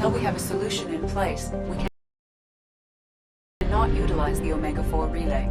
Until we have a solution in place, we cannot utilize the Omega-4 relay.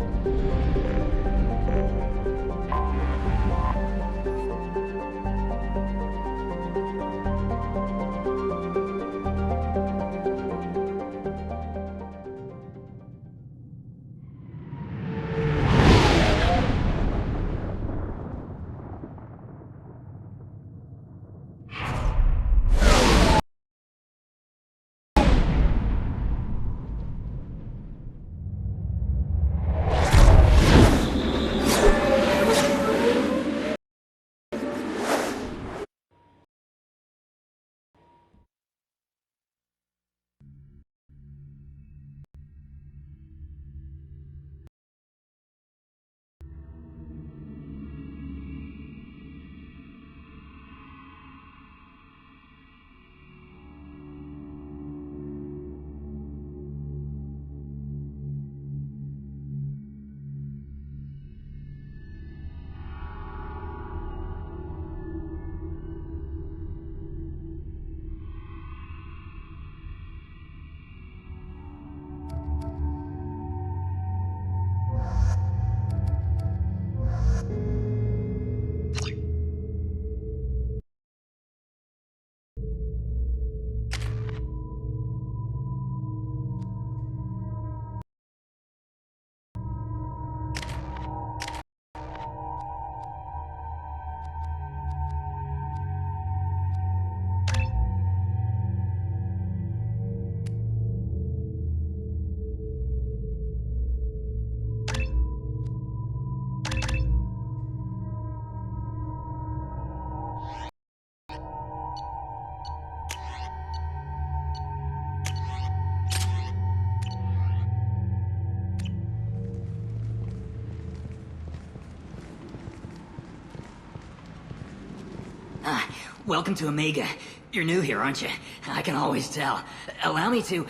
Welcome to Omega. You're new here, aren't you? I can always tell. Allow me to...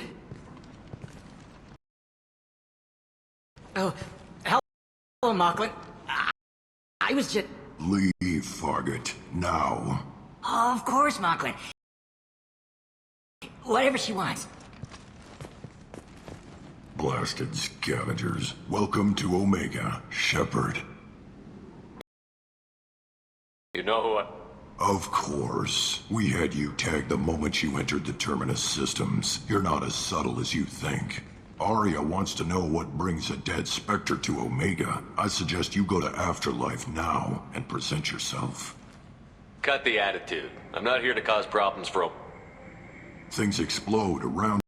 Oh, hello, Mocklin. I was just... Leave, Fargate, now. Oh, of course, Mocklin. Whatever she wants. Blasted scavengers. Welcome to Omega, Shepard. You know who I... Of course. We had you tagged the moment you entered the Terminus systems. You're not as subtle as you think. Aria wants to know what brings a dead Spectre to Omega. I suggest you go to Afterlife now and present yourself. Cut the attitude. I'm not here to cause problems for... Things explode around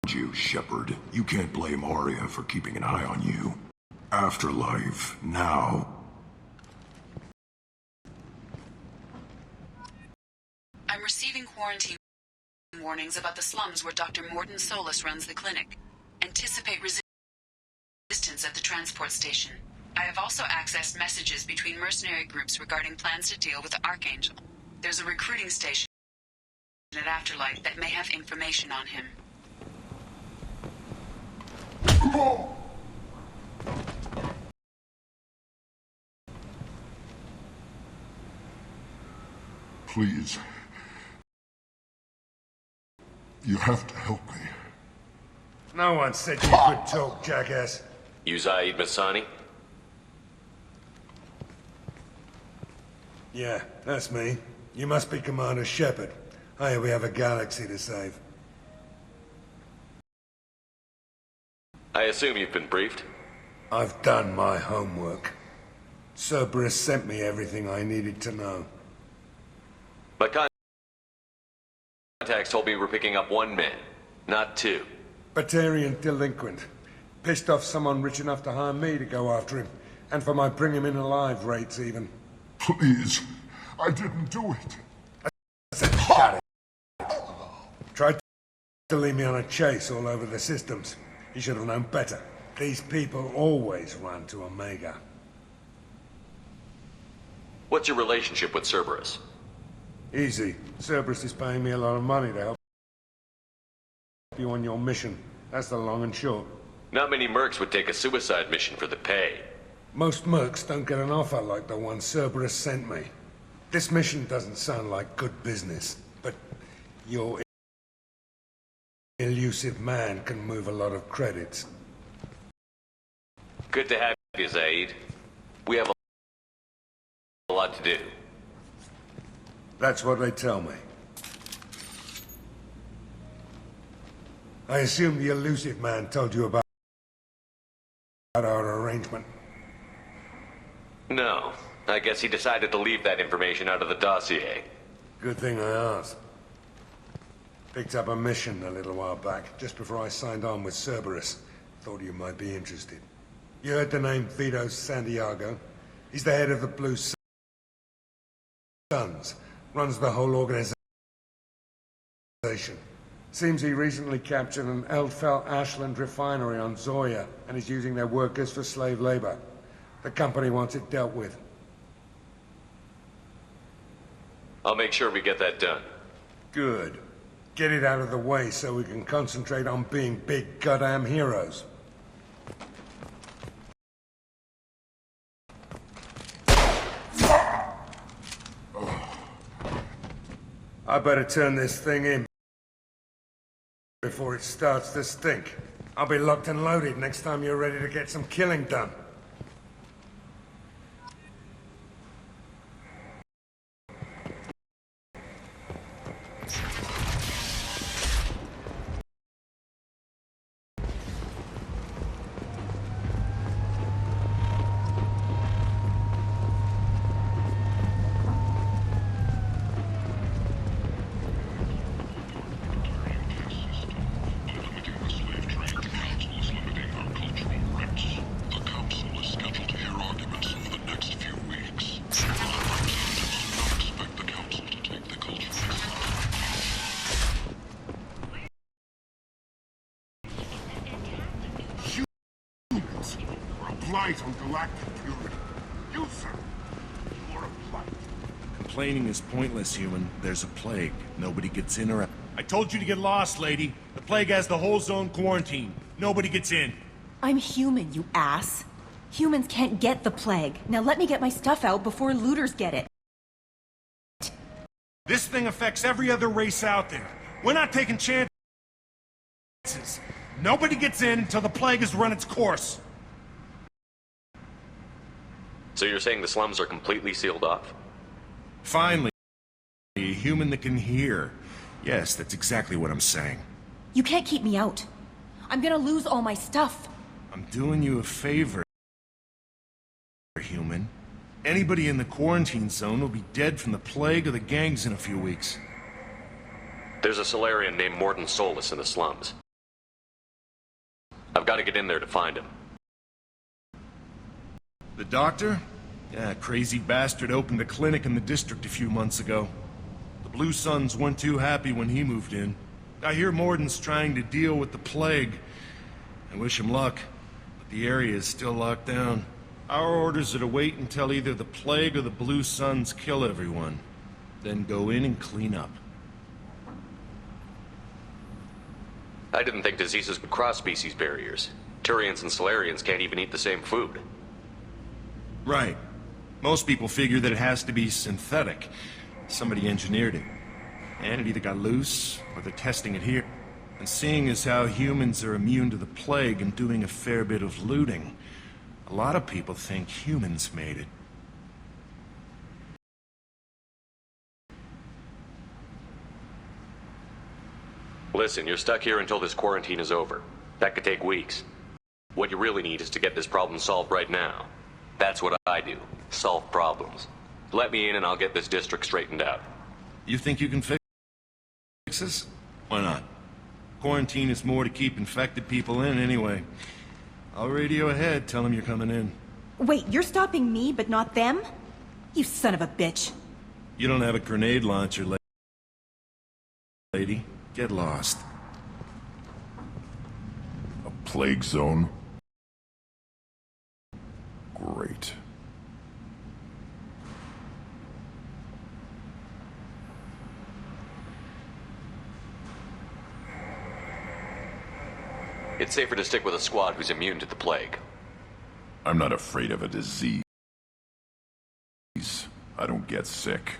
you, Shepard. You can't blame Aria for keeping an eye on you. Afterlife, now. I'm receiving quarantine warnings about the slums where Dr. Morton Solus runs the clinic. Anticipate resistance at the transport station. I have also accessed messages between mercenary groups regarding plans to deal with the Archangel. There's a recruiting station at Afterlife that may have information on him. Please. You have to help me. No one said you could talk, jackass. You Zaid Masani? Yeah, that's me. You must be Commander Shepard. Hey, we have a galaxy to save. I assume you've been briefed? I've done my homework. Cerberus sent me everything I needed to know. My contacts told me we're picking up one man, not two. Batarian delinquent. Pissed off someone rich enough to hire me to go after him. And for my bring him in alive rates, even. Please. I didn't do it. I said shut it. Tried to lead me on a chase all over the systems. He should have known better. These people always run to Omega. What's your relationship with Cerberus? Easy. Cerberus is paying me a lot of money to help you on your mission. That's the long and short. Not many mercs would take a suicide mission for the pay. Most mercs don't get an offer like the one Cerberus sent me. This mission doesn't sound like good business, but Your elusive man can move a lot of credits. Good to have you, Zaid. We have a lot to do. That's what they tell me. I assume the elusive man told you about our arrangement. No, I guess he decided to leave that information out of the dossier. Good thing I asked. Picked up a mission a little while back, just before I signed on with Cerberus. Thought you might be interested. You heard the name Vito Santiago? He's the head of the Blue Suns. Runs the whole organization. Seems he recently captured an Eldfell Ashland refinery on Zoya and is using their workers for slave labor. The company wants it dealt with. I'll make sure we get that done. Good. Get it out of the way so we can concentrate on being big goddamn heroes. I better turn this thing in before it starts to stink. I'll be locked and loaded next time you're ready to get some killing done. Blight on galactic purity. You, sir, you're a blight. Complaining is pointless, human. There's a plague. Nobody gets in or out. I told you to get lost, lady. The plague has the whole zone quarantined. Nobody gets in. I'm human, you ass. Humans can't get the plague. Now let me get my stuff out before looters get it. This thing affects every other race out there. We're not taking chances. Nobody gets in until the plague has run its course. So you're saying the slums are completely sealed off? Finally, a human that can hear. Yes, that's exactly what I'm saying. You can't keep me out. I'm gonna lose all my stuff. I'm doing you a favor, human. Anybody in the quarantine zone will be dead from the plague or the gangs in a few weeks. There's a Solarian named Morton Solus in the slums. I've got to get in there to find him. The doctor? Yeah, crazy bastard opened a clinic in the district a few months ago. The Blue Suns weren't too happy when he moved in. I hear Morton's trying to deal with the plague. I wish him luck, but the area is still locked down. Our orders are to wait until either the plague or the Blue Suns kill everyone. Then go in and clean up. I didn't think diseases would cross species barriers. Turians and Solarians can't even eat the same food. Right. Most people figure that it has to be synthetic. Somebody engineered it. And it either got loose, or they're testing it here. And seeing as how humans are immune to the plague and doing a fair bit of looting, a lot of people think humans made it. Listen, you're stuck here until this quarantine is over. That could take weeks. What you really need is to get this problem solved right now. That's what I do. Solve problems. Let me in and I'll get this district straightened out. You think you can fix this? Why not? Quarantine is more to keep infected people in anyway. I'll radio ahead, tell them you're coming in. Wait, you're stopping me, but not them? You son of a bitch. You don't have a grenade launcher, lady. Get lost. A plague zone? Great. It's safer to stick with a squad who's immune to the plague. I'm not afraid of a disease. I don't get sick.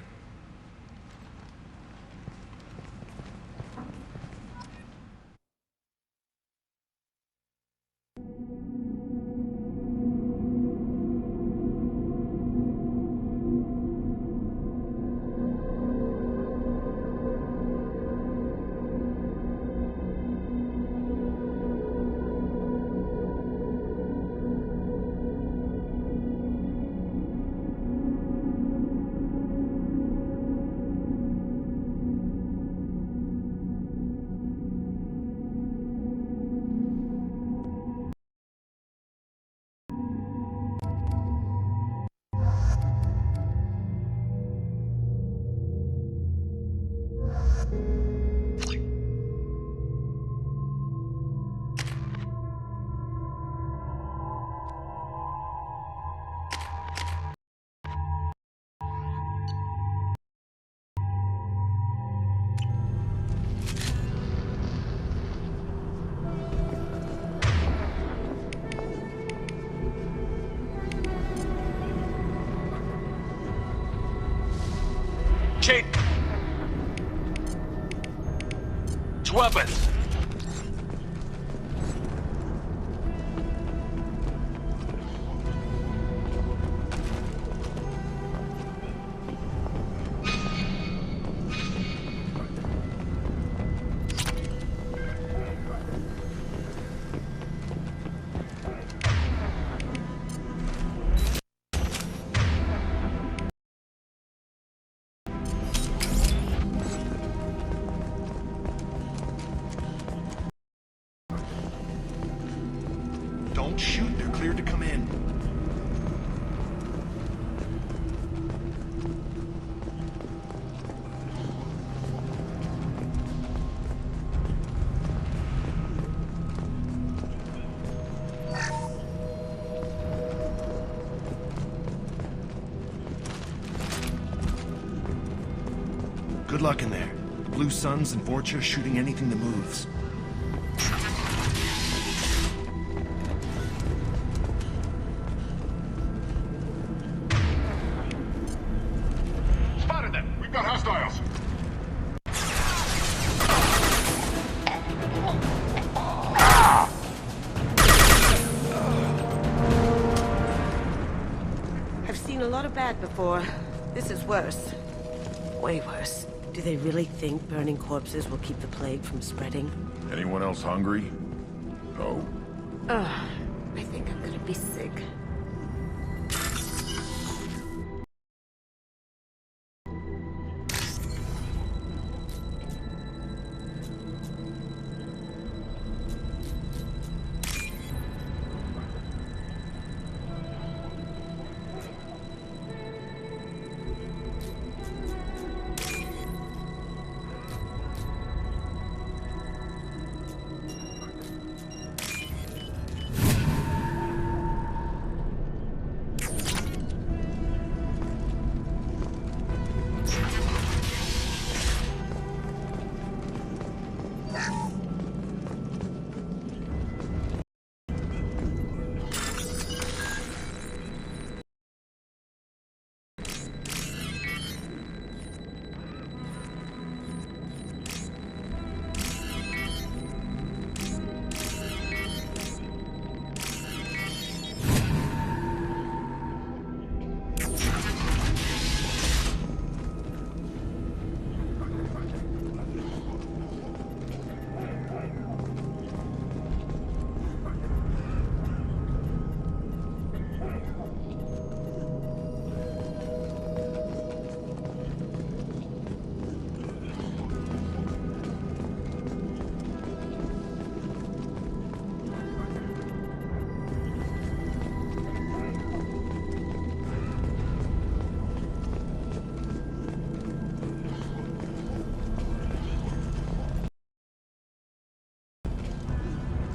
Watch weapons! Don't shoot, they're cleared to come in. Good luck in there. The Blue Suns and Vorcha shooting anything that moves. Spotted them! We've got hostiles! I've seen a lot of bad before. This is worse. Way worse. Do they really think burning corpses will keep the plague from spreading? Anyone else hungry? No. I think I'm gonna be sick.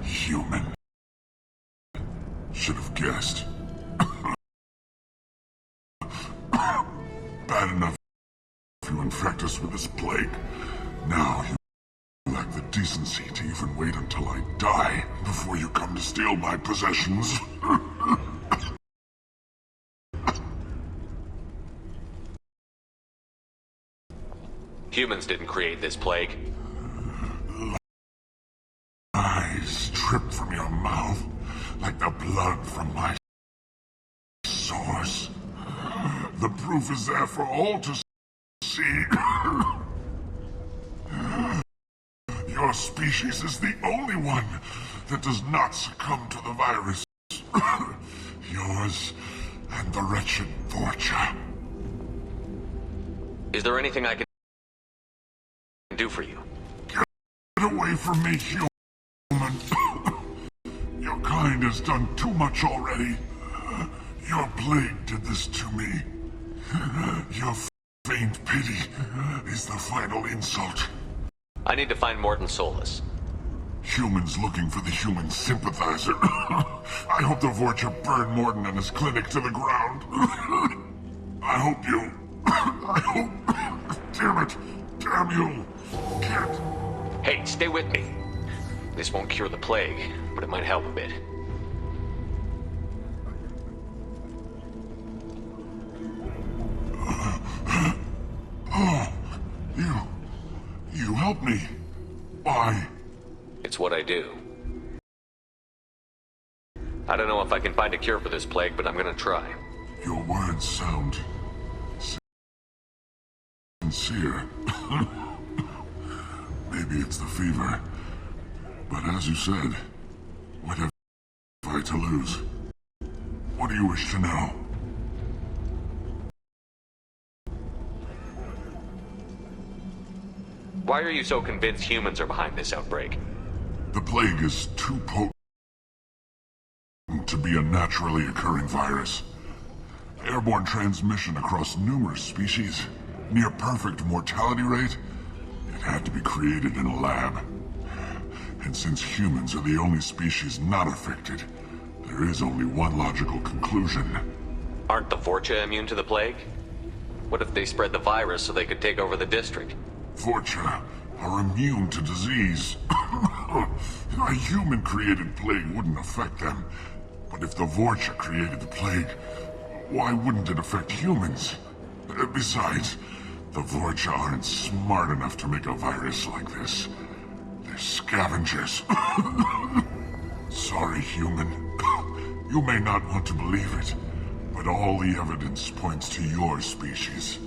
Human. Should have guessed. Bad enough you infect us with this plague. Now you lack the decency to even wait until I die before you come to steal my possessions. Humans didn't create this plague. Lies drip from your mouth like the blood from my source. The proof is there for all to see. Your species is the only one that does not succumb to the virus. Yours and the wretched Vorcha. Is there anything I can do for you? Get away from me, human. Your kind has done too much already. Your plague did this to me. Your faint pity is the final insult. I need to find Morton Solus. Humans looking for the human sympathizer. I hope the Vorcha burn Morton and his clinic to the ground. I hope you... I hope... Damn it! Damn you! Can't... Hey, stay with me. This won't cure the plague, but it might help a bit. Oh, you helped me. Why? It's what I do. I don't know if I can find a cure for this plague, but I'm gonna try. Your words sound sincere. Maybe it's the fever. But as you said, what have I to lose? What do you wish to know? Why are you so convinced humans are behind this outbreak? The plague is too potent to be a naturally occurring virus. Airborne transmission across numerous species, near perfect mortality rate. It had to be created in a lab. And since humans are the only species not affected, there is only one logical conclusion. Aren't the Vorcha immune to the plague? What if they spread the virus so they could take over the district? Vorcha are immune to disease. A human-created plague wouldn't affect them. But if the Vorcha created the plague, why wouldn't it affect humans? Besides, the Vorcha aren't smart enough to make a virus like this. They're scavengers. Sorry, human. You may not want to believe it, but all the evidence points to your species.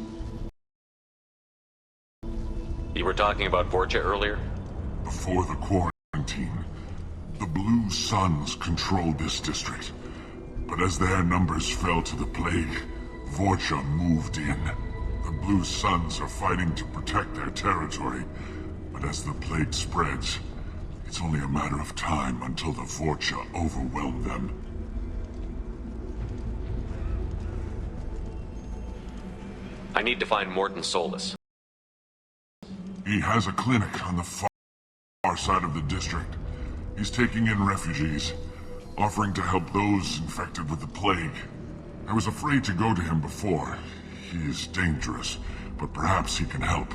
You were talking about Vorcha earlier? Before the quarantine, the Blue Suns controlled this district. But as their numbers fell to the plague, Vorcha moved in. The Blue Suns are fighting to protect their territory. But as the plague spreads, it's only a matter of time until the Vorcha overwhelm them. I need to find Morton Solus. He has a clinic on the far side of the district. He's taking in refugees, offering to help those infected with the plague. I was afraid to go to him before. He is dangerous, but perhaps he can help.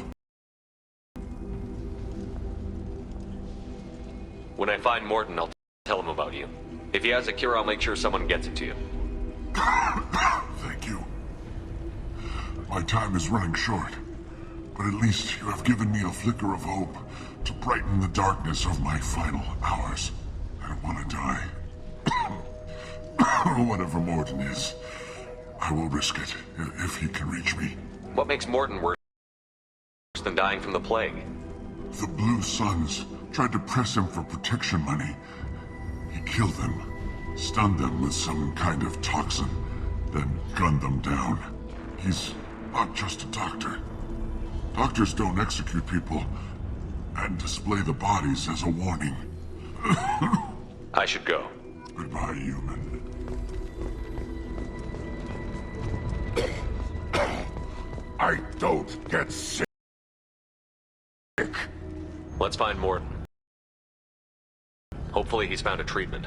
When I find Morton, I'll tell him about you. If he has a cure, I'll make sure someone gets it to you. Thank you. My time is running short, but at least you have given me a flicker of hope to brighten the darkness of my final hours. I don't want to die. Whatever Morton is, I will risk it if he can reach me. What makes Morton worse than dying from the plague? The Blue Suns tried to press him for protection money. He killed them, stunned them with some kind of toxin, then gunned them down. He's not just a doctor. Doctors don't execute people and display the bodies as a warning. I should go. Goodbye, human. I don't get sick. Let's find Morton. Hopefully he's found a treatment.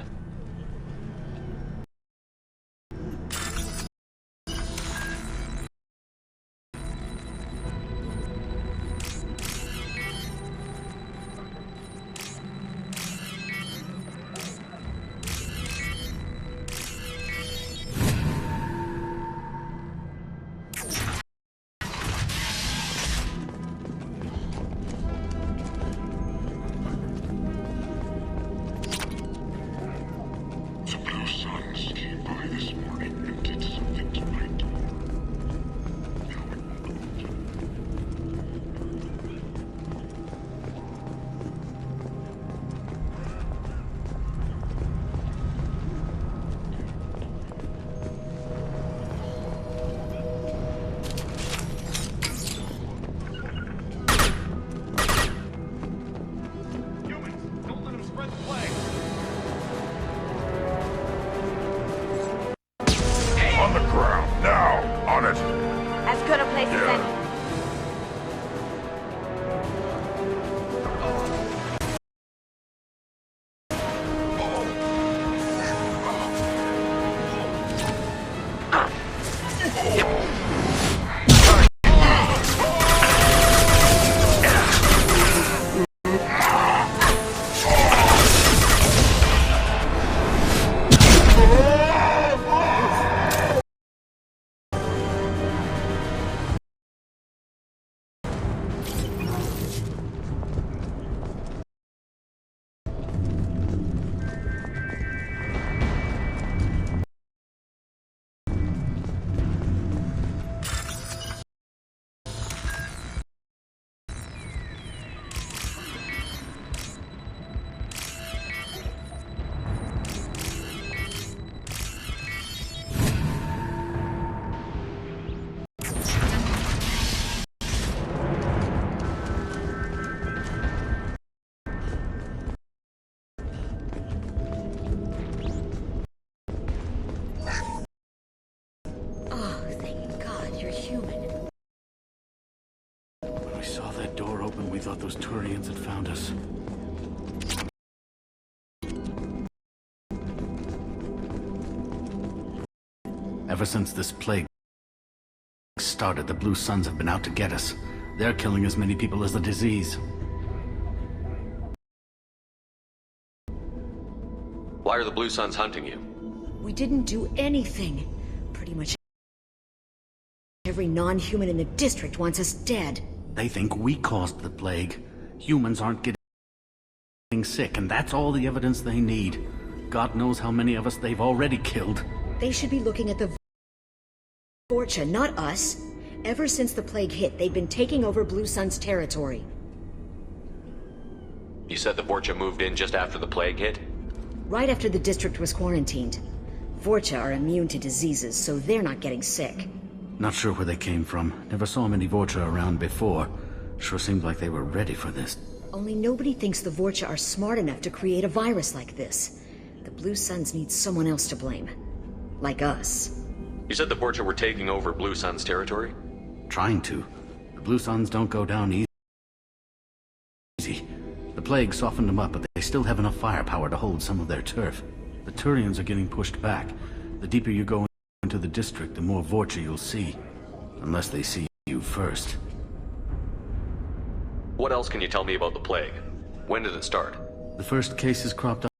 when we thought those Turians had found us. Ever since this plague started, the Blue Suns have been out to get us. They're killing as many people as the disease. Why are the Blue Suns hunting you? We didn't do anything. Pretty much every non-human in the district wants us dead. They think we caused the plague. Humans aren't getting sick, and that's all the evidence they need. God knows how many of us they've already killed. They should be looking at the Vorcha, not us. Ever since the plague hit, they've been taking over Blue Sun's territory. You said the Vorcha moved in just after the plague hit? Right after the district was quarantined. Vorcha are immune to diseases, so they're not getting sick. Not sure where they came from. Never saw many Vorcha around before. Sure seemed like they were ready for this. Only nobody thinks the Vorcha are smart enough to create a virus like this. The Blue Suns need someone else to blame. Like us. You said the Vorcha were taking over Blue Sun's territory? Trying to. The Blue Suns don't go down easy. The plague softened them up, but they still have enough firepower to hold some of their turf. The Turians are getting pushed back. The deeper you go into the district, the more Vorcha you'll see. Unless they see you first. What else can you tell me about the plague? When did it start? The first cases cropped up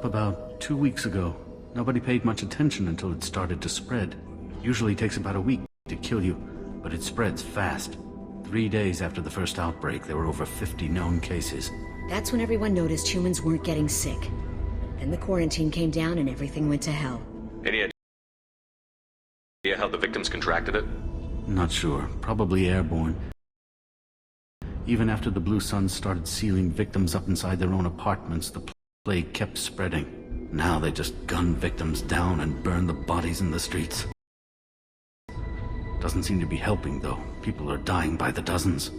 about 2 weeks ago. Nobody paid much attention until it started to spread. Usually takes about a week to kill you, but it spreads fast. 3 days after the first outbreak, there were over 50 known cases. That's when everyone noticed humans weren't getting sick. Then the quarantine came down and everything went to hell. Any idea how the victims contracted it? Not sure. Probably airborne. Even after the Blue Suns started sealing victims up inside their own apartments, the plague kept spreading. Now they just gun victims down and burn the bodies in the streets. Doesn't seem to be helping, though. People are dying by the dozens.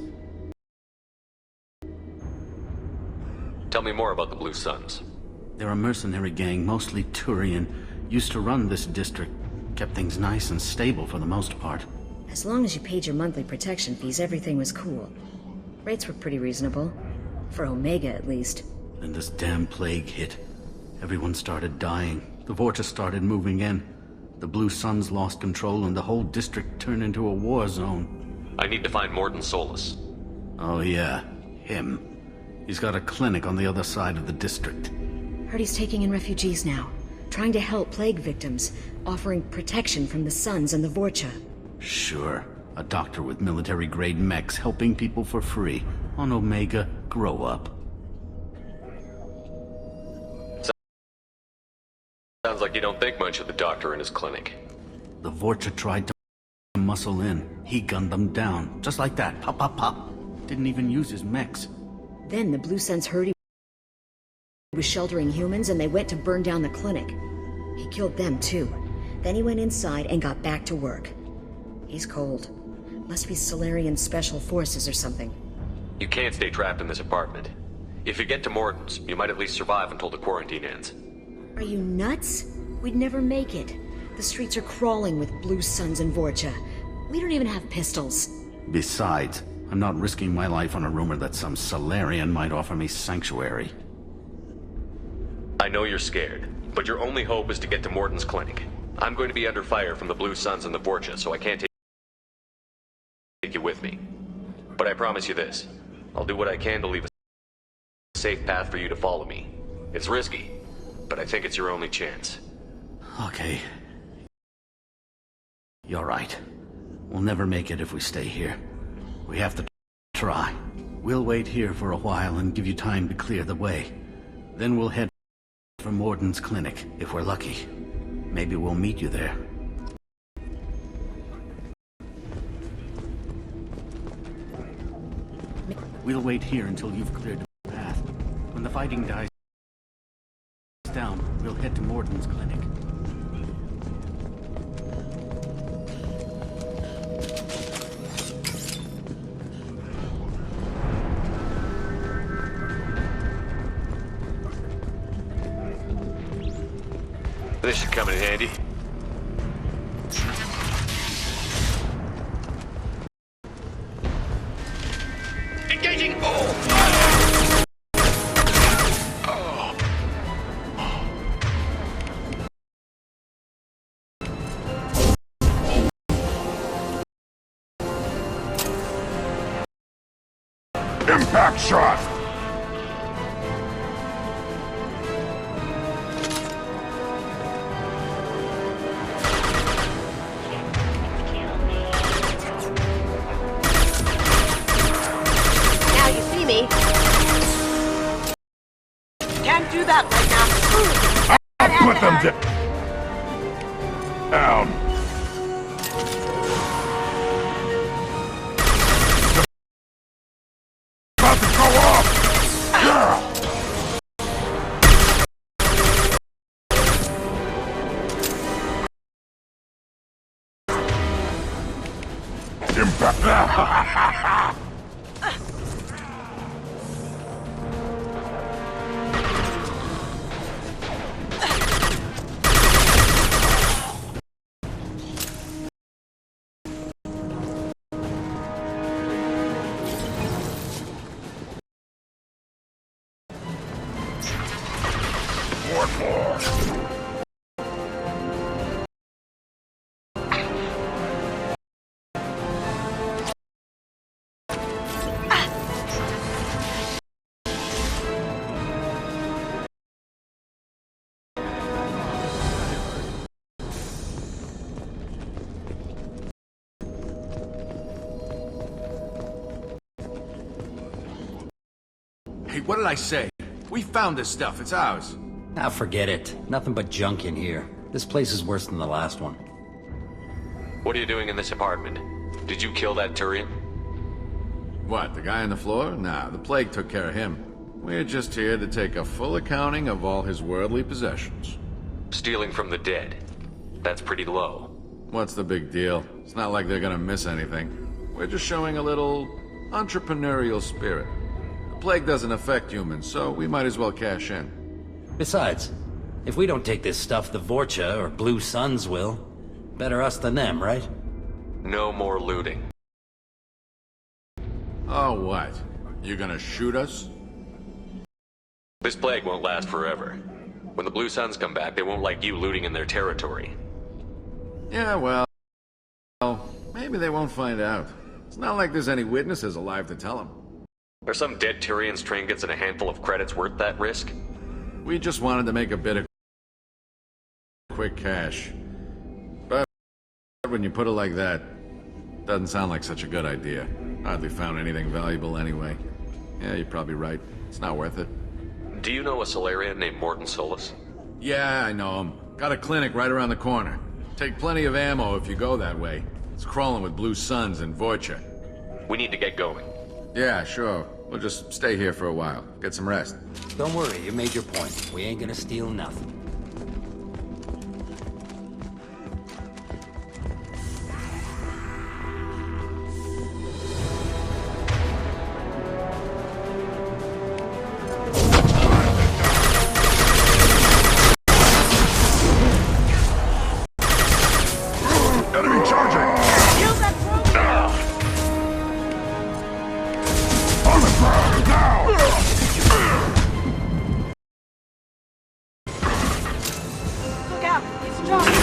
Tell me more about the Blue Suns. They're a mercenary gang, mostly Turian. Used to run this district. Kept things nice and stable for the most part. As long as you paid your monthly protection fees, everything was cool. Rates were pretty reasonable. For Omega, at least. Then this damn plague hit. Everyone started dying. The Vorcha started moving in. The Blue Suns lost control and the whole district turned into a war zone. I need to find Morden Solus. Oh yeah, him. He's got a clinic on the other side of the district. Heard he's taking in refugees now. Trying to help plague victims. Offering protection from the Suns and the Vorcha. Sure. A doctor with military-grade mechs helping people for free. On Omega, grow up. Sounds like you don't think much of the doctor and his clinic. The Vorcha tried to muscle in. He gunned them down. Just like that. Pop, pop, pop. Didn't even use his mechs. Then the Blue Suns heard he was sheltering humans and they went to burn down the clinic. He killed them too. Then he went inside and got back to work. He's cold. Must be Solarian Special Forces or something. You can't stay trapped in this apartment. If you get to Morden's, you might at least survive until the quarantine ends. Are you nuts? We'd never make it. The streets are crawling with Blue Suns and Vorcha. We don't even have pistols. Besides, I'm not risking my life on a rumor that some Solarian might offer me sanctuary. I know you're scared, but your only hope is to get to Morden's clinic. I'm going to be under fire from the Blue Suns and the Vorcha, so I can't take you with me. But I promise you this. I'll do what I can to leave a safe path for you to follow me. It's risky, but I think it's your only chance. Okay. You're right. We'll never make it if we stay here. We have to try. We'll wait here for a while and give you time to clear the way. Then we'll head for Morden's clinic, if we're lucky. Maybe we'll meet you there. We'll wait here until you've cleared the path. When the fighting dies down, we'll head to Morden's clinic. This should come in handy. Back shot! Now you see me. Can't do that right now. I'll put them down. About to go off! Impact! More. Hey, what did I say? We found this stuff. It's ours. Now forget it. Nothing but junk in here. This place is worse than the last one. What are you doing in this apartment? Did you kill that Turian? What, the guy on the floor? Nah, the plague took care of him. We're just here to take a full accounting of all his worldly possessions. Stealing from the dead. That's pretty low. What's the big deal? It's not like they're gonna miss anything. We're just showing a little entrepreneurial spirit. The plague doesn't affect humans, so we might as well cash in. Besides, if we don't take this stuff, the Vorcha or Blue Suns will. Better us than them, right? No more looting. Oh, what? You gonna shoot us? This plague won't last forever. When the Blue Suns come back, they won't like you looting in their territory. Yeah, well, maybe they won't find out. It's not like there's any witnesses alive to tell them. Are some dead Tyrians' trinkets and a handful of credits worth that risk? We just wanted to make a bit of quick cash. But when you put it like that, doesn't sound like such a good idea. Hardly found anything valuable anyway. Yeah, you're probably right. It's not worth it. Do you know a Solarian named Mordin Solus? Yeah, I know him. Got a clinic right around the corner. Take plenty of ammo if you go that way. It's crawling with Blue Suns and Vorcha. We need to get going. Yeah, sure. We'll just stay here for a while. Get some rest. Don't worry, you made your point. We ain't gonna steal nothing. Enemy charging! Kill that drone! On the ground, now! Look out! It's charged!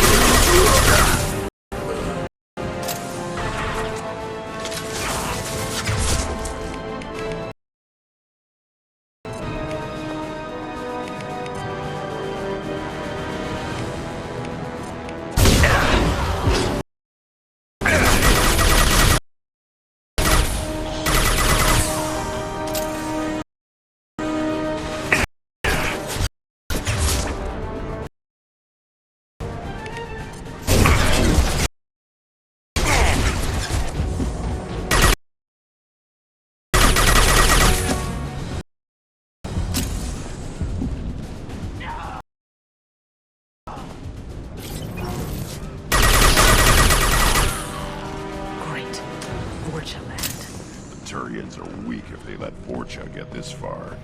Great. Vorcha land. The Turians are weak if they let Vorcha get this far.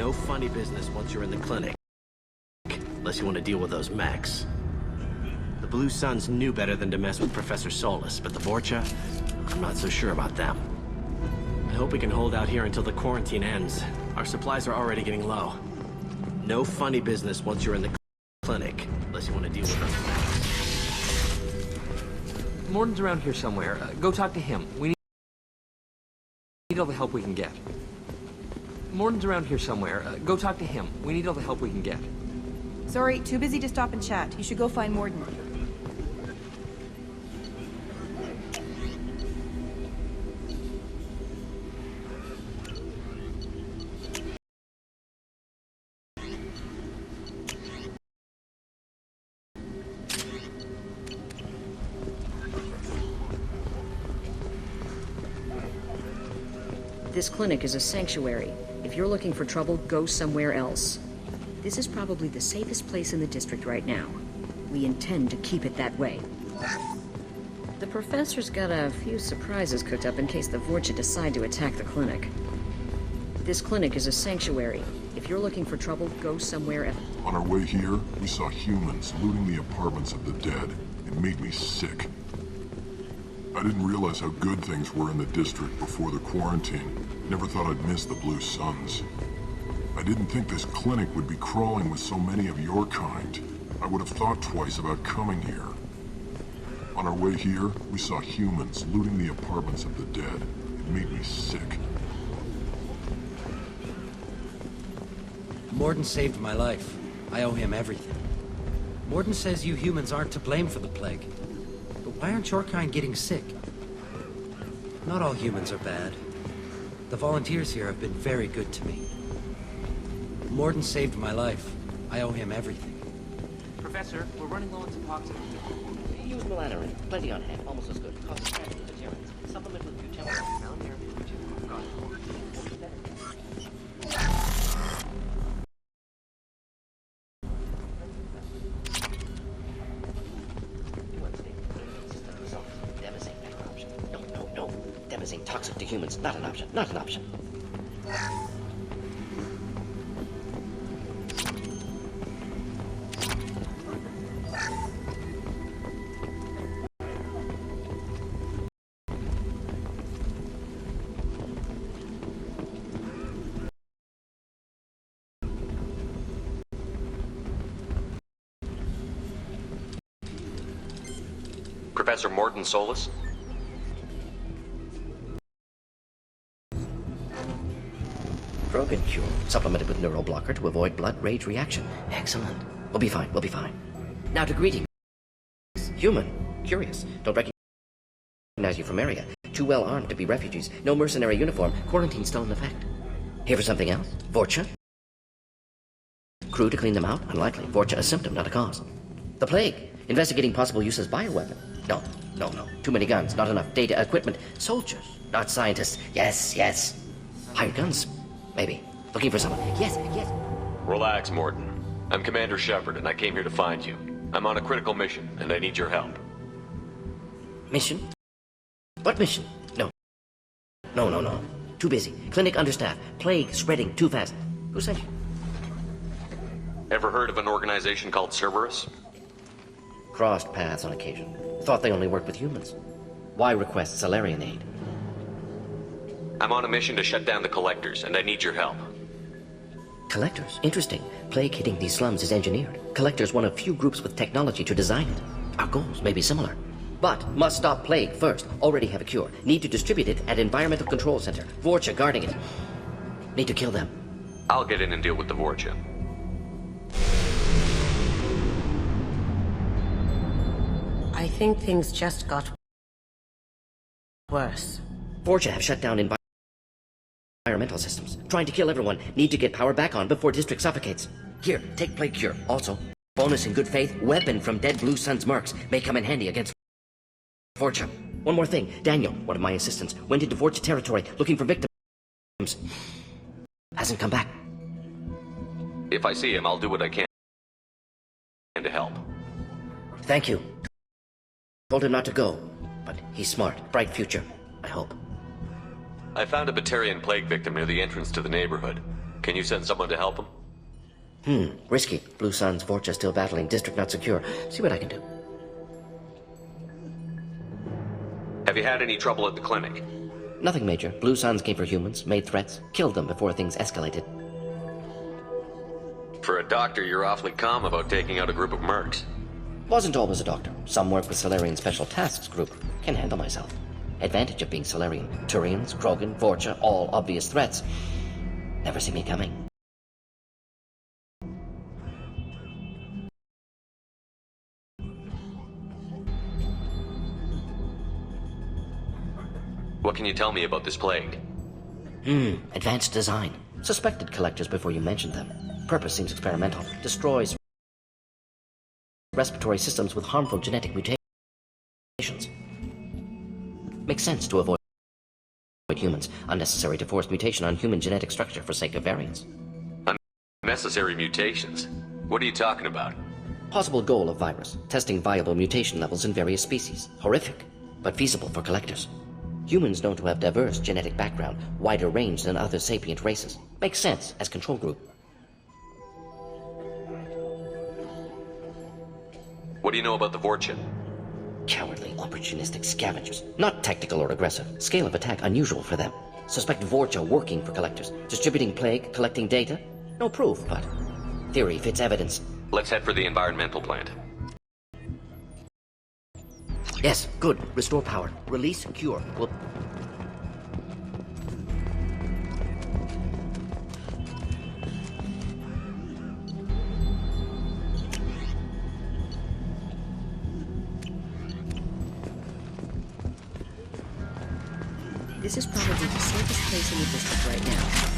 No funny business once you're in the clinic. Unless you want to deal with those mechs. The Blue Suns knew better than to mess with Professor Solus, but the Vorcha, I'm not so sure about them. I hope we can hold out here until the quarantine ends. Our supplies are already getting low. No funny business once you're in the clinic, unless you want to deal with those mechs. Morton's around here somewhere. Go talk to him. We need all the help we can get. Morton's around here somewhere. Go talk to him. We need all the help we can get. Sorry, too busy to stop and chat. You should go find Morton. This clinic is a sanctuary. If you're looking for trouble, go somewhere else. This is probably the safest place in the district right now. We intend to keep it that way. The professor's got a few surprises cooked up in case the Vorcha decide to attack the clinic. This clinic is a sanctuary. If you're looking for trouble, go somewhere else. On our way here, we saw humans looting the apartments of the dead. It made me sick. I didn't realize how good things were in the district before the quarantine. Never thought I'd miss the Blue Suns. I didn't think this clinic would be crawling with so many of your kind. I would have thought twice about coming here. On our way here, we saw humans looting the apartments of the dead. It made me sick. Morton saved my life. I owe him everything. Morton says you humans aren't to blame for the plague. But why aren't your kind getting sick? Not all humans are bad. The volunteers here have been very good to me. Morton saved my life. I owe him everything. Professor, we're running low on toxin. Use melanorin. Plenty on hand. Almost as good. Costs deterrents. Supplement with butyl. Found there. Got it. No. Demazine toxic to humans. Not an option. Not an option. Professor Morton Solus? Broken cure. Supplemented with neuroblocker to avoid blood rage reaction. Excellent. We'll be fine. We'll be fine. Now to greetings. Human. Curious. Don't recognize you from area. Too well armed to be refugees. No mercenary uniform. Quarantine still in effect. Here for something else? Vorcha? Crew to clean them out? Unlikely. Vorcha a symptom, not a cause. The plague. Investigating possible use as bioweapon. No. Too many guns, not enough data, equipment. Soldiers, not scientists. Yes. Hired guns, maybe. Looking for someone. Yes. Relax, Morton. I'm Commander Shepard, and I came here to find you. I'm on a critical mission, and I need your help. Mission? What mission? No. Too busy. Clinic understaffed. Plague spreading too fast. Who sent you? Ever heard of an organization called Cerberus? Crossed paths on occasion. Thought they only worked with humans. Why request Salarian aid? I'm on a mission to shut down the Collectors, and I need your help. Collectors? Interesting. Plague hitting these slums is engineered. Collectors one of few groups with technology to design it. Our goals may be similar. But must stop plague first. Already have a cure. Need to distribute it at Environmental Control Center. Vorcha guarding it. Need to kill them. I'll get in and deal with the Vorcha. I think things just got worse. Vorcha have shut down environmental systems. Trying to kill everyone. Need to get power back on before district suffocates. Here, take plague cure. Also, bonus in good faith, weapon from dead Blue Sun's mercs may come in handy against Vorcha. One more thing. Daniel, one of my assistants, went into Vorcha territory looking for victims. Hasn't come back. If I see him, I'll do what I can to help. Thank you. Told him not to go, but he's smart. Bright future, I hope. I found a Batarian plague victim near the entrance to the neighborhood. Can you send someone to help him? Risky. Blue Sun's Vorcha still battling. District not secure. See what I can do. Have you had any trouble at the clinic? Nothing major. Blue Suns came for humans, made threats, killed them before things escalated. For a doctor, you're awfully calm about taking out a group of mercs. Wasn't always a doctor. Some work with Solarian Special Tasks Group. Can handle myself. Advantage of being Solarian. Turians, Krogan, Vorcha, all obvious threats. Never see me coming. What can you tell me about this plague? Advanced design. Suspected collectors before you mentioned them. Purpose seems experimental. Destroys respiratory systems with harmful genetic mutations. Makes sense to avoid humans. Unnecessary to force mutation on human genetic structure for sake of variance. Unnecessary mutations? What are you talking about? Possible goal of virus. Testing viable mutation levels in various species. Horrific, but feasible for collectors. Humans known to have diverse genetic background, wider range than other sapient races. Makes sense as control group. What do you know about the Vorcha? Cowardly, opportunistic scavengers. Not tactical or aggressive. Scale of attack unusual for them. Suspect Vorcha working for collectors. Distributing plague, collecting data. No proof, but theory fits evidence. Let's head for the environmental plant. Yes, good. Restore power. Release, cure. We'll... This is probably the safest place in the district right now.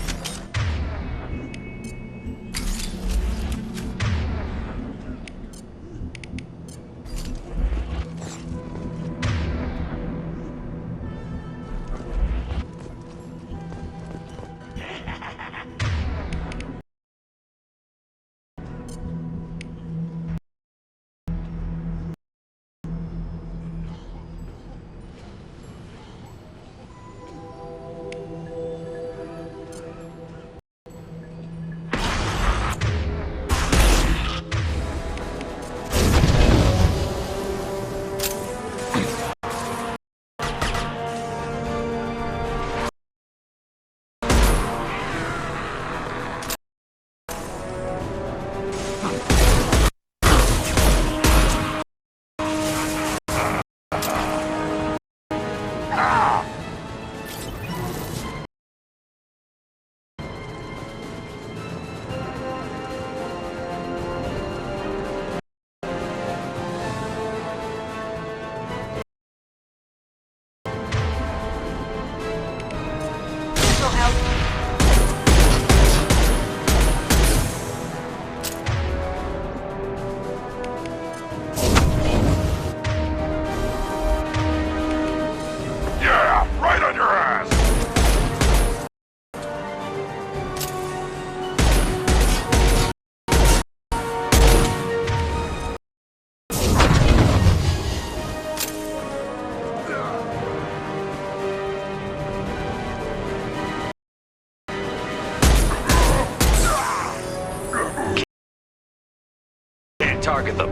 Target them.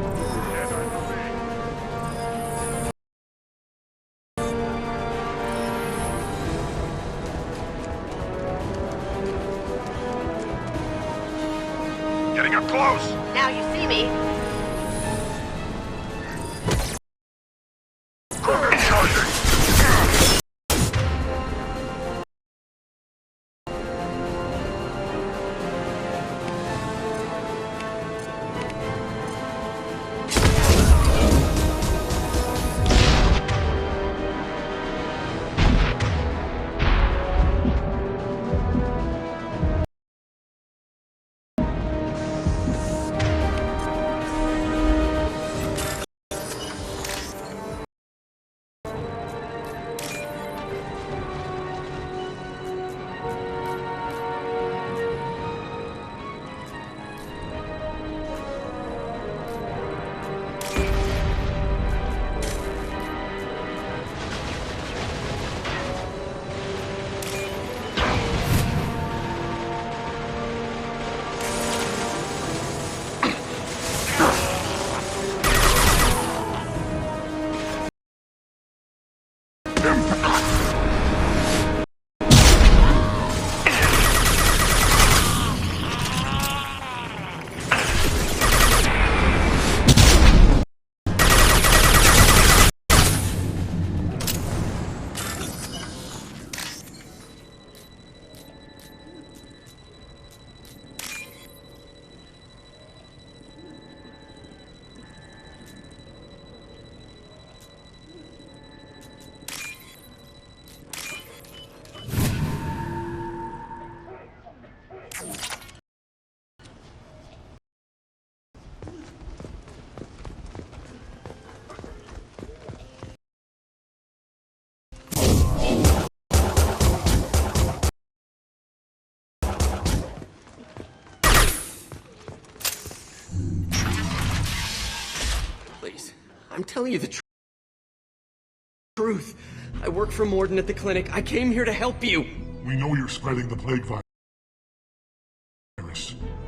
Getting up close! Now you see me. I'm telling you the truth. I work for Morden at the clinic. I came here to help you. We know you're spreading the plague virus.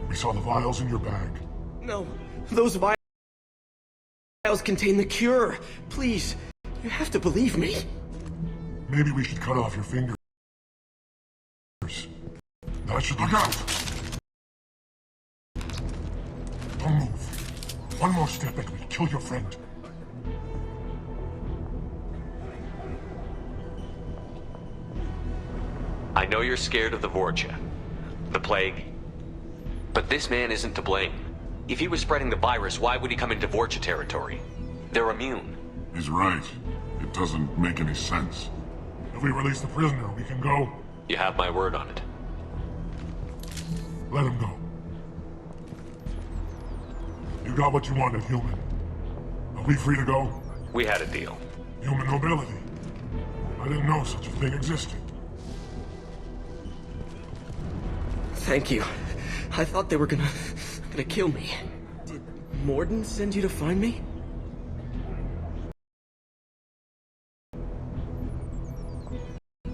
We saw the vials in your bag. No, those vials contain the cure. Please, you have to believe me. Maybe we should cut off your fingers. That should look out! Don't move. One more step and we'll kill your friend. I know you're scared of the Vorcha, the plague, but this man isn't to blame. If he was spreading the virus, why would he come into Vorcha territory? They're immune. He's right. It doesn't make any sense. If we release the prisoner, we can go. You have my word on it. Let him go. You got what you wanted, human. Are we free to go? We had a deal. Human nobility. I didn't know such a thing existed. Thank you. I thought they were gonna kill me. Did Morden send you to find me?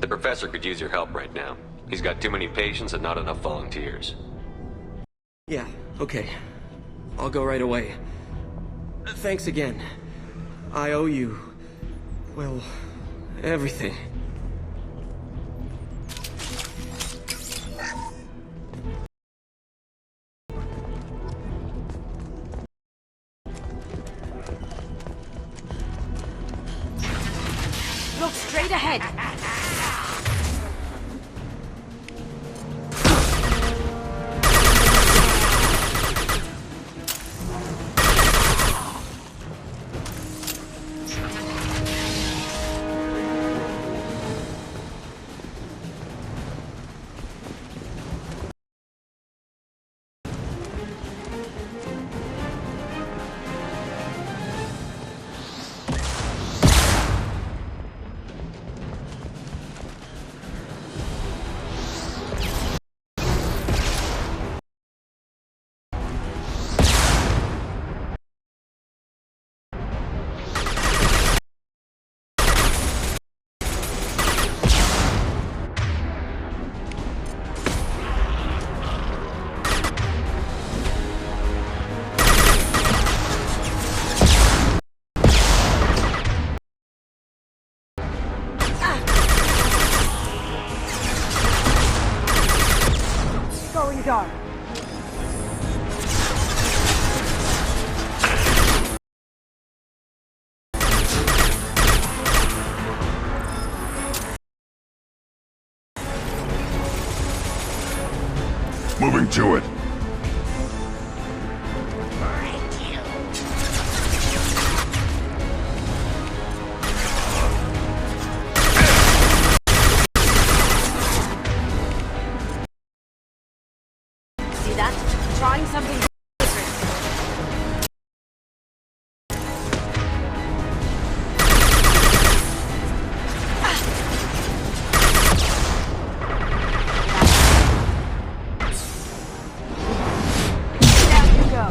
The professor could use your help right now. He's got too many patients and not enough volunteers. Yeah, okay. I'll go right away. Thanks again. I owe you, well, everything. Look straight ahead. Dark. Moving to it. Trying something different. Down you go.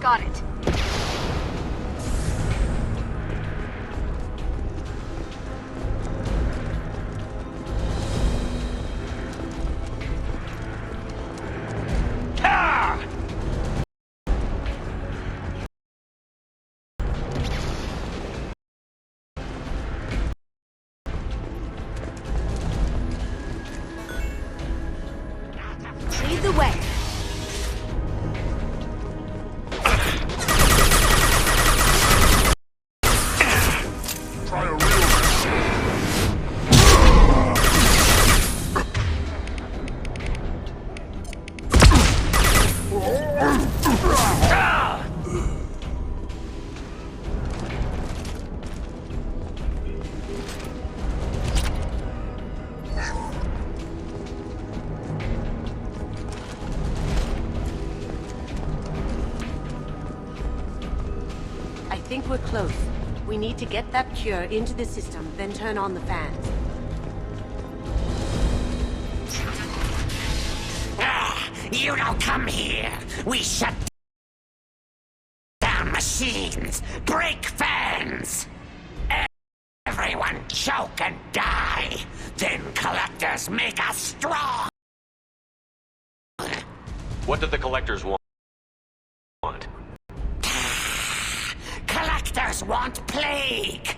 Got it. Lead the way. think we're close. We need to get that cure into the system, then turn on the fans. You don't come here. We shut down machines, break fans. Everyone choke and die. Then collectors make us strong. What do the collectors want? Collectors want plague.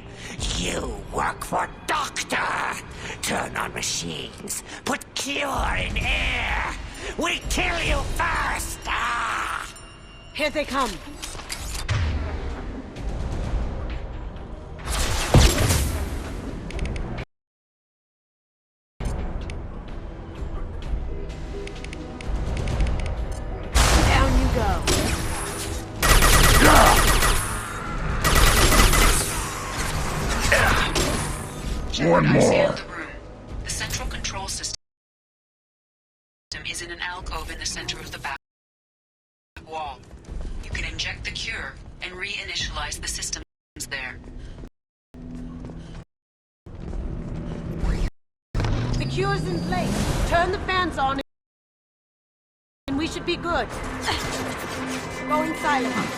You work for Doctor. Turn on machines. Put cure in air. We kill you first! Ah! Here they come. Down you go. One more. The room. The central control system is in an alcove in the center of the back wall. You can inject the cure and reinitialize the systems there. The cure's in place. Turn the fans on and we should be good. Going silent.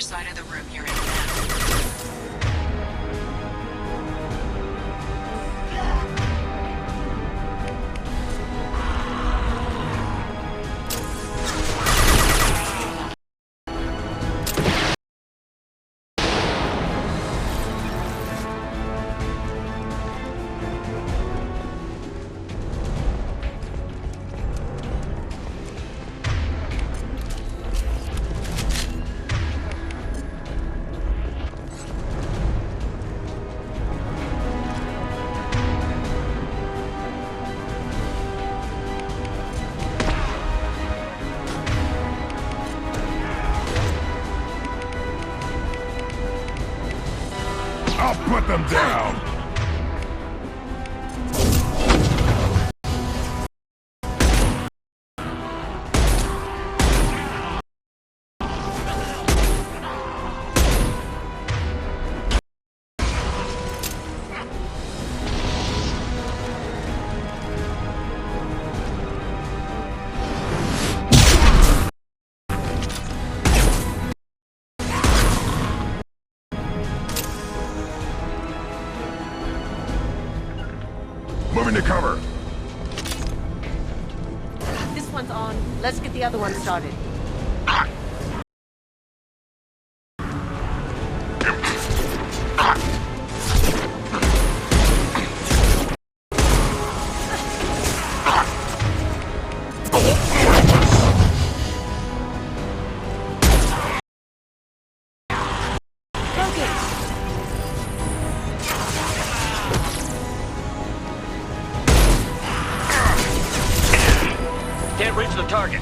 Side of the room you're in I'll put them down! Moving to cover. This one's on. Let's get the other one started. Can't reach the target.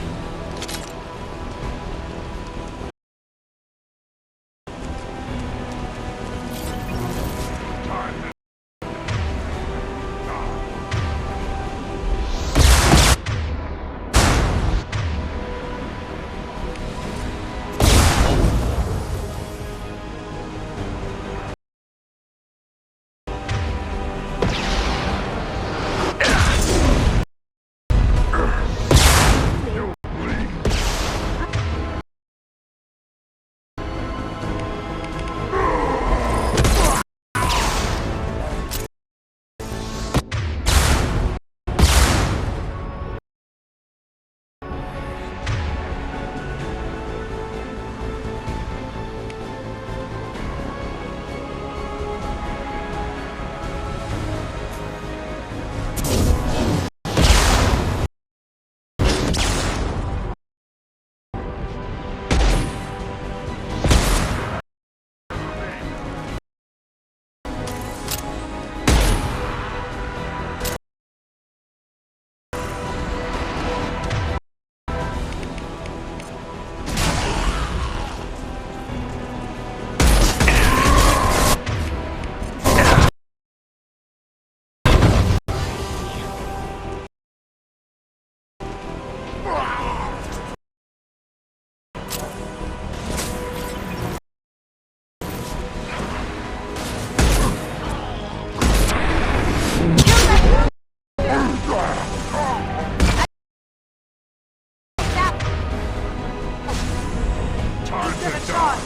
have a shot!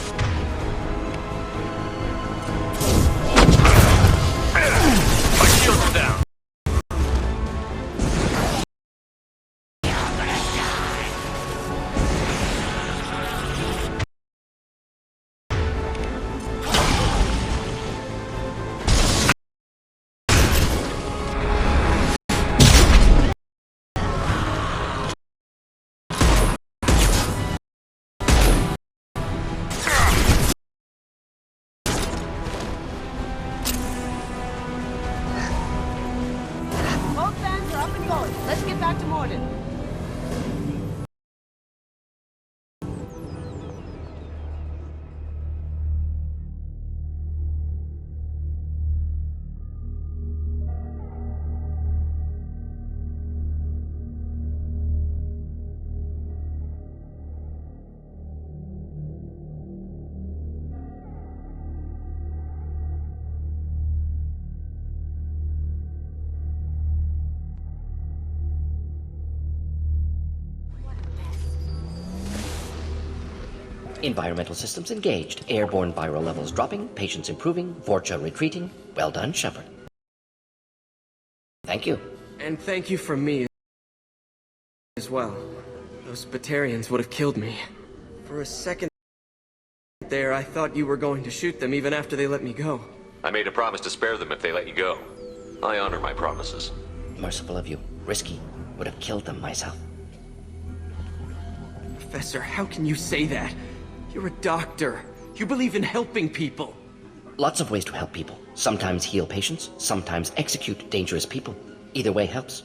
My shield's down. Both vans are up and going. Let's get back to Morden. Environmental systems engaged. Airborne viral levels dropping. Patients improving. Vorcha retreating. Well done, Shepard. Thank you. And thank you from me as well. Those Batarians would have killed me. For a second there, I thought you were going to shoot them even after they let me go. I made a promise to spare them if they let you go. I honor my promises. Merciful of you. Risky. Would have killed them myself. Professor, how can you say that? You're a doctor. You believe in helping people. Lots of ways to help people. Sometimes heal patients, sometimes execute dangerous people. Either way helps.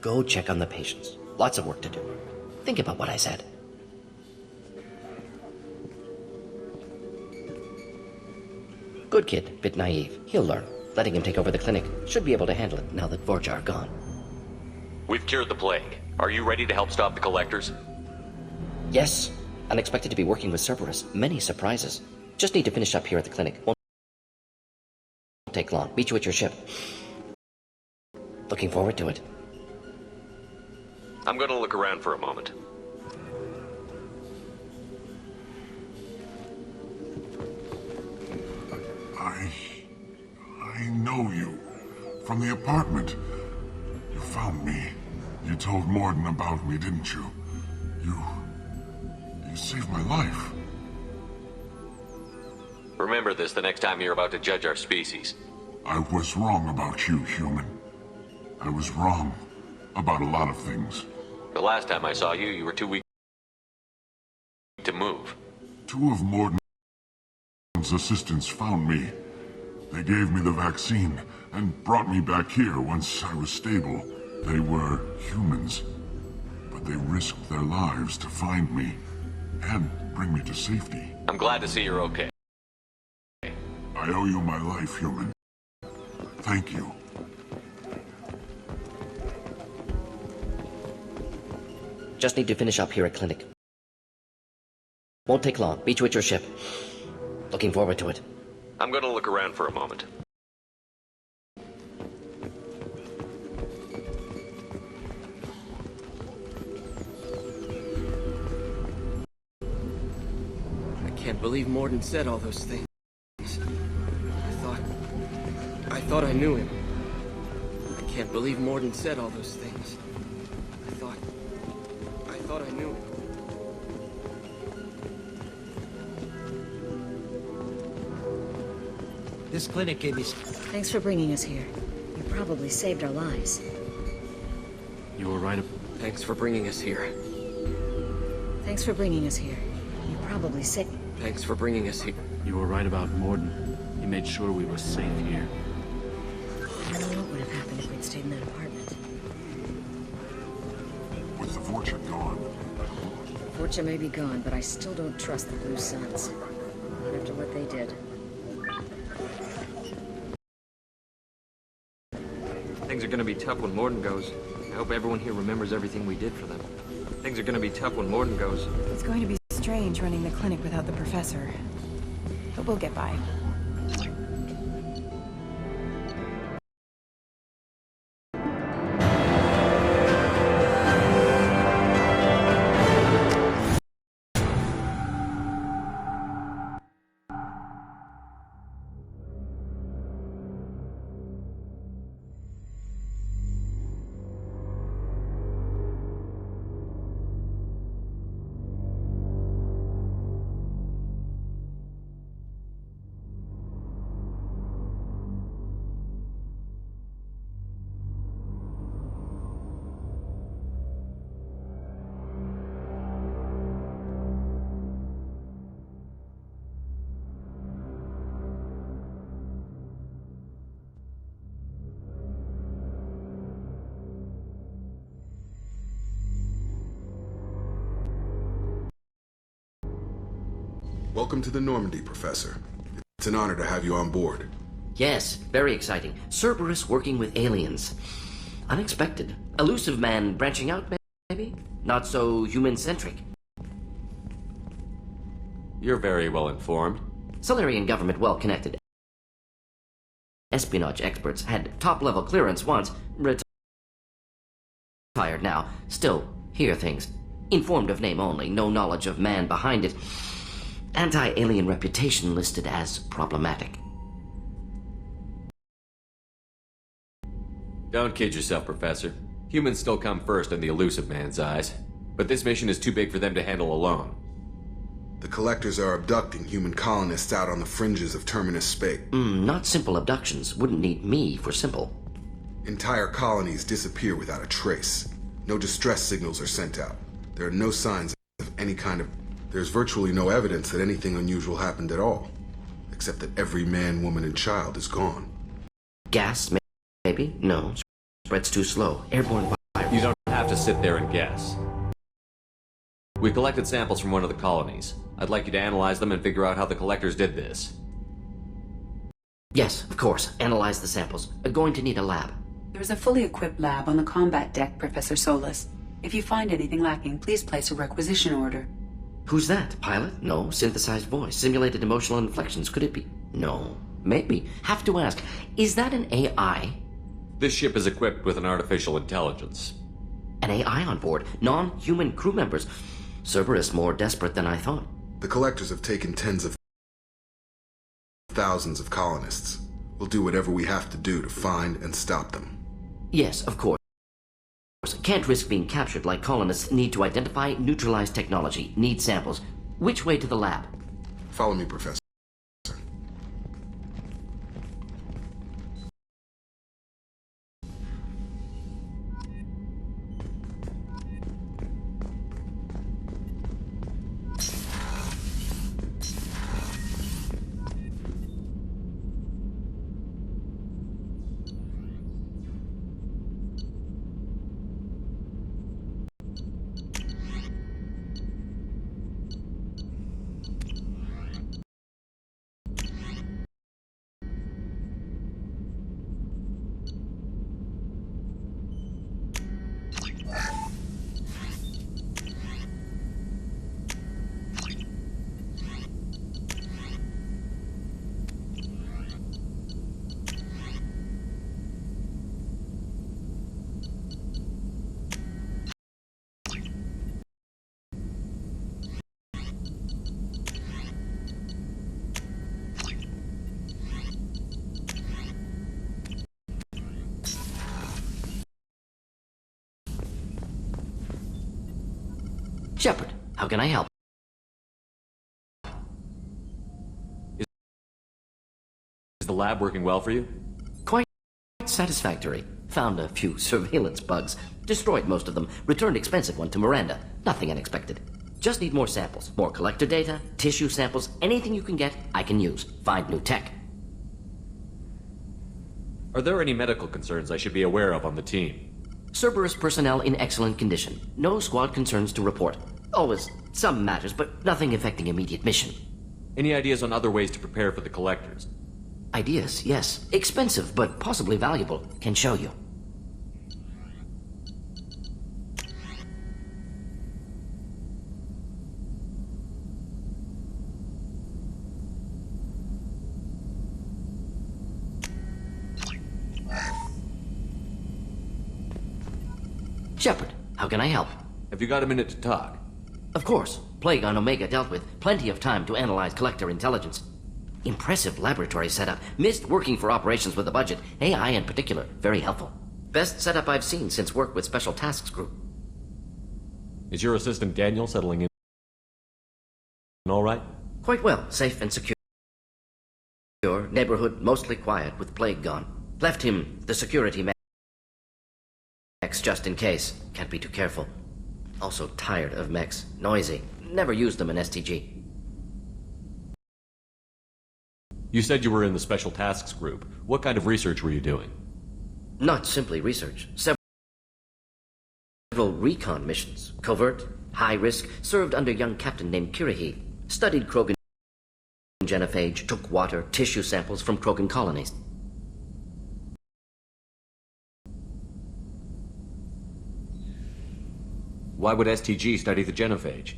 Go check on the patients. Lots of work to do. Think about what I said. Good kid, bit naive. He'll learn. Letting him take over the clinic. Should be able to handle it now that Vorcha are gone. We've cured the plague. Are you ready to help stop the collectors? Yes. Unexpected to be working with Cerberus. Many surprises. Just need to finish up here at the clinic. Won't take long. Meet you at your ship. Looking forward to it. I'm gonna look around for a moment. I know you. From the apartment. You found me. You told Morden about me, didn't you? You saved my life. Remember this the next time you're about to judge our species. I was wrong about you, human. I was wrong about a lot of things. The last time I saw you, you were too weak to move. Two of Morden's assistants found me. They gave me the vaccine and brought me back here once I was stable. They were humans, but they risked their lives to find me and bring me to safety. I'm glad to see you're okay. I owe you my life, human. Thank you. Just need to finish up here at clinic. Won't take long. Meet you at your ship. Looking forward to it. I'm gonna look around for a moment. I can't believe Morden said all those things. I thought I knew him. I can't believe Morden said all those things. I thought I knew him. This clinic gave me... Thanks for bringing us here. You probably saved our lives. You were right. Thanks for bringing us here. Thanks for bringing us here. You probably saved... Thanks for bringing us here. You were right about Morden. He made sure we were safe here. I don't know what would have happened if we'd stayed in that apartment. With the Vorcha gone. Vorcha may be gone, but I still don't trust the Blue Suns. Not after what they did. Things are gonna be tough when Morden goes. I hope everyone here remembers everything we did for them. Things are gonna be tough when Morden goes. It's going to be strange running the clinic without the professor. But we'll get by. Welcome to the Normandy, Professor. It's an honor to have you on board. Yes, very exciting. Cerberus working with aliens. Unexpected. Elusive man branching out, maybe? Not so human-centric. You're very well informed. Solarian government well connected. Espionage experts had top-level clearance once. Retired now. Still hear things. Informed of name only, no knowledge of man behind it. Anti-alien reputation listed as problematic. Don't kid yourself, Professor. Humans still come first in the elusive man's eyes. But this mission is too big for them to handle alone. The Collectors are abducting human colonists out on the fringes of Terminus Space. Not simple abductions. Wouldn't need me for simple. Entire colonies disappear without a trace. No distress signals are sent out. There are no signs of any kind of... There's virtually no evidence that anything unusual happened at all. Except that every man, woman, and child is gone. Gas, maybe? No. Spread's too slow. Airborne virus. You don't have to sit there and guess. We collected samples from one of the colonies. I'd like you to analyze them and figure out how the Collectors did this. Yes, of course. Analyze the samples. Going to need a lab. There is a fully equipped lab on the combat deck, Professor Solis. If you find anything lacking, please place a requisition order. Who's that? Pilot? No. Synthesized voice. Simulated emotional inflections. Could it be? No. Maybe. Have to ask. Is that an AI? This ship is equipped with an artificial intelligence. An AI on board? Non-human crew members? Cerberus more desperate than I thought. The Collectors have taken tens of thousands of colonists. We'll do whatever we have to do to find and stop them. Yes, of course. Can't risk being captured like colonists. Need to identify, neutralize technology. Need samples. Which way to the lab? Follow me, Professor. Shepard, how can I help? Is the lab working well for you? Quite satisfactory. Found a few surveillance bugs. Destroyed most of them. Returned expensive one to Miranda. Nothing unexpected. Just need more samples. More collector data, tissue samples, anything you can get, I can use. Find new tech. Are there any medical concerns I should be aware of on the team? Cerberus personnel in excellent condition. No squad concerns to report. Always some matters, but nothing affecting immediate mission. Any ideas on other ways to prepare for the Collectors? Ideas, yes. Expensive, but possibly valuable. Can show you. Shepard, how can I help? Have you got a minute to talk? Of course. Plague on Omega dealt with. Plenty of time to analyze Collector intelligence. Impressive laboratory setup. Missed working for operations with a budget. AI in particular. Very helpful. Best setup I've seen since work with Special Tasks Group. Is your assistant Daniel settling in all right? Quite well. Safe and secure. Neighborhood mostly quiet with Plague gone. Left him the security mechs just in case. Can't be too careful. Also tired of mechs. Noisy. Never used them in STG. You said you were in the Special Tasks Group. What kind of research were you doing? Not simply research. Several recon missions. Covert, high risk, served under young captain named Kirihi. Studied Krogan genophage took water, tissue samples from Krogan colonies. Why would STG study the genophage?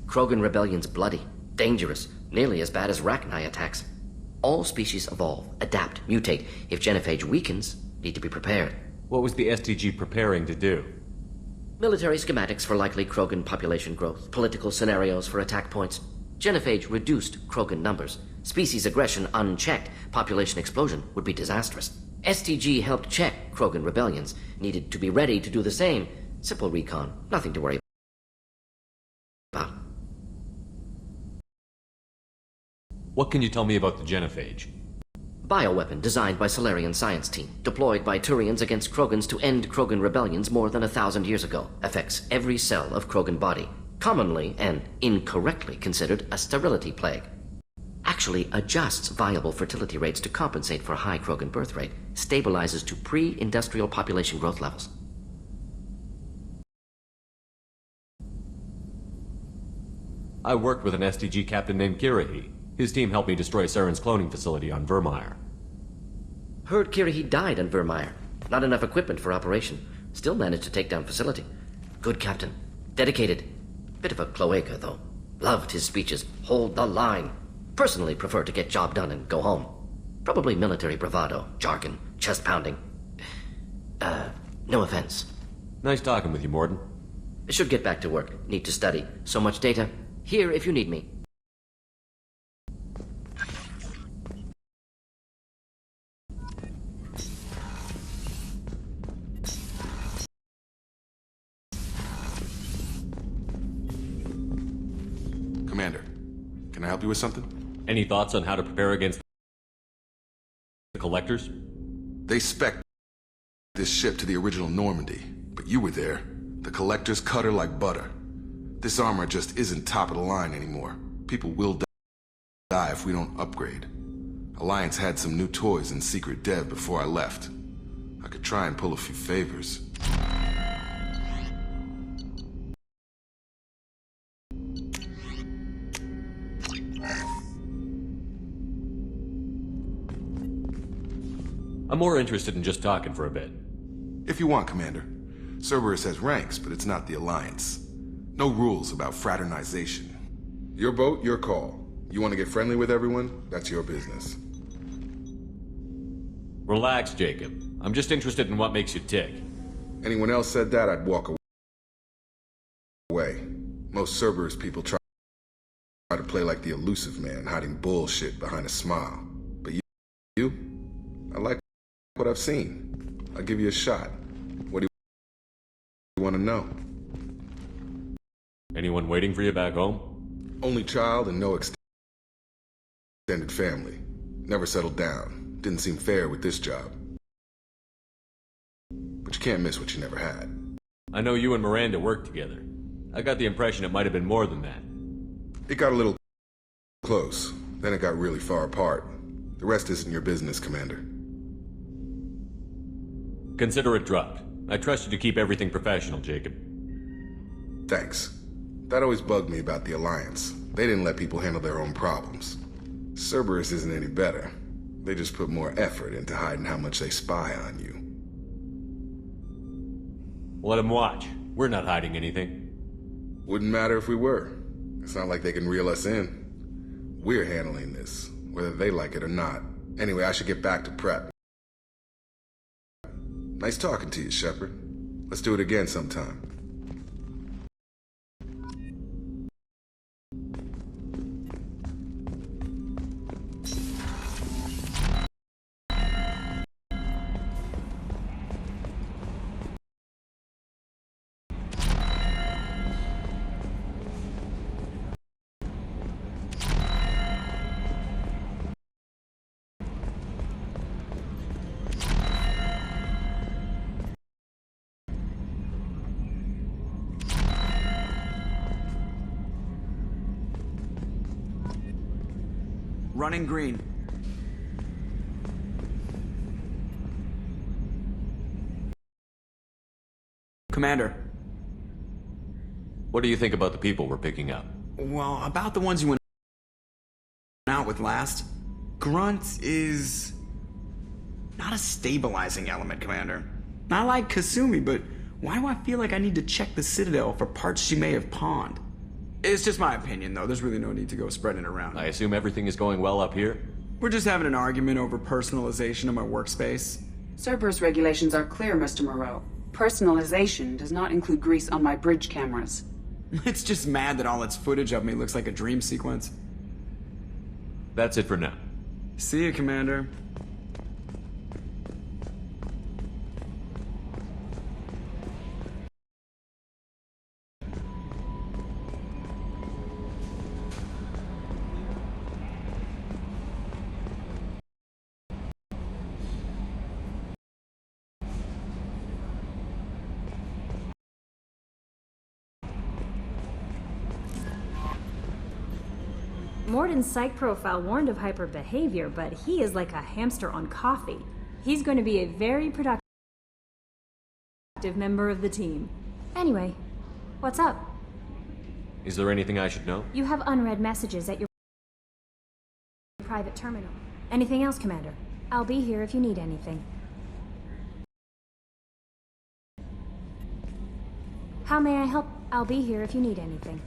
Krogan rebellion's bloody, dangerous, nearly as bad as Rachni attacks. All species evolve, adapt, mutate. If genophage weakens, need to be prepared. What was the STG preparing to do? Military schematics for likely Krogan population growth, political scenarios for attack points. Genophage reduced Krogan numbers. Species aggression unchecked, population explosion would be disastrous. STG helped check Krogan rebellions, needed to be ready to do the same. Simple recon, nothing to worry about. What can you tell me about the genophage? Bioweapon designed by Solarian science team, deployed by Turians against Krogans to end Krogan rebellions more than 1,000 years ago. Affects every cell of Krogan body. Commonly and incorrectly considered a sterility plague. Actually adjusts viable fertility rates to compensate for high Krogan birth rate. Stabilizes to pre-industrial population growth levels. I worked with an STG captain named Kirahi. His team helped me destroy Saren's cloning facility on Vermeer. Heard Kirahi died on Vermeer. Not enough equipment for operation. Still managed to take down facility. Good captain. Dedicated. Bit of a cloaca, though. Loved his speeches. Hold the line. Personally prefer to get job done and go home. Probably military bravado, jargon, chest pounding. No offense. Nice talking with you, Morden. Should get back to work. Need to study. So much data. Here if you need me. Commander, can I help you with something? Any thoughts on how to prepare against the Collectors? They spec'd this ship to the original Normandy, but you were there. The Collectors cut her like butter. This armor just isn't top of the line anymore. People will die if we don't upgrade. Alliance had some new toys in secret dev before I left. I could try and pull a few favors. I'm more interested in just talking for a bit. If you want, Commander. Cerberus has ranks, but it's not the Alliance. No rules about fraternization. Your boat, your call. You want to get friendly with everyone? That's your business. Relax, Jacob. I'm just interested in what makes you tick. Anyone else said that, I'd walk away. Most Cerberus people try to play like the elusive man, hiding bullshit behind a smile. But you? I like what I've seen. I'll give you a shot. What do you want to know? Anyone waiting for you back home? Only child and no extended family. Never settled down. Didn't seem fair with this job. But you can't miss what you never had. I know you and Miranda worked together. I got the impression it might have been more than that. It got a little close. Then it got really far apart. The rest isn't your business, Commander. Consider it dropped. I trust you to keep everything professional, Jacob. Thanks. That always bugged me about the Alliance. They didn't let people handle their own problems. Cerberus isn't any better. They just put more effort into hiding how much they spy on you. Let them watch. We're not hiding anything. Wouldn't matter if we were. It's not like they can reel us in. We're handling this, whether they like it or not. Anyway, I should get back to prep. Nice talking to you, Shepard. Let's do it again sometime. Running green. Commander. What do you think about the people we're picking up? Well, about the ones you went out with last. Grunt is not a stabilizing element, Commander. I like Kasumi, but why do I feel like I need to check the Citadel for parts she may have pawned? It's just my opinion, though. There's really no need to go spreading it around. I assume everything is going well up here? We're just having an argument over personalization of my workspace. Cerberus regulations are clear, Mr. Moreau. Personalization does not include grease on my bridge cameras. It's just mad that all its footage of me looks like a dream sequence. That's it for now. See you, Commander. Morden's psych profile warned of hyper behavior, but he is like a hamster on coffee. He's going to be a very productive member of the team. Anyway, what's up? Is there anything I should know? You have unread messages at your private terminal. Anything else, Commander? I'll be here if you need anything. How may I help? I'll be here if you need anything.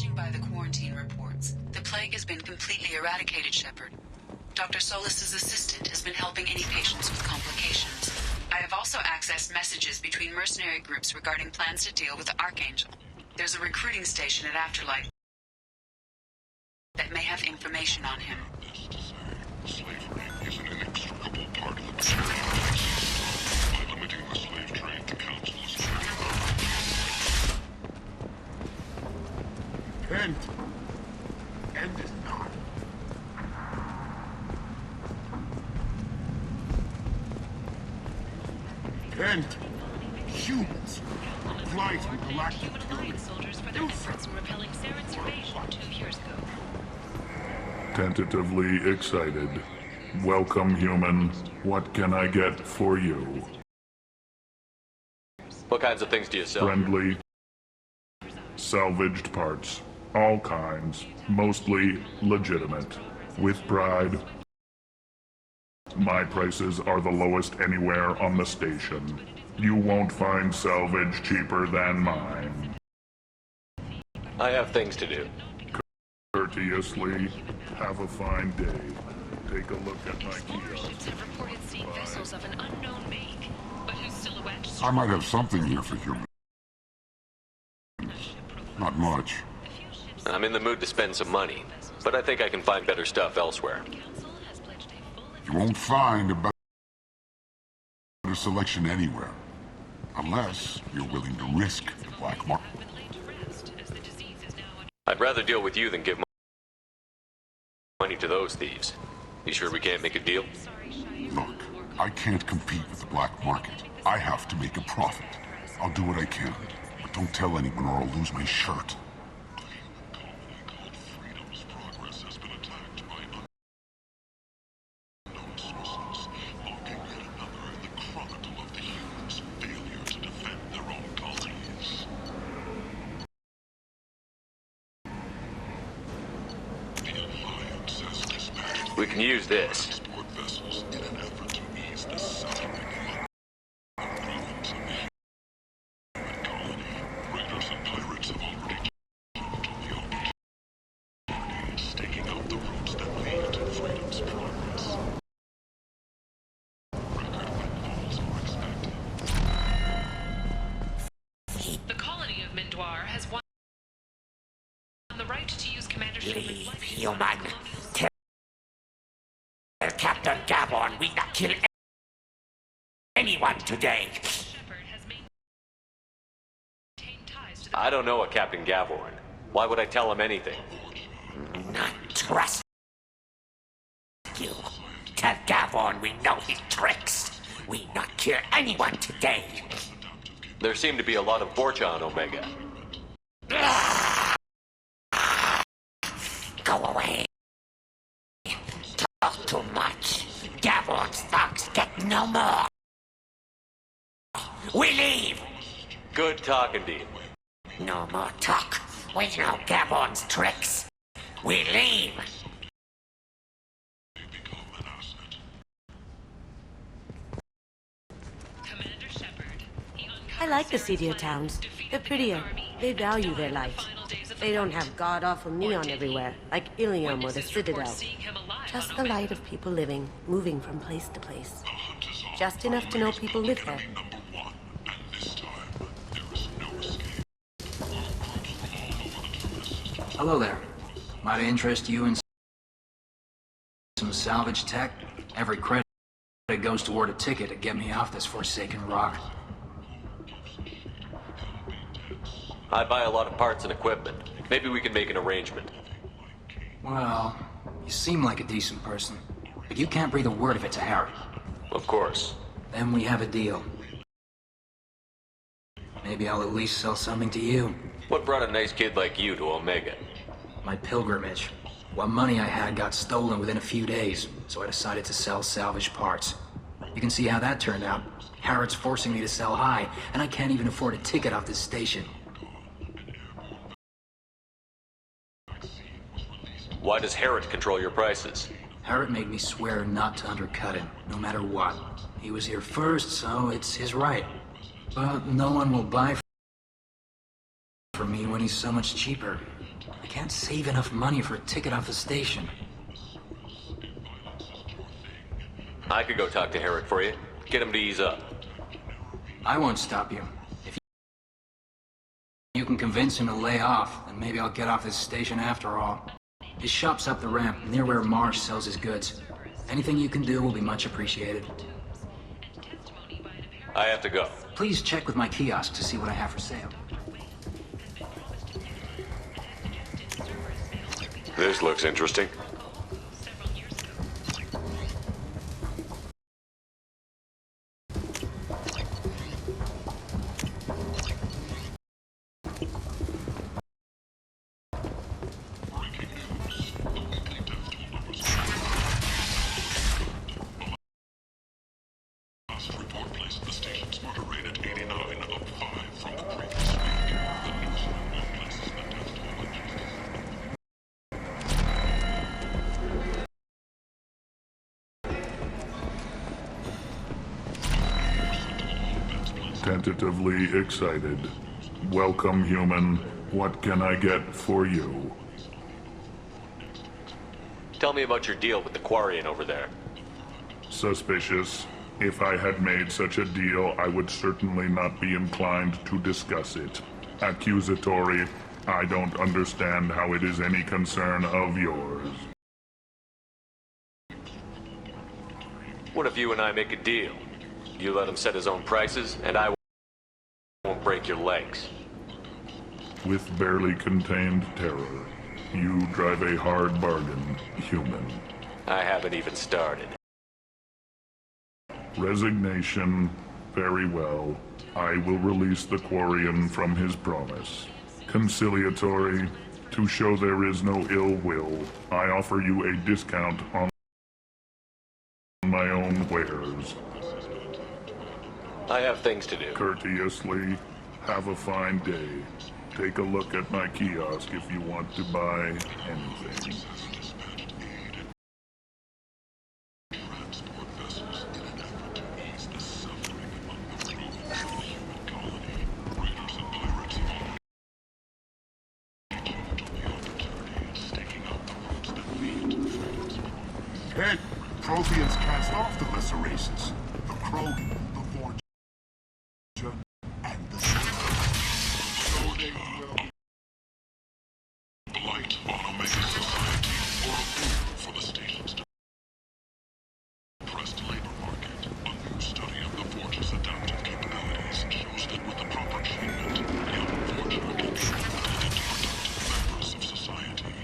Judging by the quarantine reports, the plague has been completely eradicated, Shepard. Dr. Solis's assistant has been helping any patients with complications. I have also also accessed messages between mercenary groups regarding plans to deal with the Archangel. There's a recruiting station at Afterlife that may have information on him. Slavery is an inextricable part of the trade. By limiting the slave trade, the Council is Kent! End it not. Kent! Humans! Fly through galactic soldiers for their efforts in repelling Saren's invasion 2 years ago. tentatively excited. Welcome, human. What can I get for you? What kinds of things do you sell? Friendly. Salvaged parts. All kinds. Mostly legitimate. With pride. My prices are the lowest anywhere on the station. You won't find salvage cheaper than mine. I have things to do. Courteously, have a fine day. Take a look at my kiosk. Ships have reported seeing vessels of an unknown make, but whose silhouette I might have something here for humans. Not much. I'm in the mood to spend some money, but I think I can find better stuff elsewhere. You won't find a better selection anywhere. Unless you're willing to risk the black market. I'd rather deal with you than give money to those thieves. You sure we can't make a deal? Look, I can't compete with the black market. I have to make a profit. I'll do what I can, but don't tell anyone or I'll lose my shirt. We can use this. The colony of Mendoir has won the right to use commandership. Leave, human. Tell Captain Gavon we not kill anyone today. I don't know a Captain Gavorn. Why would I tell him anything? Not trust you. Tell Gavon we know his tricks. We not kill anyone today. There seem to be a lot of Borgia on Omega. Go away. Talk too much. Gavon's thugs get no more. We leave. Good talking to you. No more talk. We know Gavon's tricks. We leave. I like the seedier towns. They're prettier. They value their life. They don't have god-awful neon everywhere, like Ilium or the Citadel. Just the light of people living, moving from place to place. Just enough to know people live there. Hello there. Might interest you in some salvage tech? Every credit goes toward a ticket to get me off this forsaken rock. I buy a lot of parts and equipment. Maybe we can make an arrangement. Well, you seem like a decent person, but you can't breathe a word of it to Harry. Of course. Then we have a deal. Maybe I'll at least sell something to you. What brought a nice kid like you to Omega? My pilgrimage. What money I had got stolen within a few days, so I decided to sell salvage parts. You can see how that turned out. Harrod's forcing me to sell high, and I can't even afford a ticket off this station. Why does Harrod control your prices? Harrod made me swear not to undercut him, no matter what. He was here first, so it's his right. But no one will buy from me when he's so much cheaper. I can't save enough money for a ticket off the station. I could go talk to Harrod for you. Get him to ease up. I won't stop you. If you can convince him to lay off, then maybe I'll get off this station after all. His shop's up the ramp, near where Marsh sells his goods. Anything you can do will be much appreciated. I have to go. Please check with my kiosk to see what I have for sale. This looks interesting. Tentatively excited. Welcome, human. What can I get for you? Tell me about your deal with the Quarian over there. Suspicious. If I had made such a deal, I would certainly not be inclined to discuss it. Accusatory. I don't understand how it is any concern of yours. What if you and I make a deal? You let him set his own prices, and I won't break your legs. With barely contained terror, you drive a hard bargain, human. I haven't even started. Resignation. Very well. I will release the Quarian from his promise. Conciliatory. To show there is no ill will, I offer you a discount on my own wares. I have things to do. Courteously, have a fine day. Take a look at my kiosk if you want to buy anything. Head, Protheans cast off the lesser races. The Krogan, the Vorja, and the so they will Blight on Omega Society, or a boon for the station's depressed labor market. A new study of the Vorja's adaptive capabilities shows that with the proper treatment, young Vorja can be molded into productive members of society.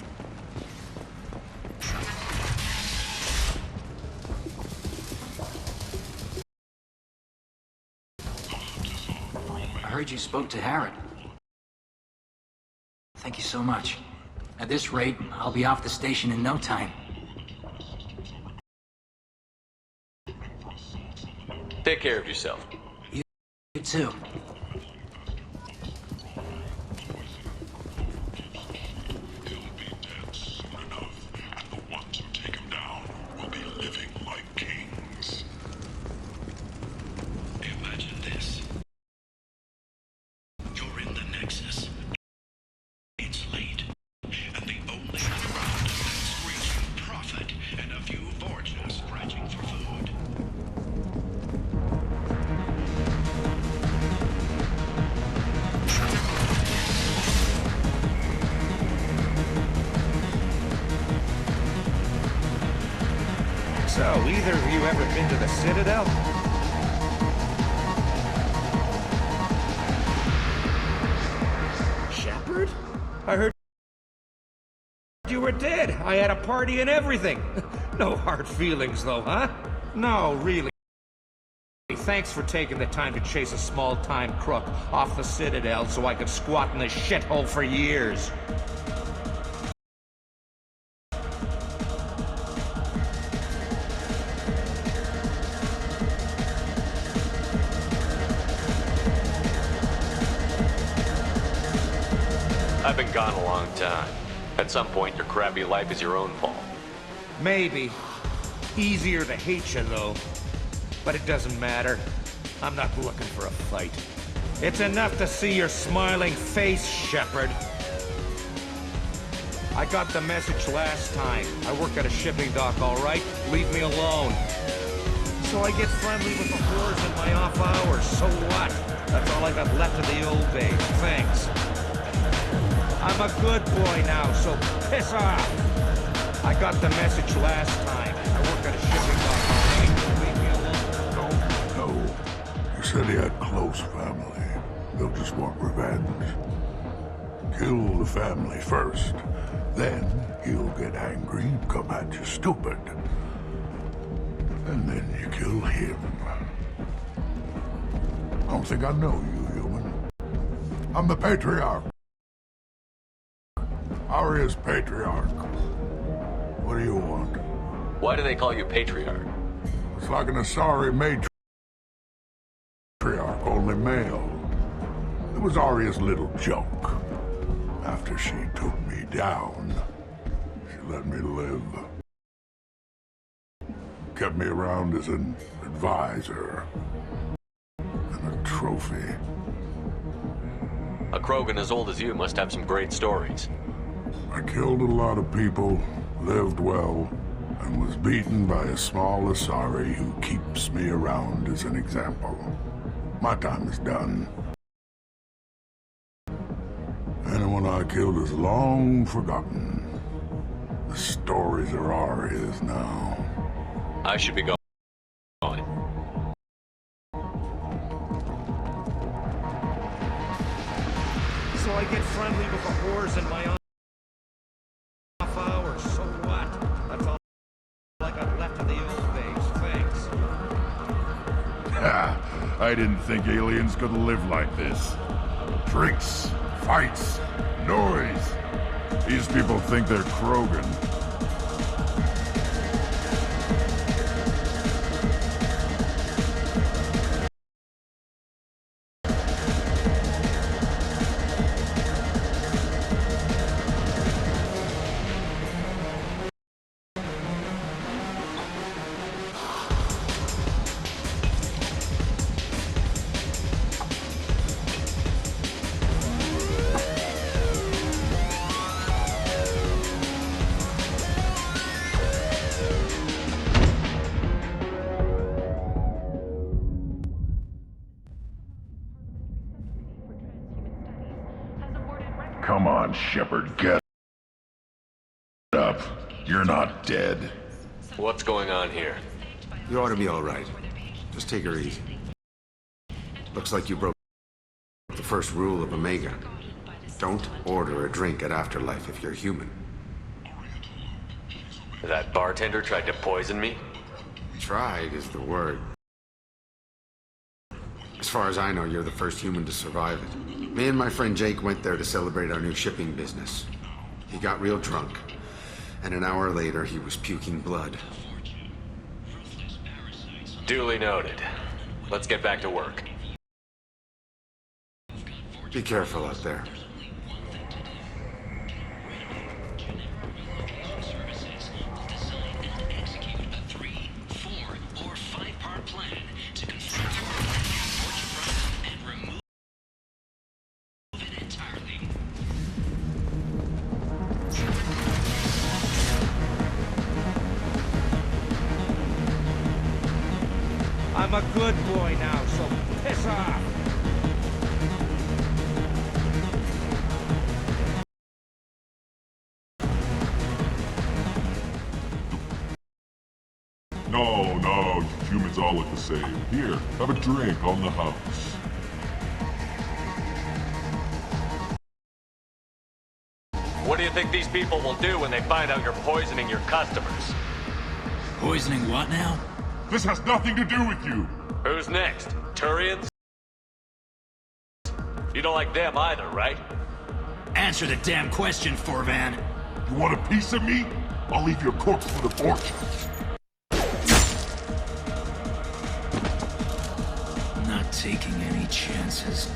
I heard you spoke to Harrod. Thank you so much. At this rate, I'll be off the station in no time. Take care of yourself. You too. So, either of you ever been to the Citadel? Shepard? I heard you were dead. I had a party and everything. No hard feelings, though, huh? No, really. Thanks for taking the time to chase a small-time crook off the Citadel so I could squat in this shithole for years. I've been gone a long time. At some point, your crappy life is your own fault. Maybe. Easier to hate you, though. But it doesn't matter. I'm not looking for a fight. It's enough to see your smiling face, Shepard. I got the message last time. I work at a shipping dock, all right? Leave me alone. So I get friendly with the whores in my off hours. So what? That's all I got left of the old days. Thanks. I'm a good boy now, so piss off. I got the message last time. I work at a shipping dock. Leave me alone. No. You said he had close family. They'll just want revenge. Kill the family first. Then he'll get angry and come at you stupid. And then you kill him. I don't think I know you, human. I'm the Patriarch. Aria's Patriarch. What do you want? Why do they call you Patriarch? It's like an Asari matriarch, only male. It was Aria's little joke. After she took me down, she let me live. Kept me around as an advisor and a trophy. A Krogan as old as you must have some great stories. I killed a lot of people, lived well, and was beaten by a small Asari who keeps me around as an example. My time is done. Anyone I killed is long forgotten. The stories are Aria's now. I should be going. So I get friendly with the whores in my off hours. So what? That's all I got left of the old days. Thanks. Ha! I didn't think aliens could live like this. Drinks, fights, noise. These people think they're Krogan. Come on, Shepard, get up. You're not dead. What's going on here? You ought to be all right. Just take her easy. Looks like you broke the first rule of Omega. Don't order a drink at Afterlife if you're human. That bartender tried to poison me? Tried is the word. As far as I know, you're the first human to survive it. Me and my friend Jake went there to celebrate our new shipping business. He got real drunk, and an hour later he was puking blood. Duly noted. Let's get back to work. Be careful out there. I'm a good boy now, so piss off! No, humans all look the same. Here, have a drink on the house. What do you think these people will do when they find out you're poisoning your customers? Poisoning what now? This has nothing to do with you! Who's next? Turians? You don't like them either, right? Answer the damn question, Forvan. You want a piece of me? I'll leave your corpse for the fortune. Not taking any chances.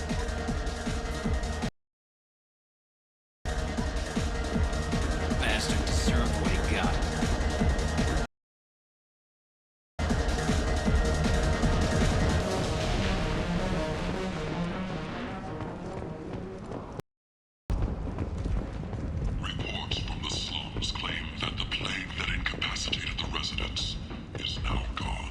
Bastard deserved what he got. Reports from the slums claim that the plague that incapacitated the residents is now gone.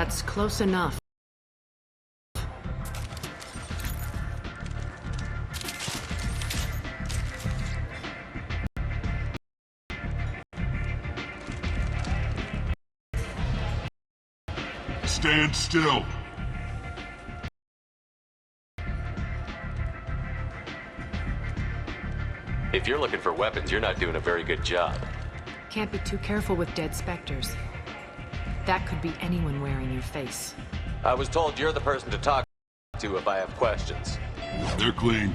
That's close enough. Stand still. If you're looking for weapons, you're not doing a very good job. Can't be too careful with dead specters. That could be anyone wearing your face. I was told you're the person to talk to if I have questions. They're clean.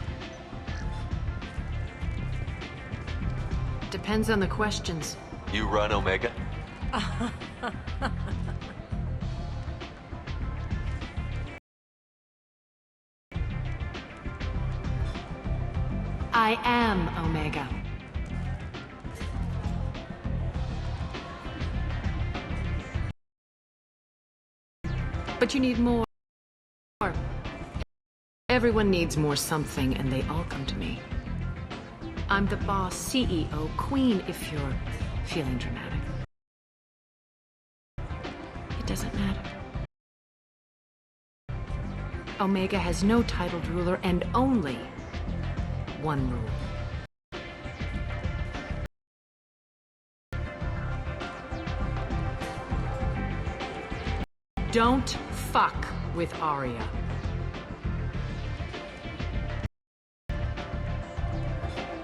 Depends on the questions. You run, Omega? I am Omega. But you need more. Everyone needs more something, and they all come to me. I'm the boss, CEO, queen, if you're feeling dramatic. It doesn't matter. Omega has no titled ruler and only one rule. Don't fuck with Arya.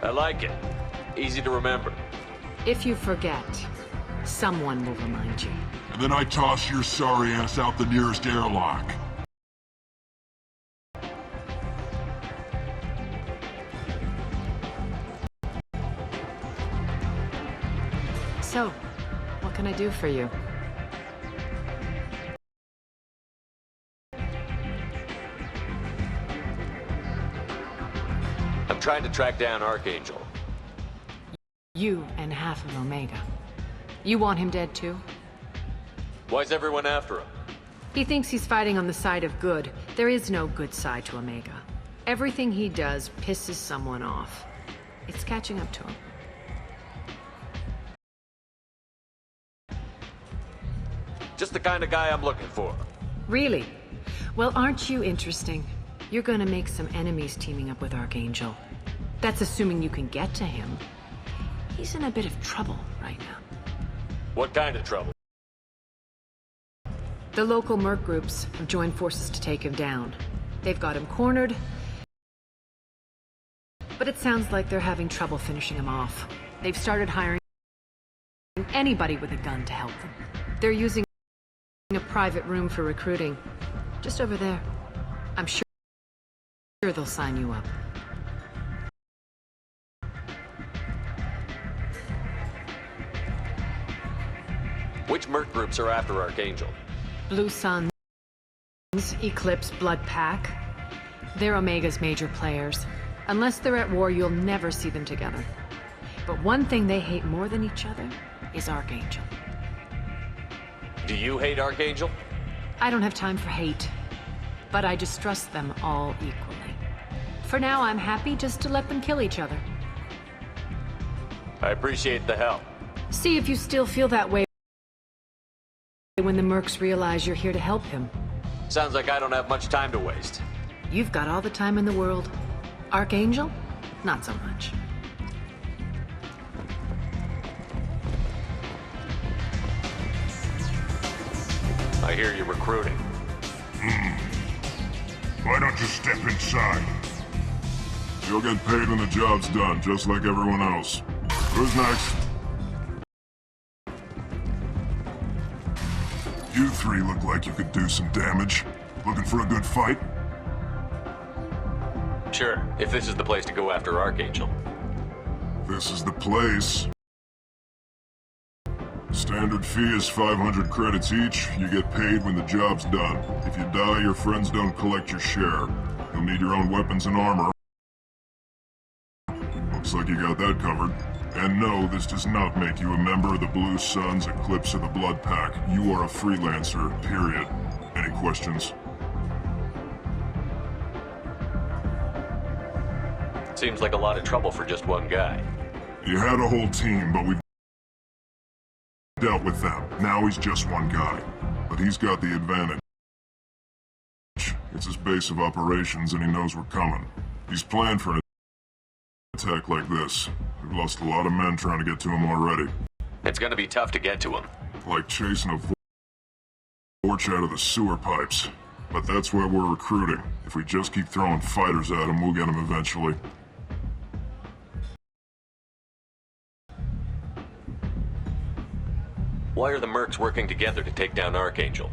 I like it. Easy to remember. If you forget, someone will remind you. And then I toss your sorry ass out the nearest airlock. So, what can I do for you? I'm trying to track down Archangel. You and half of Omega. You want him dead too? Why's everyone after him? He thinks he's fighting on the side of good. There is no good side to Omega. Everything he does pisses someone off. It's catching up to him. Just the kind of guy I'm looking for. Really? Well, aren't you interesting? You're gonna make some enemies teaming up with Archangel. That's assuming you can get to him. He's in a bit of trouble right now. What kind of trouble? The local merc groups have joined forces to take him down. They've got him cornered, but it sounds like they're having trouble finishing him off. They've started hiring anybody with a gun to help them. They're using a private room for recruiting, just over there. I'm sure they'll sign you up. Which merc groups are after Archangel? Blue Suns, Eclipse, Blood Pack. They're Omega's major players. Unless they're at war, you'll never see them together. But one thing they hate more than each other is Archangel. Do you hate Archangel? I don't have time for hate, but I distrust them all equally. For now, I'm happy just to let them kill each other. I appreciate the help. See if you still feel that way when the mercs realize you're here to help him. Sounds like I don't have much time to waste. You've got all the time in the world. Archangel? Not so much. I hear you're recruiting. Why don't you step inside? You'll get paid when the job's done, just like everyone else. Who's next? You three look like you could do some damage. Looking for a good fight? Sure, if this is the place to go after Archangel. This is the place. Standard fee is 500 credits each. You get paid when the job's done. If you die, your friends don't collect your share. You'll need your own weapons and armor. Looks like you got that covered. And no, this does not make you a member of the Blue Suns, Eclipse, or the Blood Pack. You are a freelancer, period. Any questions? Seems like a lot of trouble for just one guy. You had a whole team, but we've dealt with them. Now he's just one guy. but he's got the advantage. It's his base of operations and he knows we're coming. He's planned for an attack like this. We've lost a lot of men trying to get to him already. It's gonna be tough to get to him. Like chasing a Vorch out of the sewer pipes. But that's where we're recruiting. If we just keep throwing fighters at him, we'll get him eventually. Why are the mercs working together to take down Archangel?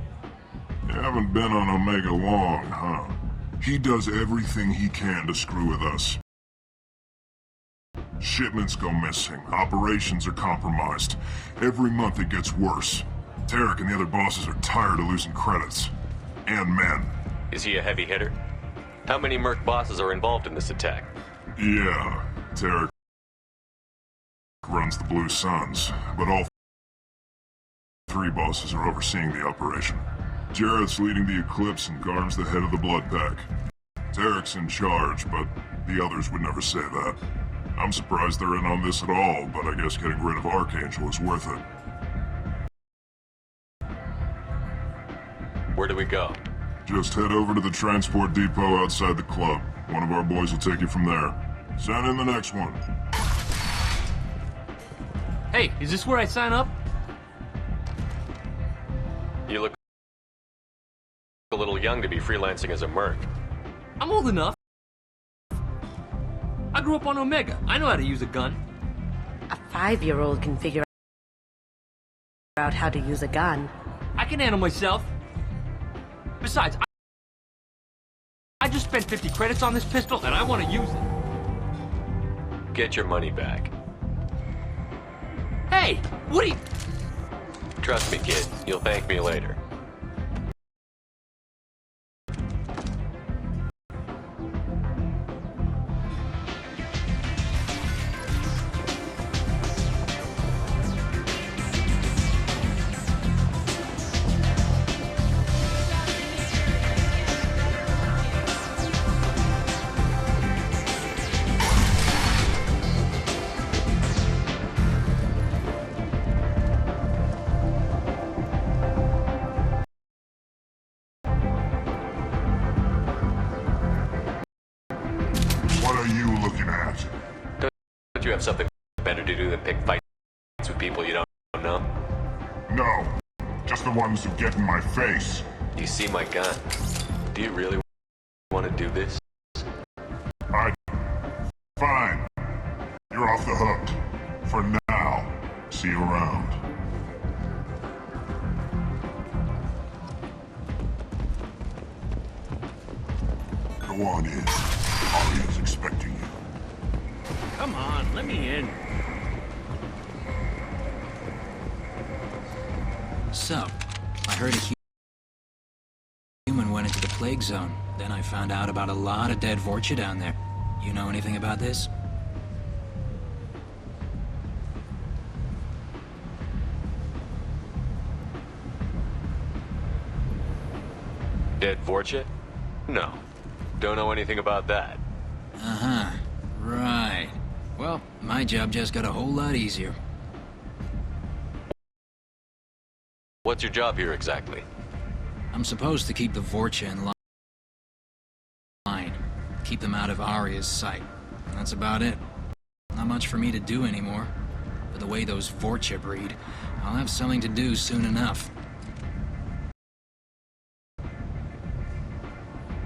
You haven't been on Omega long, huh? He does everything he can to screw with us. Shipments go missing, operations are compromised. Every month it gets worse. Tarek and the other bosses are tired of losing credits. And men. Is he a heavy hitter? How many merc bosses are involved in this attack? Yeah, Tarek runs the Blue Suns, but all three bosses are overseeing the operation. Jarrett's leading the Eclipse and Garm's the head of the Blood Pack. Tarek's in charge, but the others would never say that. I'm surprised they're in on this at all, but I guess getting rid of Archangel is worth it. Where do we go? Just head over to the transport depot outside the club. One of our boys will take you from there. Send in the next one. Hey, is this where I sign up? You look a little young to be freelancing as a merc. I'm old enough. I grew up on Omega. I know how to use a gun. A 5-year-old can figure out how to use a gun. I can handle myself. Besides, I just spent 50 credits on this pistol, and I want to use it. Get your money back. Hey, what are you... Trust me, kid. You'll thank me later. Don't you have something better to do than pick fights with people you don't know? No. Just the ones who get in my face. You see my gun. Do you really want to do this? Fine. You're off the hook. For now. See you around. Go on in. Arya's expecting you. Come on, let me in. So, I heard a human went into the plague zone. Then I found out about a lot of dead Vorcha down there. You know anything about this? Dead Vorcha? No. Don't know anything about that. Uh-huh. Right. Well, my job just got a whole lot easier. What's your job here exactly? I'm supposed to keep the Vorcha in line. Keep them out of Arya's sight. That's about it. Not much for me to do anymore. But the way those Vorcha breed, I'll have something to do soon enough.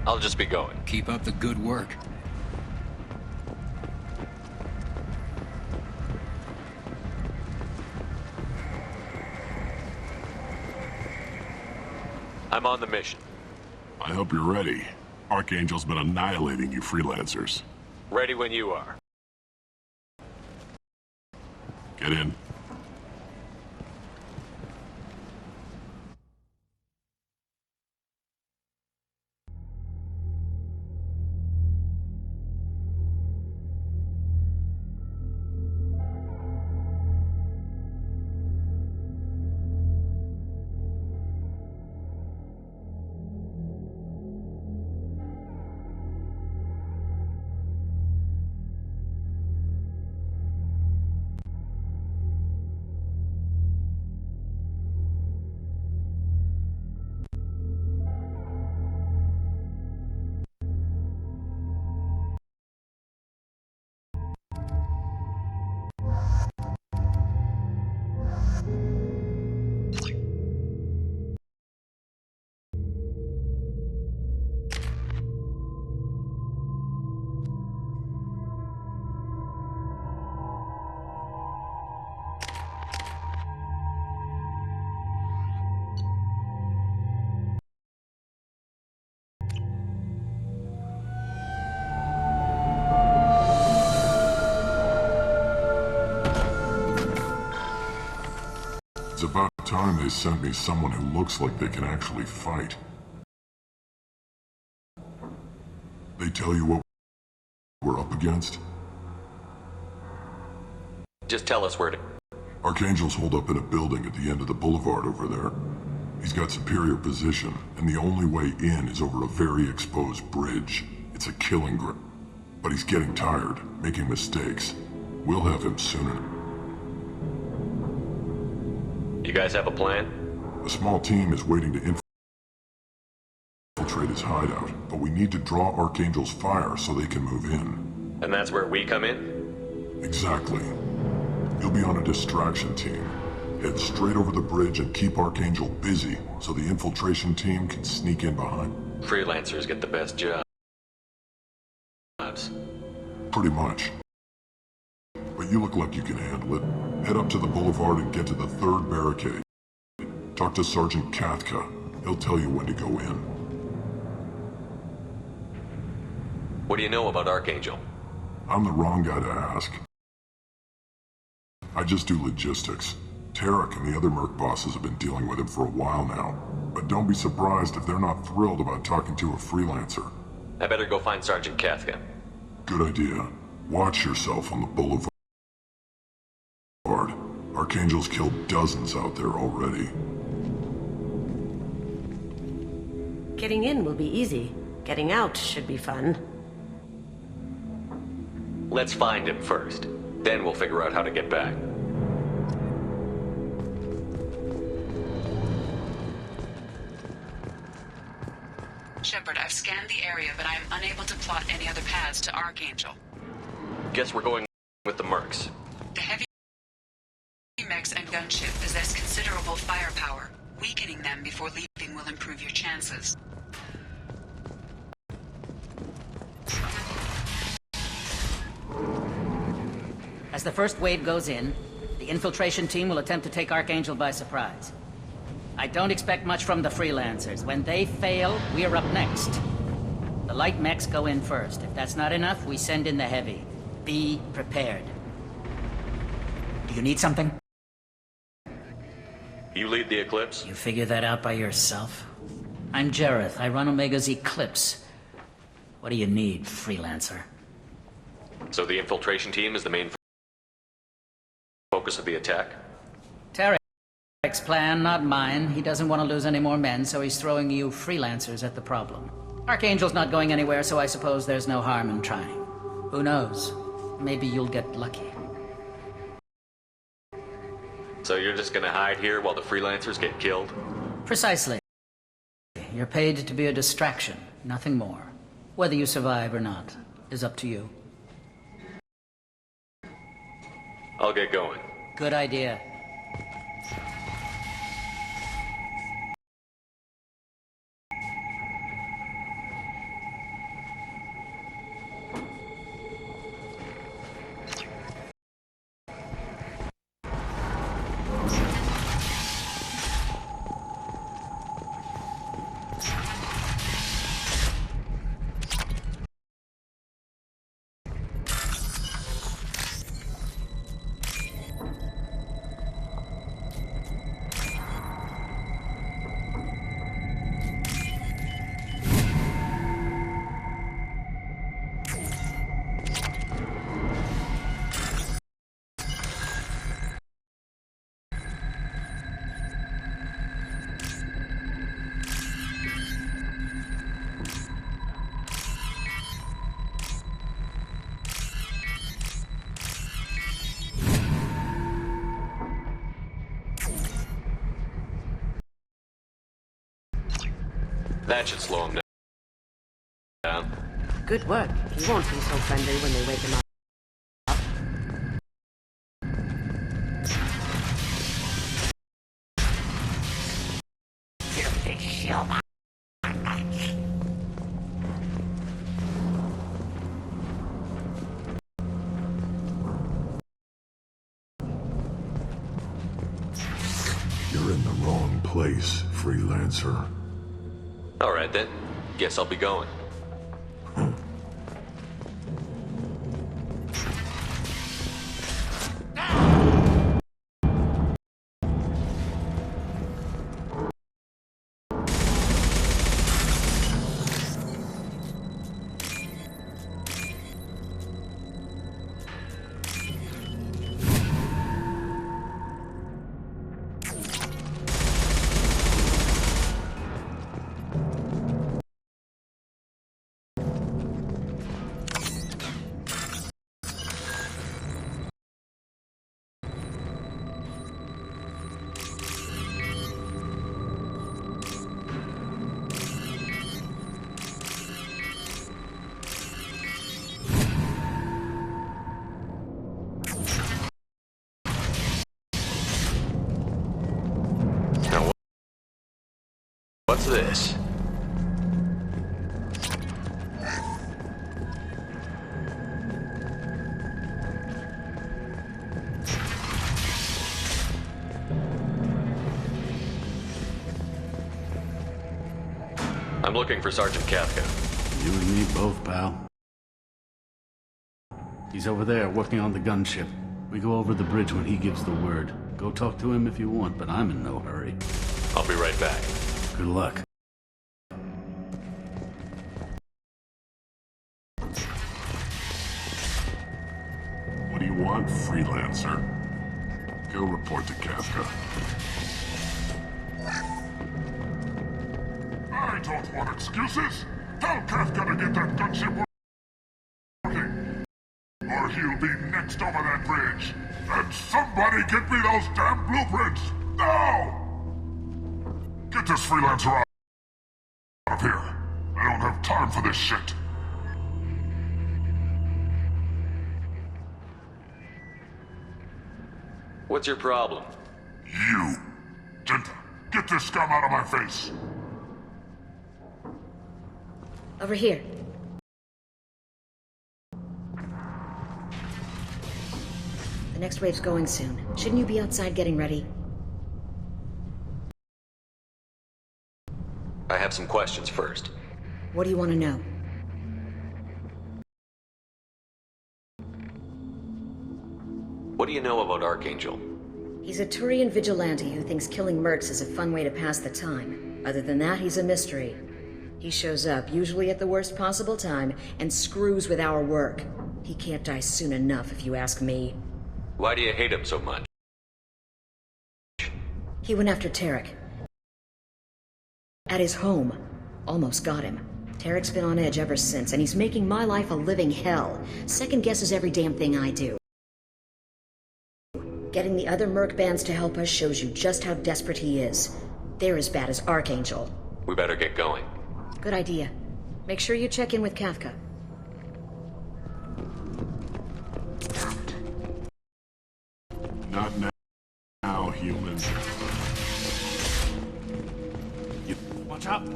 I'll just be going. Keep up the good work. I'm on the mission. I hope you're ready. Archangel's been annihilating you freelancers. Ready when you are. Get in. It's about time they sent me someone who looks like they can actually fight. They tell you what we're up against? Just tell us where to... Archangel's holed up in a building at the end of the boulevard over there. He's got superior position, and the only way in is over a very exposed bridge. It's a killing ground. But he's getting tired, making mistakes. We'll have him soon. You guys have a plan? A small team is waiting to infiltrate his hideout, but we need to draw Archangel's fire so they can move in. And that's where we come in? Exactly. You'll be on a distraction team. Head straight over the bridge and keep Archangel busy so the infiltration team can sneak in behind. Freelancers get the best jobs. Pretty much. But you look like you can handle it. Head up to the boulevard and get to the third barricade. Talk to Sergeant Kathka. He'll tell you when to go in. What do you know about Archangel? I'm the wrong guy to ask. I just do logistics. Tarek and the other Merc bosses have been dealing with him for a while now. But don't be surprised if they're not thrilled about talking to a freelancer. I better go find Sergeant Kathka. Good idea. Watch yourself on the boulevard. Archangel's killed dozens out there already. Getting in will be easy. Getting out should be fun. Let's find him first. Then we'll figure out how to get back. Shepard, I've scanned the area, but I am unable to plot any other paths to Archangel. Guess we're going with the Mercs. The heavy mechs and gunship possess considerable firepower. Weakening them before leaving will improve your chances. As the first wave goes in, the infiltration team will attempt to take Archangel by surprise. I don't expect much from the freelancers. When they fail, we are up next. The light mechs go in first. If that's not enough, we send in the heavy. Be prepared. Do you need something? You lead the Eclipse? You figure that out by yourself? I'm Jareth. I run Omega's Eclipse. What do you need, freelancer? So the infiltration team is the main focus of the attack? Tarek's plan, not mine. He doesn't want to lose any more men, so he's throwing you freelancers at the problem. Archangel's not going anywhere, so I suppose there's no harm in trying. Who knows? Maybe you'll get lucky. So you're just gonna hide here while the freelancers get killed? Precisely. You're paid to be a distraction, nothing more. Whether you survive or not is up to you. I'll get going. Good idea. That should slow him down. Good work. He won't be so friendly when they wake him up. You're in the wrong place, freelancer. All right then. Guess I'll be going. What's this? I'm looking for Sergeant Kafka. You and me both, pal. He's over there working on the gunship. We go over the bridge when he gives the word. Go talk to him if you want, but I'm in no hurry. I'll be right back. Good luck. What do you want, freelancer? Go report to Kafka. I don't want excuses! Tell Kafka to get that gunship working! Or he'll be next over that bridge! And somebody get me those damn blueprints! Now! Get this freelancer out of here! I don't have time for this shit! What's your problem? You! Get this scum out of my face! Over here. The next wave's going soon. Shouldn't you be outside getting ready? I have some questions first. What do you want to know? What do you know about Archangel? He's a Turian vigilante who thinks killing mercs is a fun way to pass the time. Other than that, he's a mystery. He shows up, usually at the worst possible time, and screws with our work. He can't die soon enough, if you ask me. Why do you hate him so much? He went after Tarek. At his home. Almost got him. Tarek's been on edge ever since, and he's making my life a living hell. Second guesses every damn thing I do. Getting the other merc bands to help us shows you just how desperate he is. They're as bad as Archangel. We better get going. Good idea. Make sure you check in with Kafka. Not now, humans. Watch out!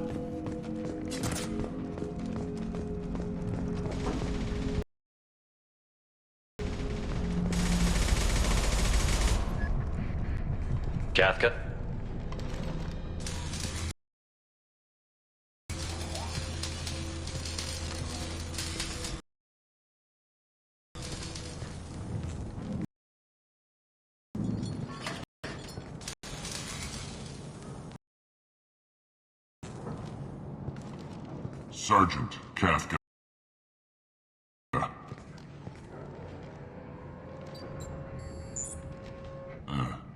Kafka? Sergeant Kafka.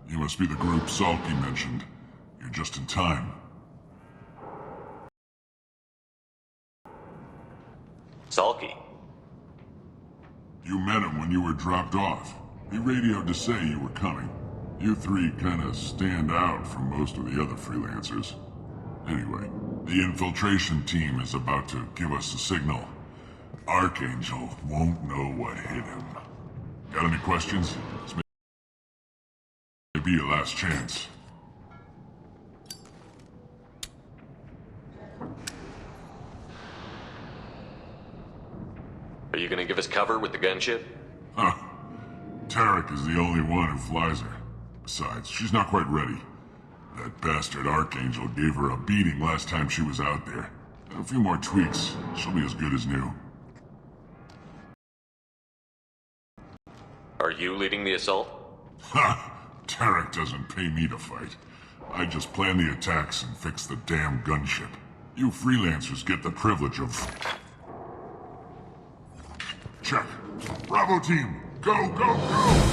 You must be the group Salky mentioned. You're just in time. Salky? You met him when you were dropped off. He radioed to say you were coming. You three kinda stand out from most of the other freelancers. Anyway, the infiltration team is about to give us a signal. Archangel won't know what hit him. Got any questions? This may be your last chance. Are you gonna give us cover with the gunship? Huh. Tarek is the only one who flies her. Besides, she's not quite ready. That bastard Archangel gave her a beating last time she was out there. A few more tweaks, she'll be as good as new. Are you leading the assault? Ha! Tarek doesn't pay me to fight. I just plan the attacks and fix the damn gunship. You freelancers get the privilege of... Check. Bravo team, go, go, go!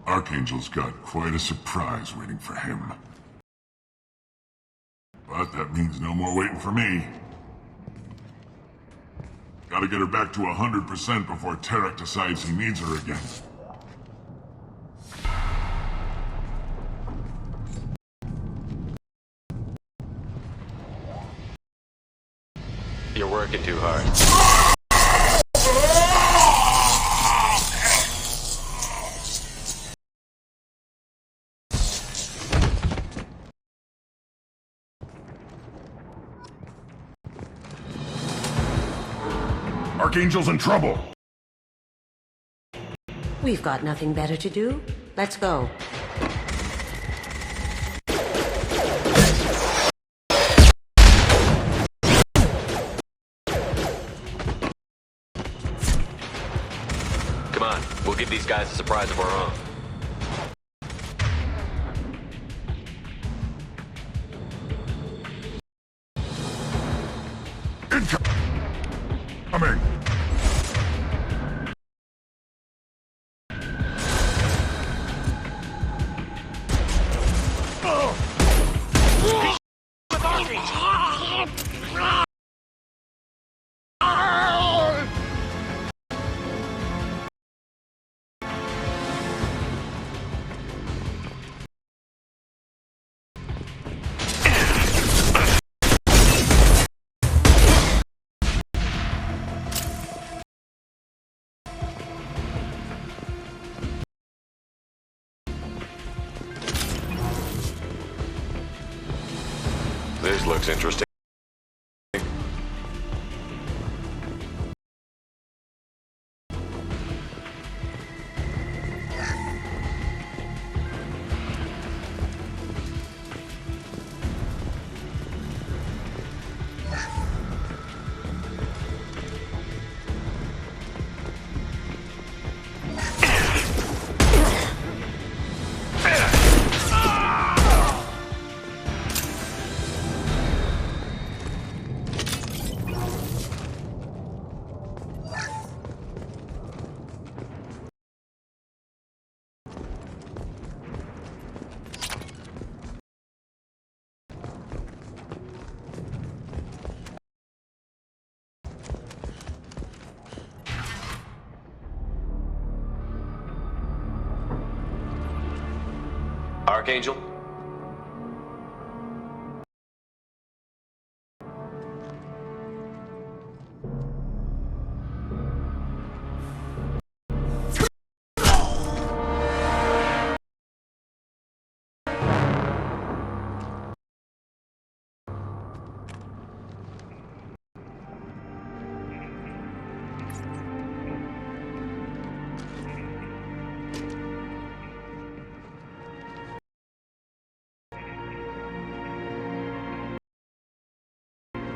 Archangel's got quite a surprise waiting for him. But that means no more waiting for me. Gotta get her back to 100% before Tarek decides he needs her again. You're working too hard. Archangel's in trouble! We've got nothing better to do. Let's go. Come on, we'll give these guys a surprise of our own. Coming! This looks interesting. Archangel?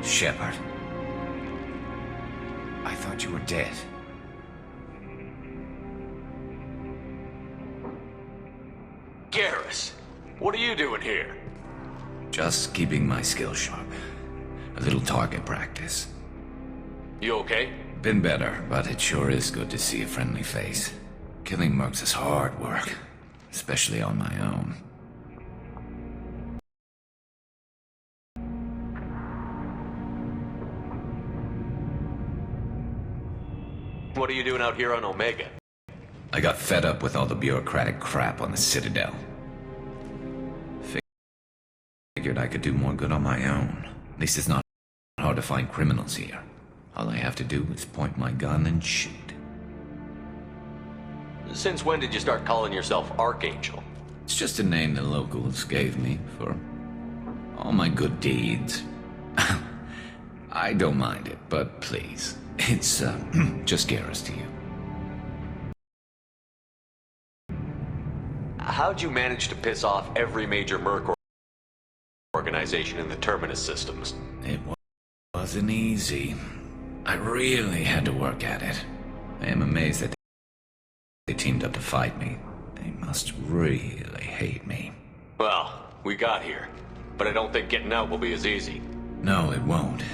Shepard. I thought you were dead. Garrus, what are you doing here? Just keeping my skills sharp. A little target practice. You okay? Been better, but it sure is good to see a friendly face. Killing mercs is hard work, especially on my own. What are you doing out here on Omega? I got fed up with all the bureaucratic crap on the Citadel. Figured I could do more good on my own. At least it's not hard to find criminals here. All I have to do is point my gun and shoot. Since when did you start calling yourself Archangel? It's just a name the locals gave me for all my good deeds. I don't mind it, but please, it's just Garrus to you. How'd you manage to piss off every major merc organization in the Terminus systems? It wasn't easy. I really had to work at it. I am amazed that they teamed up to fight me. They must really hate me. Well, we got here, but I don't think getting out will be as easy. No, it won't.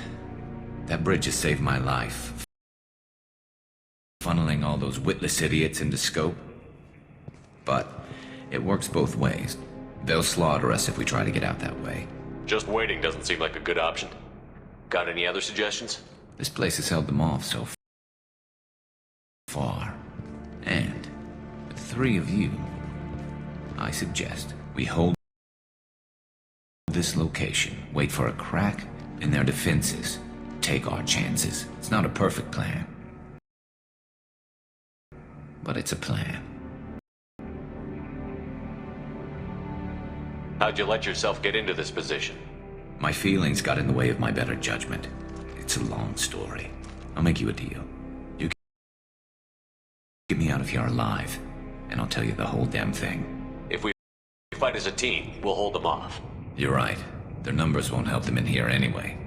That bridge has saved my life. Funneling all those witless idiots into scope. But it works both ways. They'll slaughter us if we try to get out that way. Just waiting doesn't seem like a good option. Got any other suggestions? This place has held them off so far. And with 3 of you, I suggest we hold this location, wait for a crack in their defenses, take our chances. It's not a perfect plan, but it's a plan. How'd you let yourself get into this position? My feelings got in the way of my better judgment. It's a long story. I'll make you a deal. Get me out of here alive, and I'll tell you the whole damn thing. If we fight as a team, we'll hold them off. You're right. Their numbers won't help them in here anyway.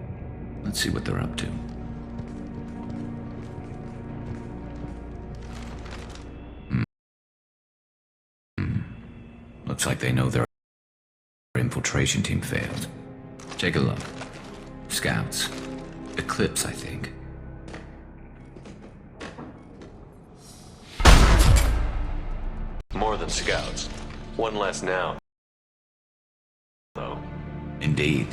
Let's see what they're up to. Looks like they know their infiltration team failed. Take a look. Scouts. Eclipse, I think. More than scouts. One less now, though. Indeed.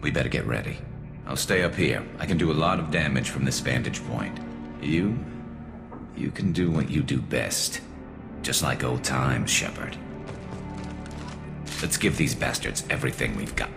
We better get ready. I'll stay up here. I can do a lot of damage from this vantage point. You can do what you do best. Just like old times, Shepard. Let's give these bastards everything we've got.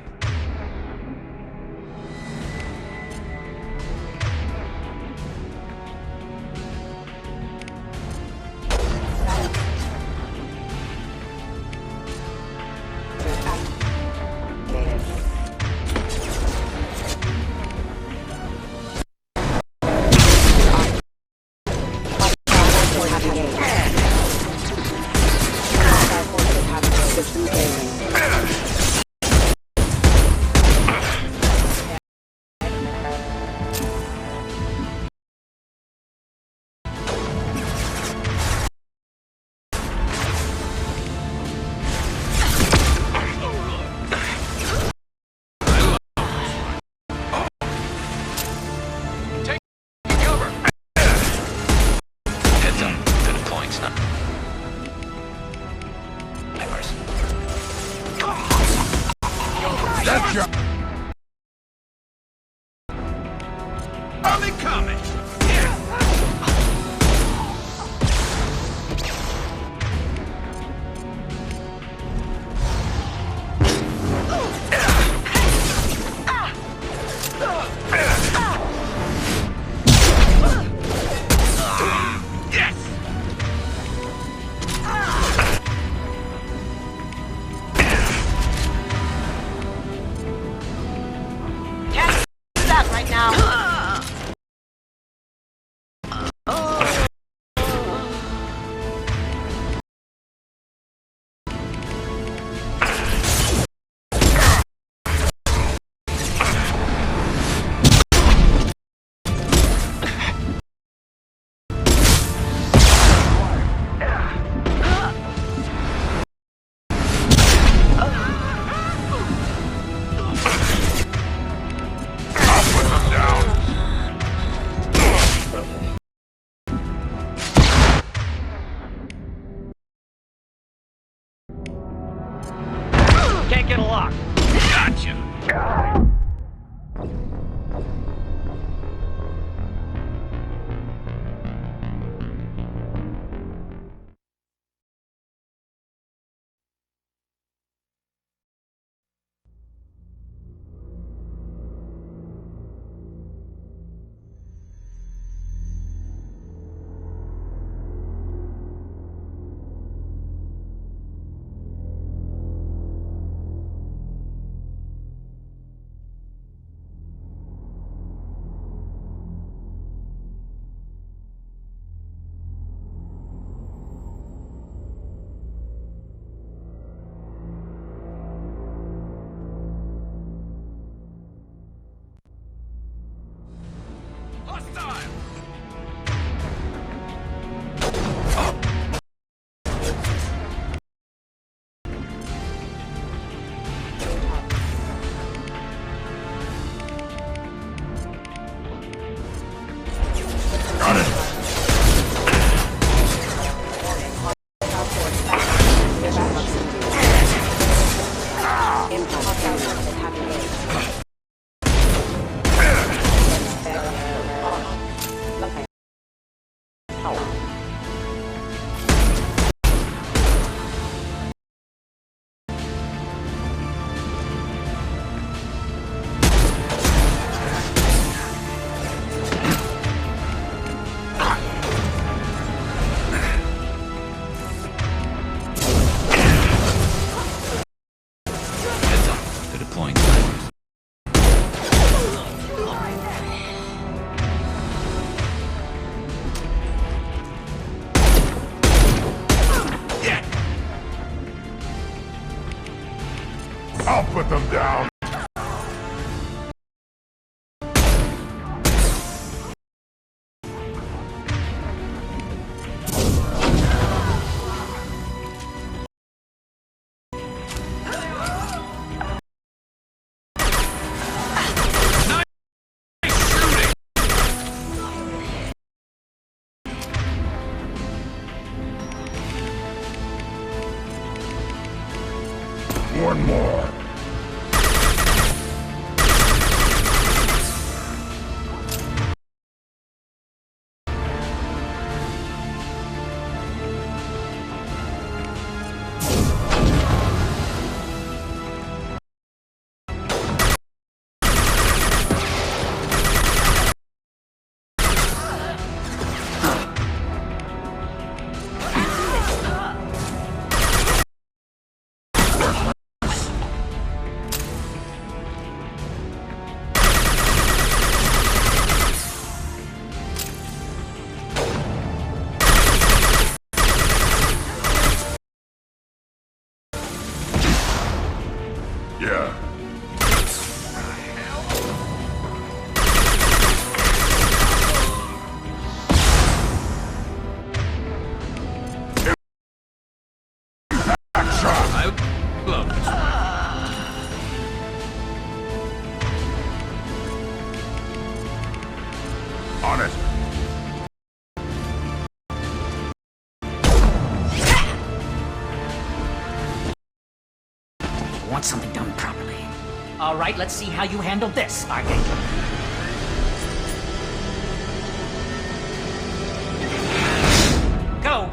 put them down. One more. Yeah. On it. I want something done properly. All right, let's see how you handle this, Archangel. Go!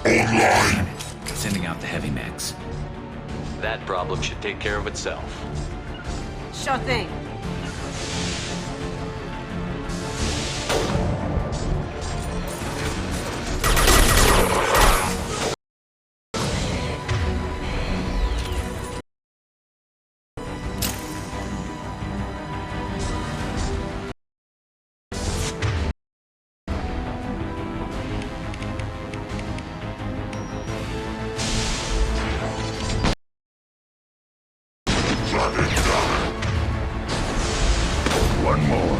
Online. Sending out the heavy mechs. That problem should take care of itself. Sure thing. One more.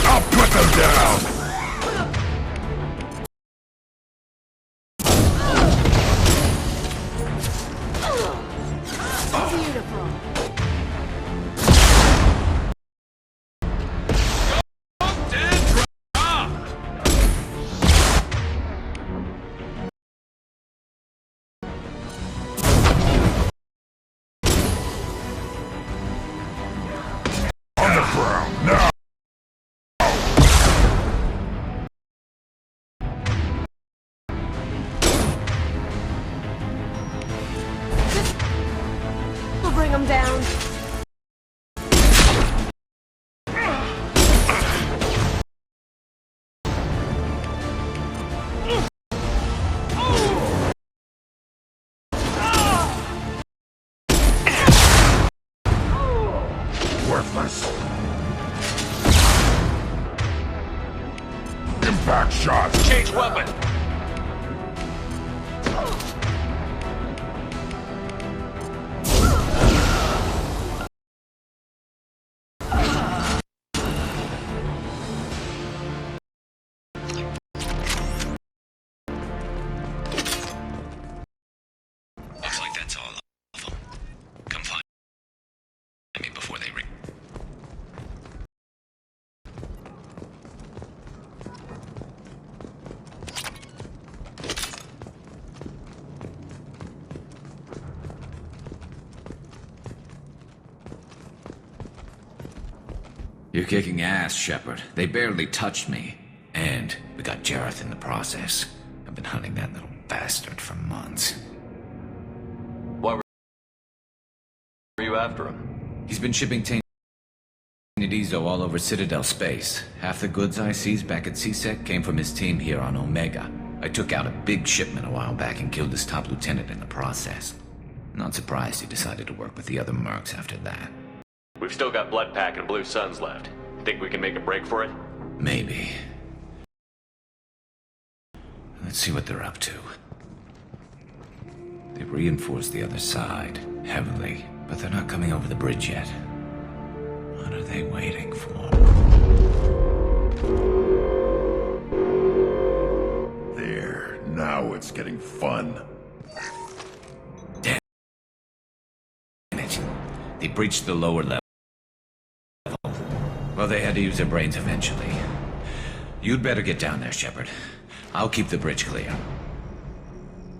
I'll put them down. On the ground, now! We'll bring them down. Worthless. Impact shot. Change weapon! Looks like that's all of them. Come find me before they You're kicking ass, Shepard. They barely touched me. And we got Jareth in the process. I've been hunting that little bastard for months. Why were you after him? He's been shipping tainted Ezo all over Citadel space. Half the goods I seized back at CSEC came from his team here on Omega. I took out a big shipment a while back and killed his top lieutenant in the process. Not surprised he decided to work with the other mercs after that. We've still got Bloodpack and Blue Suns left. Think we can make a break for it? Maybe. Let's see what they're up to. They've reinforced the other side, heavily, but they're not coming over the bridge yet. What are they waiting for? There, now it's getting fun. Damn it. They breached the lower level. Well, they had to use their brains eventually. You'd better get down there, Shepard. I'll keep the bridge clear.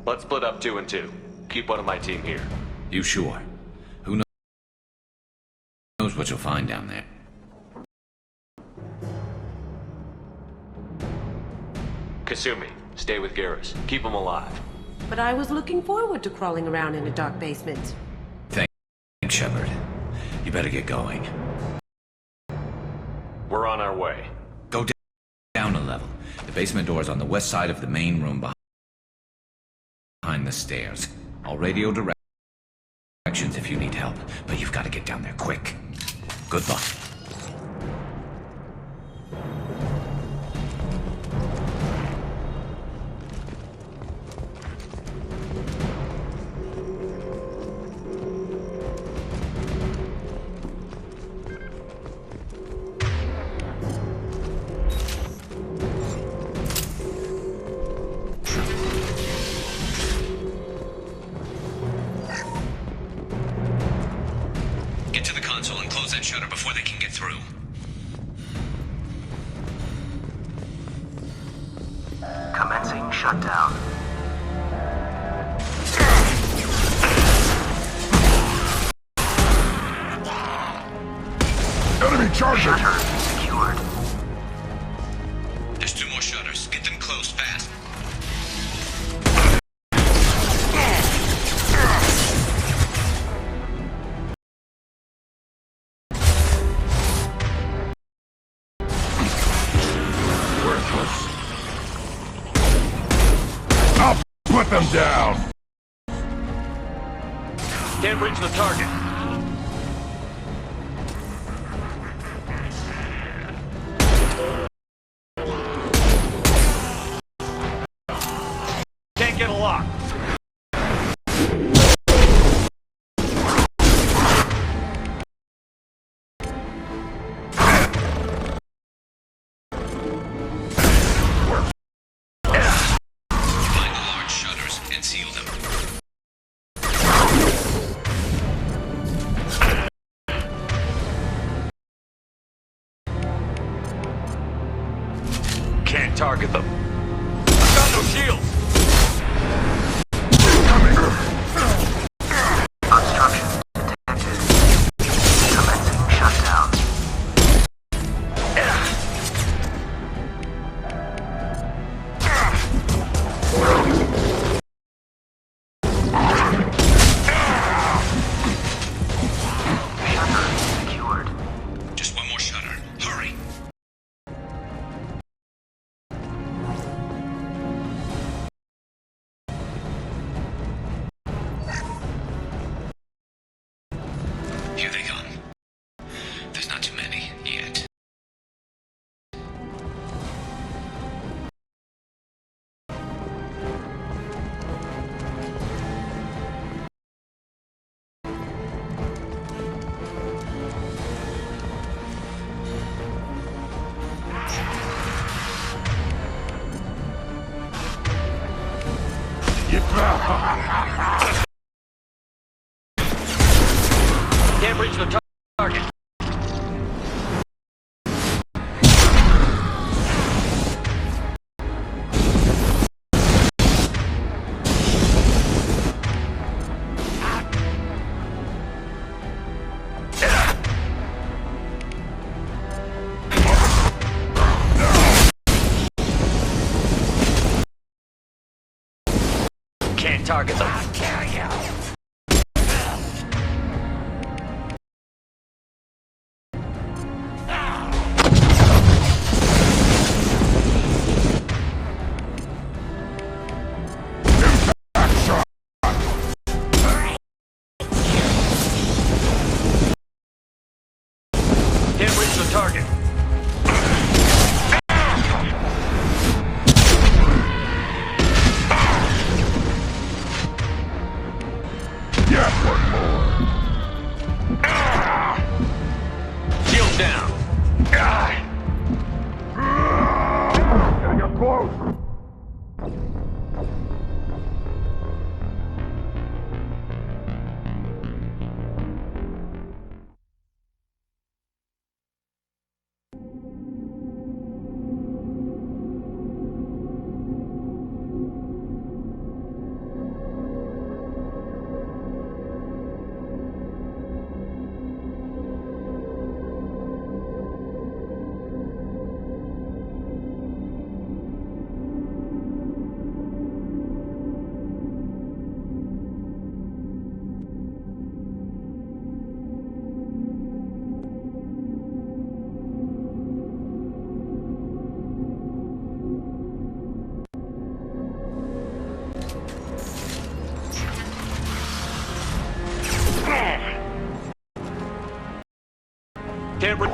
Let's split up 2 and 2. Keep one of my team here. You sure? Who knows what you'll find down there? Kasumi, stay with Garrus. Keep him alive. But I was looking forward to crawling around in a dark basement. Thanks, Shepard. You better get going. We're on our way. Go down a level. The basement door's on the west side of the main room behind the stairs. I'll radio directions if you need help, but you've got to get down there quick. Good luck. Get to the console and close that shutter before they can get through. Commencing shutdown. Enemy charger! Shutter secured. There's 2 more shutters. Get them closed fast. I'll put them down! Can't reach the target. Can't get a lock. Find the large shutters and seal them. Can't target them. I've got no shields. Obstruction detected. Commencing shutdown. Shutter secured. Just 1 more shutter. Hurry. Here they come. There's not too many yet. Can't reach the target. Can't target them. target. Shield down. You're close. Can't re-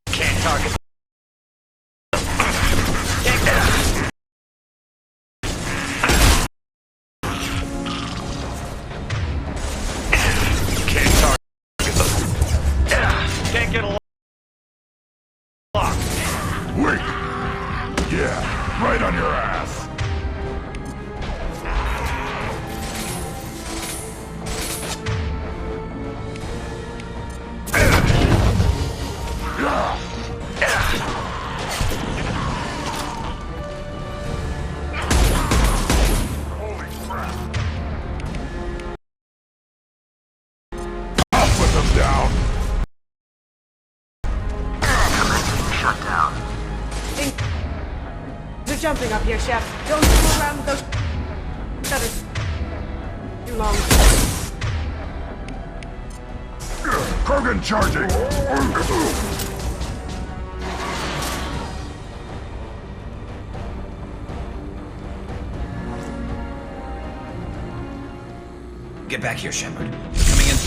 Can't target. Can't get a lock. Wait! Yeah, right on your ass. Holy crap. I'll put them down. Shutdown. They're jumping up here, Chef. Don't fool around with those shutters. Too long. Krogan charging! Get back here, Shepard. They're coming in.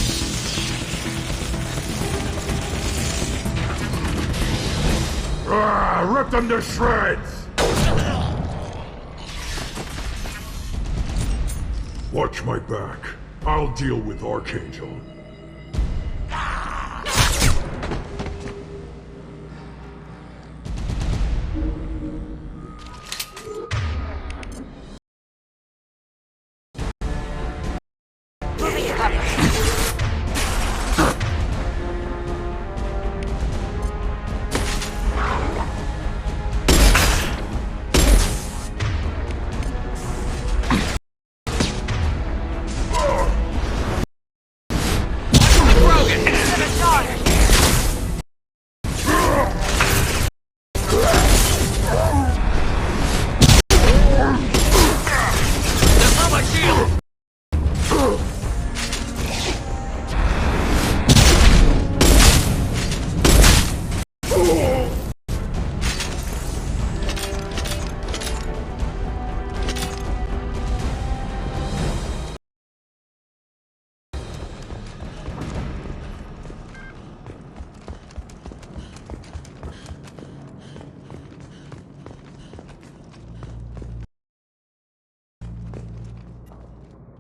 Rip them to shreds! Watch my back. I'll deal with Archangel. Moving it up.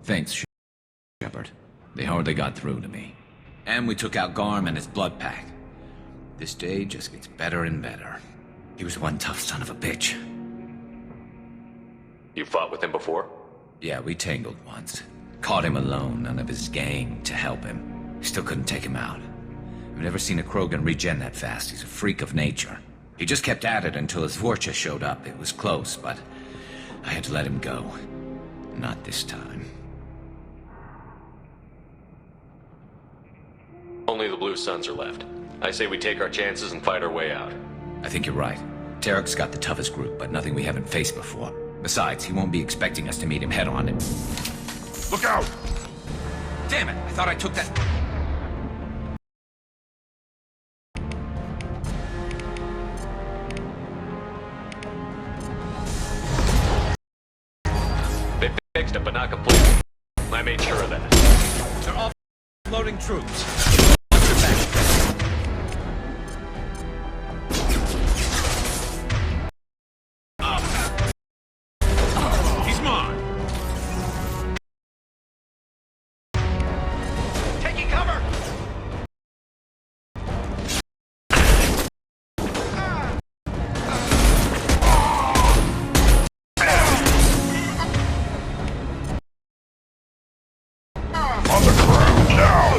Thanks, Shepard. They hardly got through to me. And we took out Garm and his blood pack. This day just gets better and better. He was one tough son of a bitch. You fought with him before? Yeah, we tangled once. Caught him alone, none of his gang to help him. Still couldn't take him out. I've never seen a Krogan regen that fast. He's a freak of nature. He just kept at it until his Vorcha showed up. It was close, but I had to let him go. Not this time. Only the Blue Suns are left. I say we take our chances and fight our way out. I think you're right. Tarek's got the toughest group, but nothing we haven't faced before. Besides, he won't be expecting us to meet him head-on and... Look out! Damn it! I thought I took that... They fixed it, but not completely. I made sure of that. They're offloading troops. He's mine! Taking cover! On the ground now!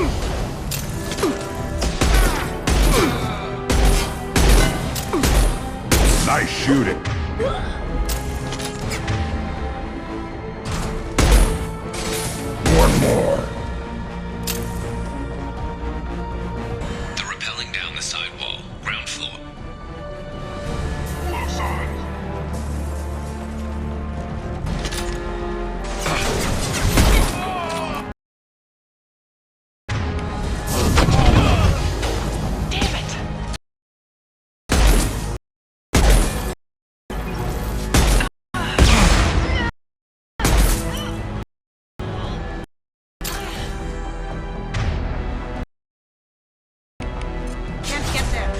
Nice shooting. One more. They're rappelling down the side wall, ground floor. Close on. Can't get there.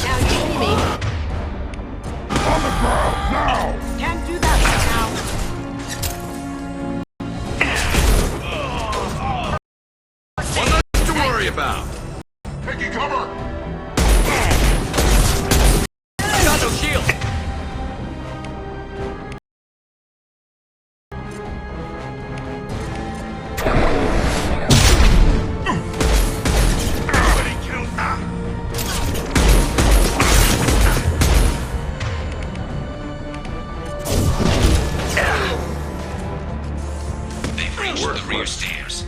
Now you see me. On the ground now! Can't do that right now. Nothing to worry about. Taking cover! I got no shield! Everybody killed. They've reached the rear stairs.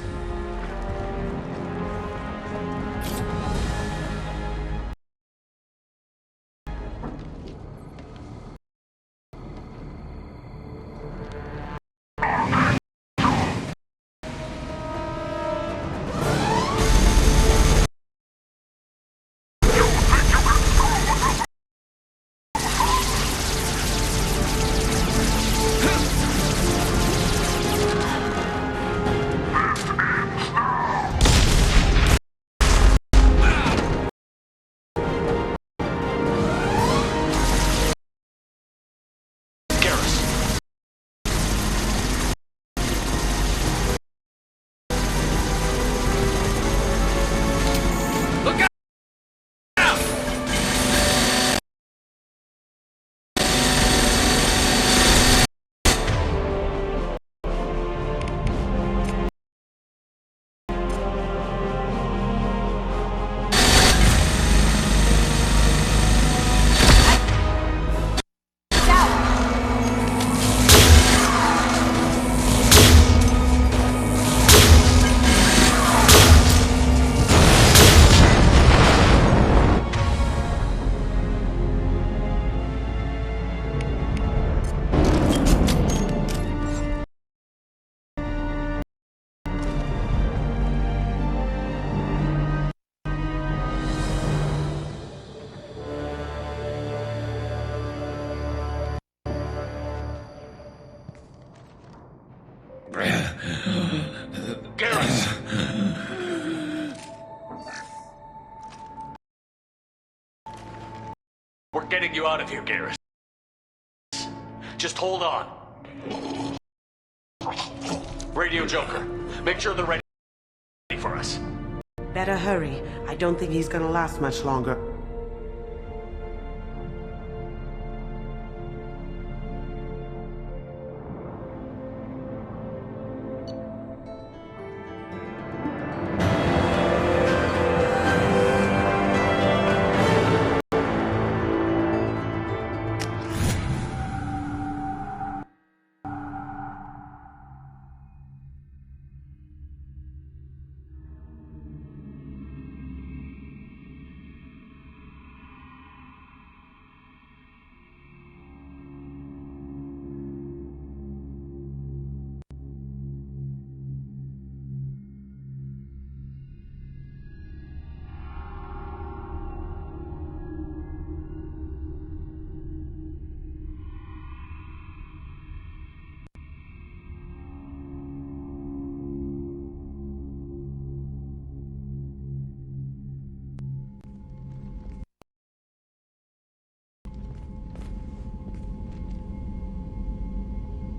We're getting you out of here, Garrus. Just hold on. Radio Joker, make sure they're ready for us. Better hurry. I don't think he's gonna last much longer.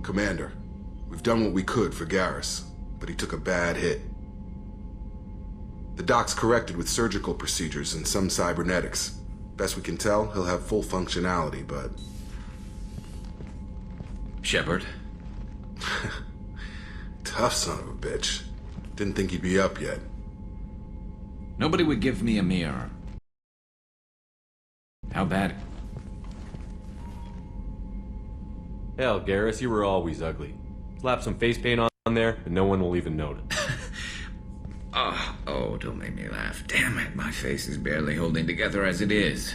Commander, we've done what we could for Garrus, but he took a bad hit. The doc's corrected with surgical procedures and some cybernetics. Best we can tell, he'll have full functionality, but... Shepard? Tough son of a bitch. Didn't think he'd be up yet. Nobody would give me a mirror. How bad? Hell, Garrus, you were always ugly. Slap some face paint on there, and no one will even notice. Oh, don't make me laugh. Damn it, my face is barely holding together as it is.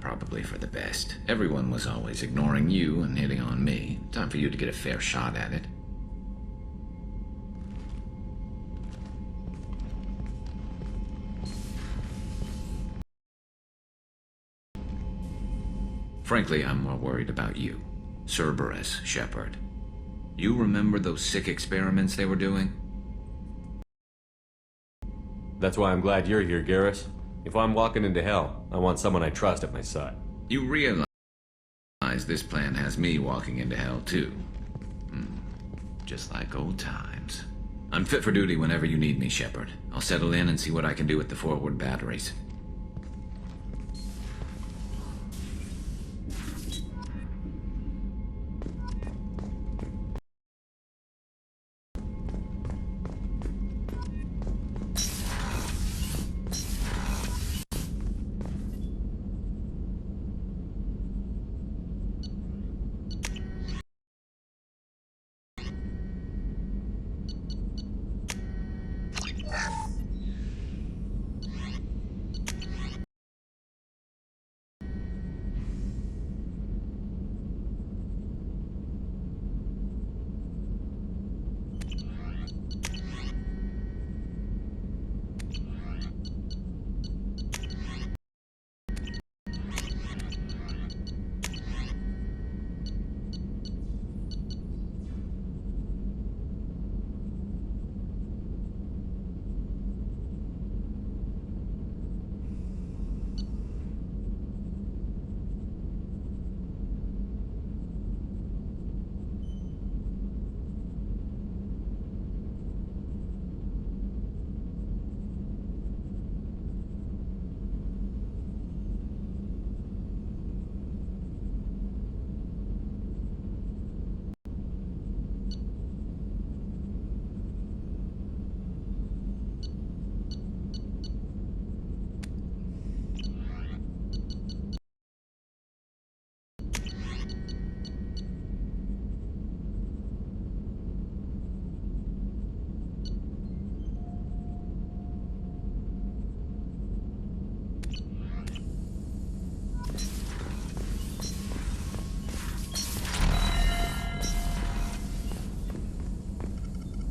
Probably for the best. Everyone was always ignoring you and hitting on me. Time for you to get a fair shot at it. Frankly, I'm more worried about you. Cerberus, Shepard. You remember those sick experiments they were doing? That's why I'm glad you're here, Garrus. If I'm walking into hell, I want someone I trust at my side. You realize this plan has me walking into hell, too. Just like old times. I'm fit for duty whenever you need me, Shepard. I'll settle in and see what I can do with the forward batteries.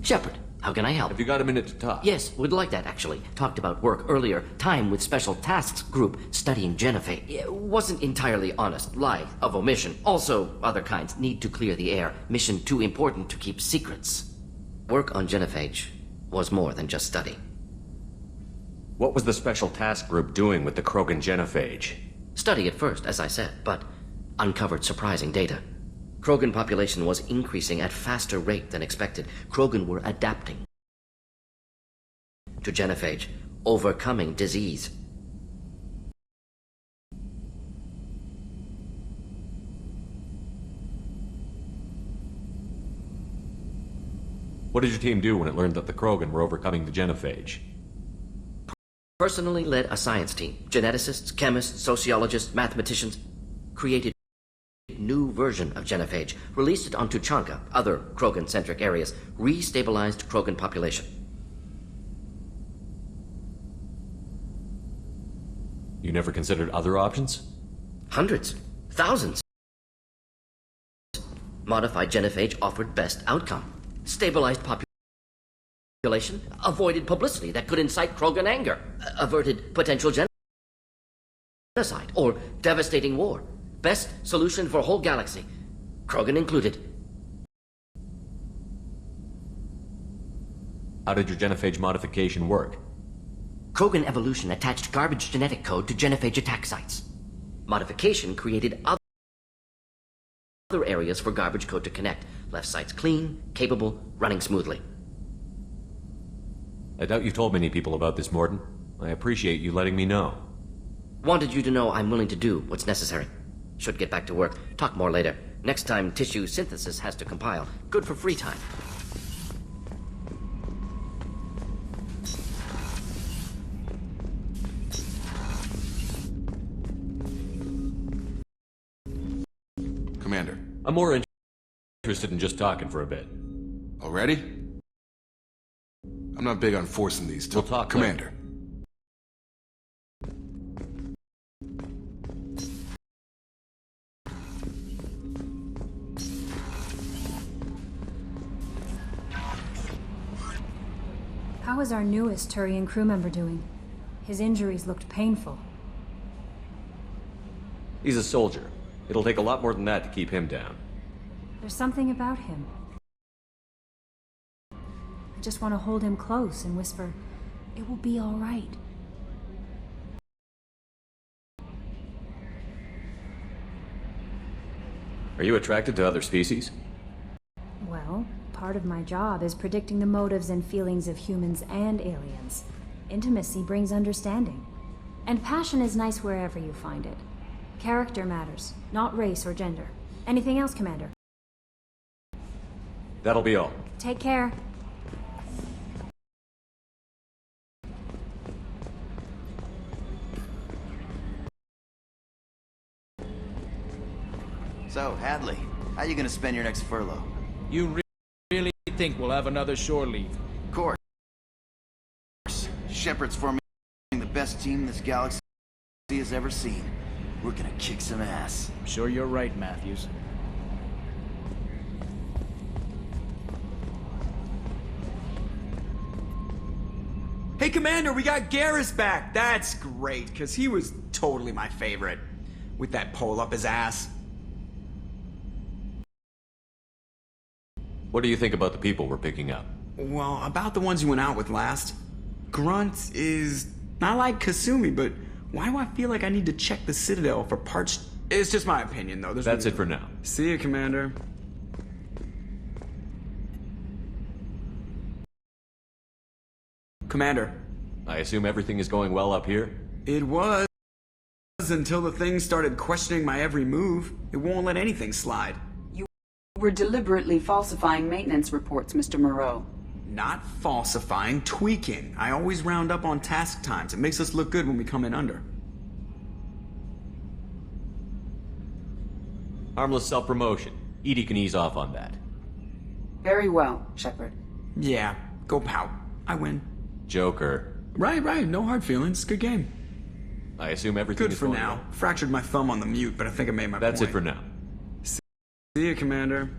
Shepard, how can I help? Have you got a minute to talk? Yes, would like that, actually. Talked about work earlier. Time with Special Tasks Group studying Genophage. It wasn't entirely honest. Lie of omission. Also, other kinds. Need to clear the air. Mission too important to keep secrets. Work on Genophage was more than just study. What was the Special Task Group doing with the Krogan Genophage? Study at first, as I said, but uncovered surprising data. Krogan population was increasing at faster rate than expected. Krogan were adapting to Genophage, overcoming disease. What did your team do when it learned that the Krogan were overcoming the Genophage? Personally led a science team. Geneticists, chemists, sociologists, mathematicians. Created new version of Genophage, released it on Tuchanka, other Krogan-centric areas, re-stabilized Krogan population. You never considered other options? Hundreds. Thousands. Modified Genophage offered best outcome. Stabilized population, avoided publicity that could incite Krogan anger, averted potential genocide, or devastating war. Best solution for whole galaxy, Krogan included. How did your Genophage modification work? Krogan evolution attached garbage genetic code to Genophage attack sites. Modification created other areas for garbage code to connect. Left side's clean, capable, running smoothly. I doubt you told many people about this, Morden. I appreciate you letting me know. Wanted you to know I'm willing to do what's necessary. Should get back to work. Talk more later. Next time, tissue synthesis has to compile. Good for free time. Commander. I'm more interested in just talking for a bit. Already? I'm not big on forcing these. We'll talk, Commander. later. How is our newest Turian crew member doing? His injuries looked painful. He's a soldier. It'll take a lot more than that to keep him down. There's something about him. I just want to hold him close and whisper, "It will be all right." Are you attracted to other species? Well, part of my job is predicting the motives and feelings of humans and aliens. Intimacy brings understanding. And passion is nice wherever you find it. Character matters, not race or gender. Anything else, Commander? That'll be all. Take care. So, Hadley, how you gonna spend your next furlough? You really think we'll have another shore leave? Of course. Shepard's forming the best team this galaxy has ever seen. We're gonna kick some ass. I'm sure you're right, Matthews. Hey, Commander, we got Garrus back. That's great, because he was totally my favorite. With that pole up his ass. What do you think about the people we're picking up? Well, about the ones you went out with last. Grunt is... I like Kasumi, but why do I feel like I need to check the Citadel for parts... It's just my opinion, though. That's it for now. See you, Commander. Commander. I assume everything is going well up here? It was, until the thing started questioning my every move. It won't let anything slide. You were deliberately falsifying maintenance reports, Mr. Moreau. Not falsifying, tweaking. I always round up on task times. It makes us look good when we come in under. Harmless self-promotion. Edie can ease off on that. Very well, Shepard. Yeah, go pout. I win. Joker. Right. No hard feelings. Good game. I assume everything Good is for going now. well. Fractured my thumb on the mute, but I think I made my point. That's it for now. See you, Commander.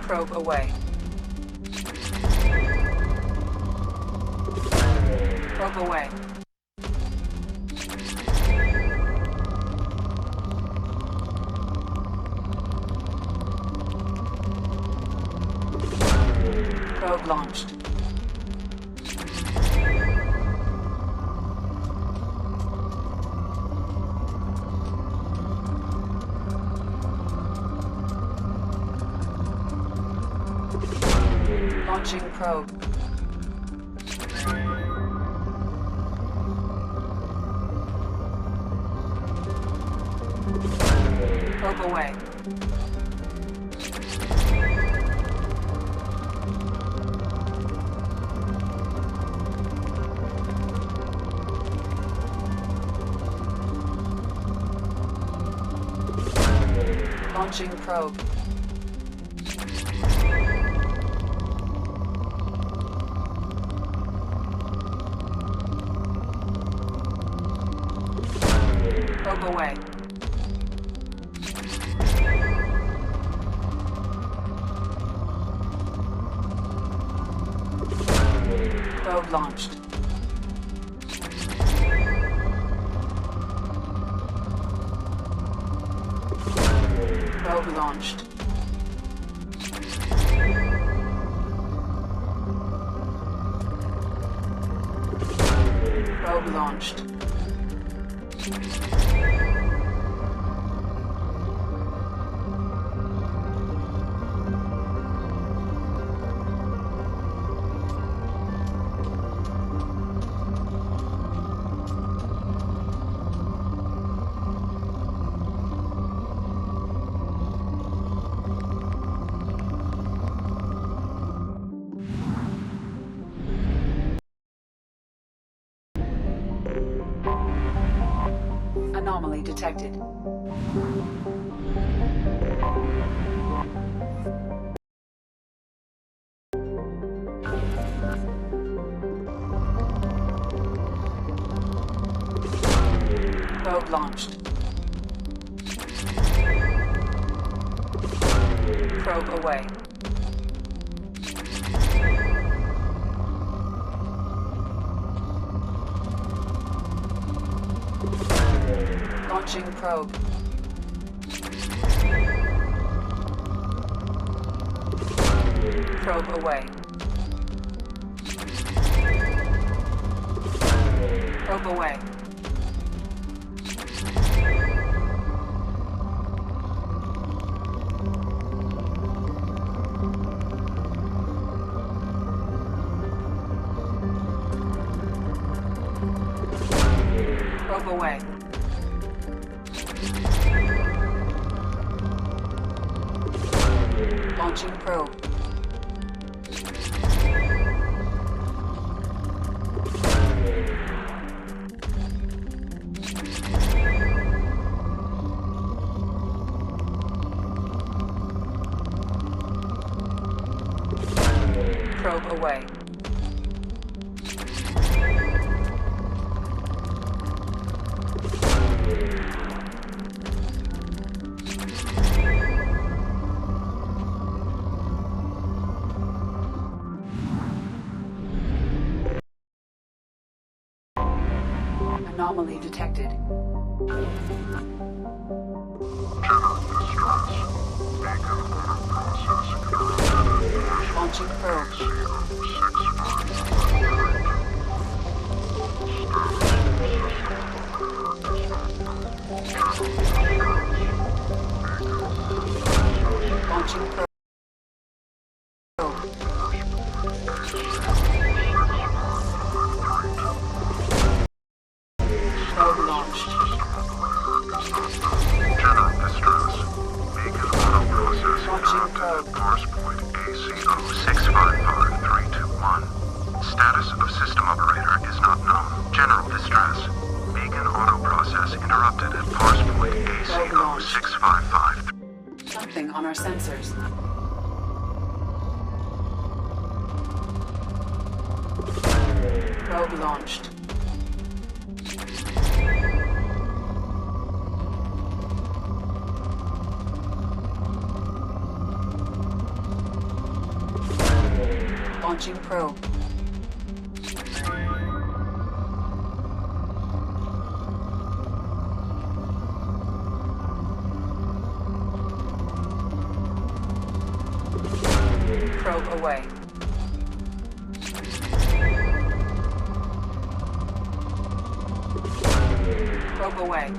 Probe away. Probe away. Probe launched. Launching probe. Probe away. Launching probe. Probe away. Probe launched. Probe launched. Probe launched. Anomaly detected. Probe launched. Probe away. Launching probe. Probe away. Probe away. Probe away. Launching probe. Probe away. Anomaly detected. Launching probe. Launching probe. Probe launched. General distress. Beacon auto process Launching probe. Force point ACO 655321. Status of system operator is not known. General distress. Beacon auto process interrupted at force point ACO 655. Something on our sensors. Probe launched. Launching probe. Probe away. Probe away.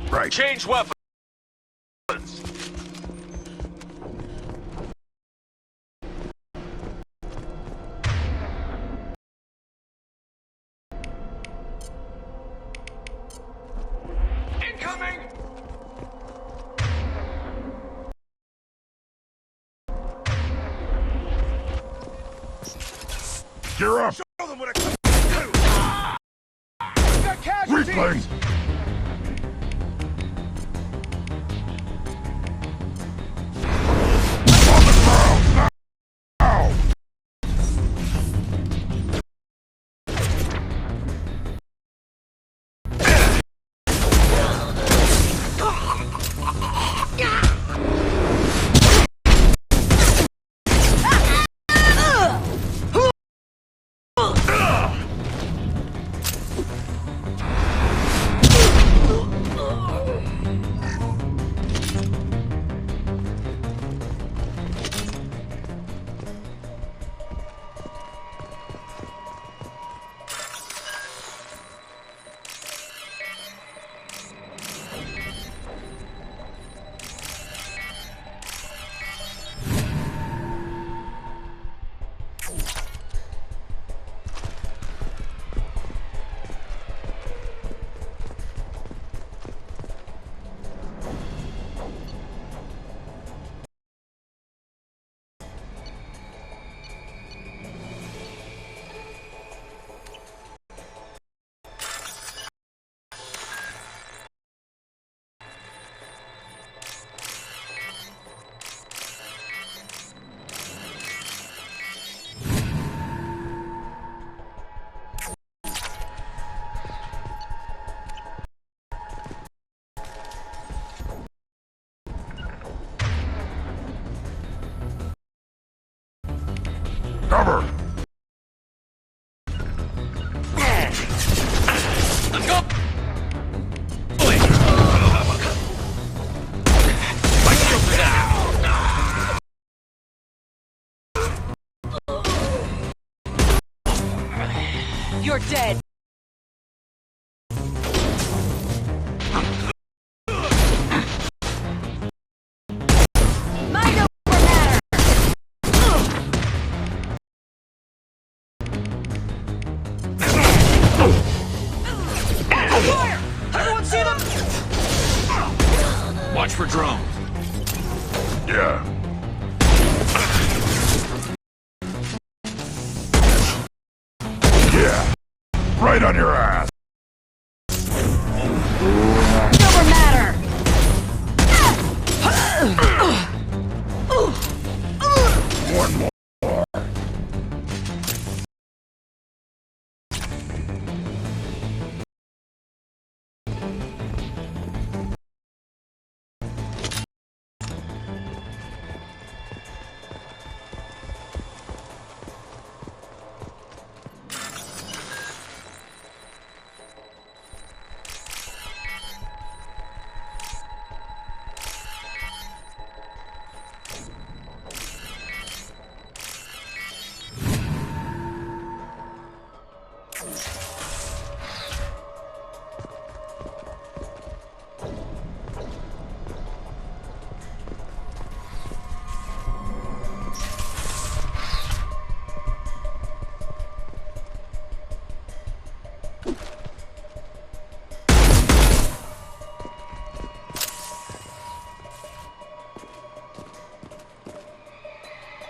Right. Change weapons! Incoming! Gear up! Show them what I can do! Got casualties! Replay! On the ground now! Cover! Let's go! You're dead. Everyone see them? Watch for drones. Yeah. Yeah. Right on your ass. Silver matter. One more.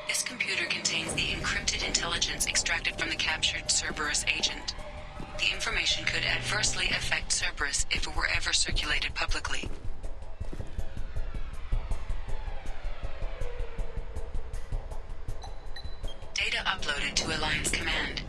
This computer contains the encrypted intelligence extracted from the captured Cerberus agent. The information could adversely affect Cerberus if it were ever circulated publicly. Data uploaded to Alliance Command.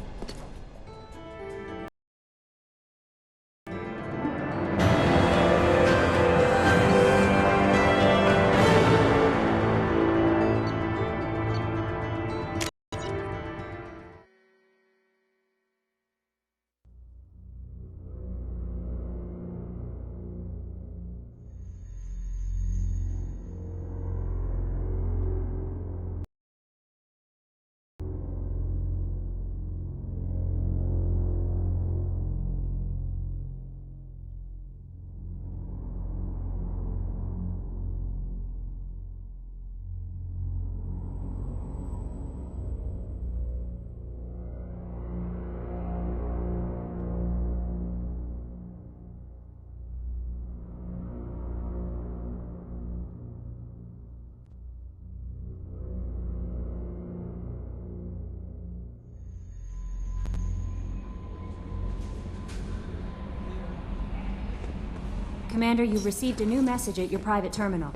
Commander, you received a new message at your private terminal.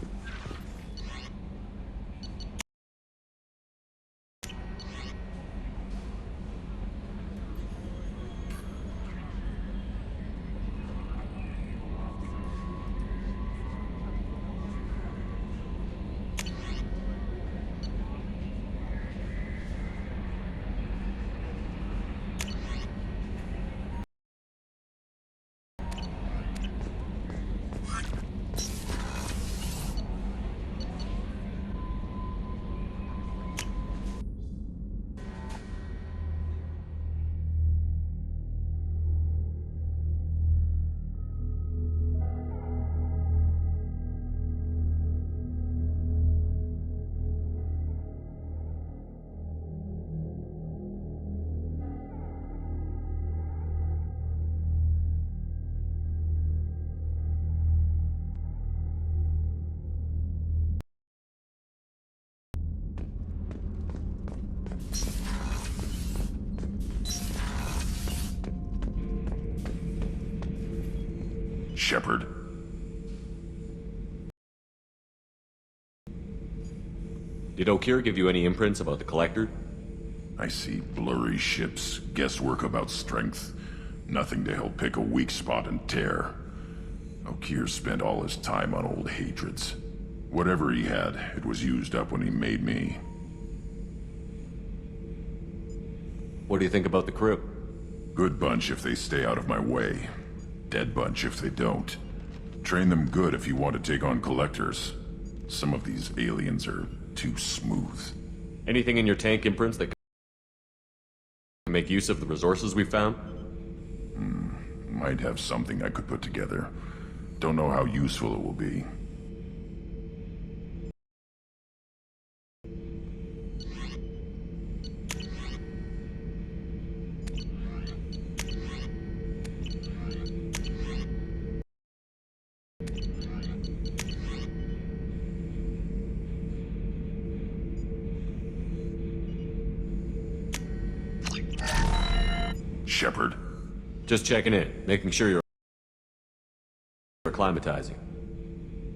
Shepard. Did O'Keir give you any imprints about the Collector? I see blurry ships, guesswork about strength. Nothing to help pick a weak spot and tear. O'Keir spent all his time on old hatreds. Whatever he had, it was used up when he made me. What do you think about the crew? Good bunch if they stay out of my way. Dead bunch if they don't. Train them good if you want to take on collectors. Some of these aliens are too smooth. Anything in your tank imprints that make use of the resources we found? Might have something I could put together. Don't know how useful it will be. Shepard. Just checking in, making sure you're acclimatizing.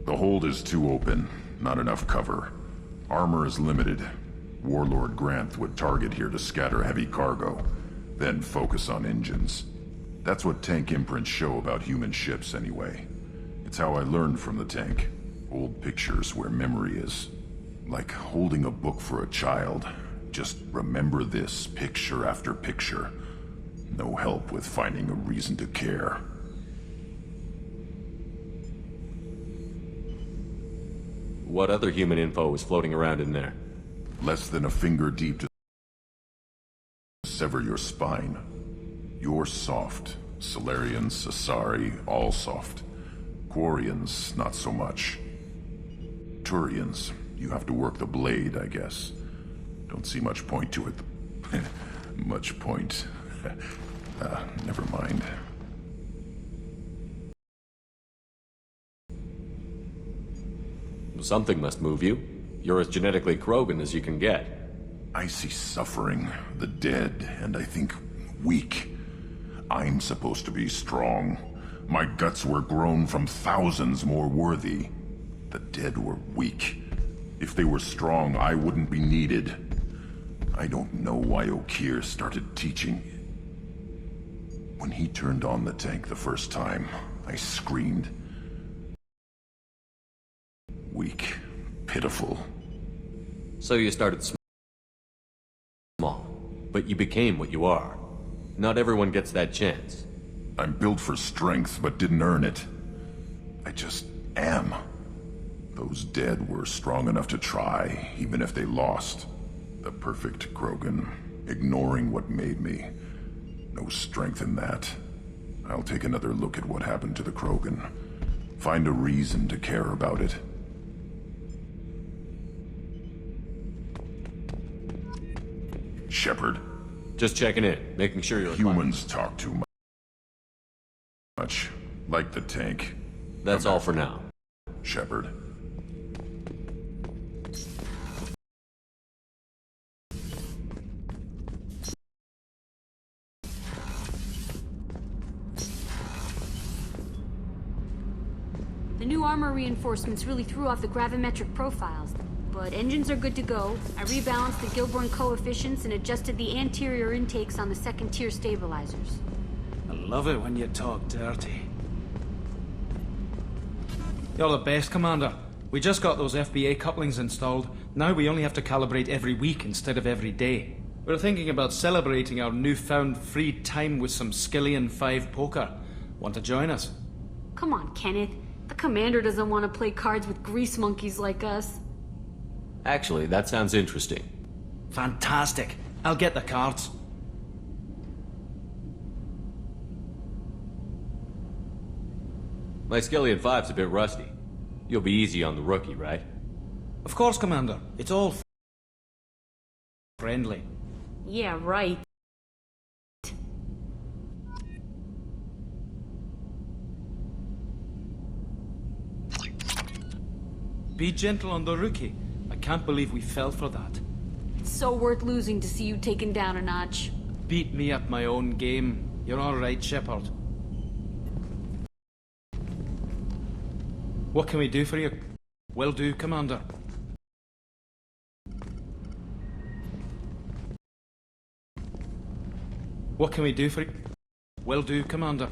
The hold is too open, not enough cover. Armor is limited. Warlord Granth would target here to scatter heavy cargo, then focus on engines. That's what tank imprints show about human ships anyway. It's how I learned from the tank. Old pictures where memory is. Like holding a book for a child. Just remember this picture after picture. No help with finding a reason to care. What other human info is floating around in there? Less than a finger deep to sever your spine. You're soft. Solarians, Asari, all soft. Quarians, not so much. Turians, you have to work the blade, I guess. Don't see much point to it. Much point. Never mind. Something must move you. You're as genetically Krogan as you can get. I see suffering, the dead, and I think weak. I'm supposed to be strong. My guts were grown from thousands more worthy. The dead were weak. If they were strong, I wouldn't be needed. I don't know why Okeer started teaching. When he turned on the tank the first time, I screamed. Weak, pitiful. So you started small, but you became what you are. Not everyone gets that chance. I'm built for strength, but didn't earn it. I just am. Those dead were strong enough to try, even if they lost. The perfect Krogan, ignoring what made me. No strength in that. I'll take another look at what happened to the Krogan. Find a reason to care about it. Shepard. Just checking in, making sure you're... Humans talk too much. Like the tank. That's all for now. Shepard. The new armor reinforcements really threw off the gravimetric profiles, but engines are good to go. I rebalanced the Gilborn coefficients and adjusted the anterior intakes on the second-tier stabilizers. I love it when you talk dirty. You're the best, Commander. We just got those FBA couplings installed. Now we only have to calibrate every week instead of every day. We're thinking about celebrating our newfound free time with some Skillian 5 poker. Want to join us? Come on, Kenneth. The Commander doesn't want to play cards with grease monkeys like us. Actually, that sounds interesting. Fantastic. I'll get the cards. My Skillian 5's a bit rusty. You'll be easy on the rookie, right? Of course, Commander. It's all friendly. Yeah, right. Be gentle on the rookie. I can't believe we fell for that. It's so worth losing to see you taken down a notch. Beat me at my own game. You're all right, Shepard. What can we do for you? Will do, Commander. What can we do for you? Will do, Commander.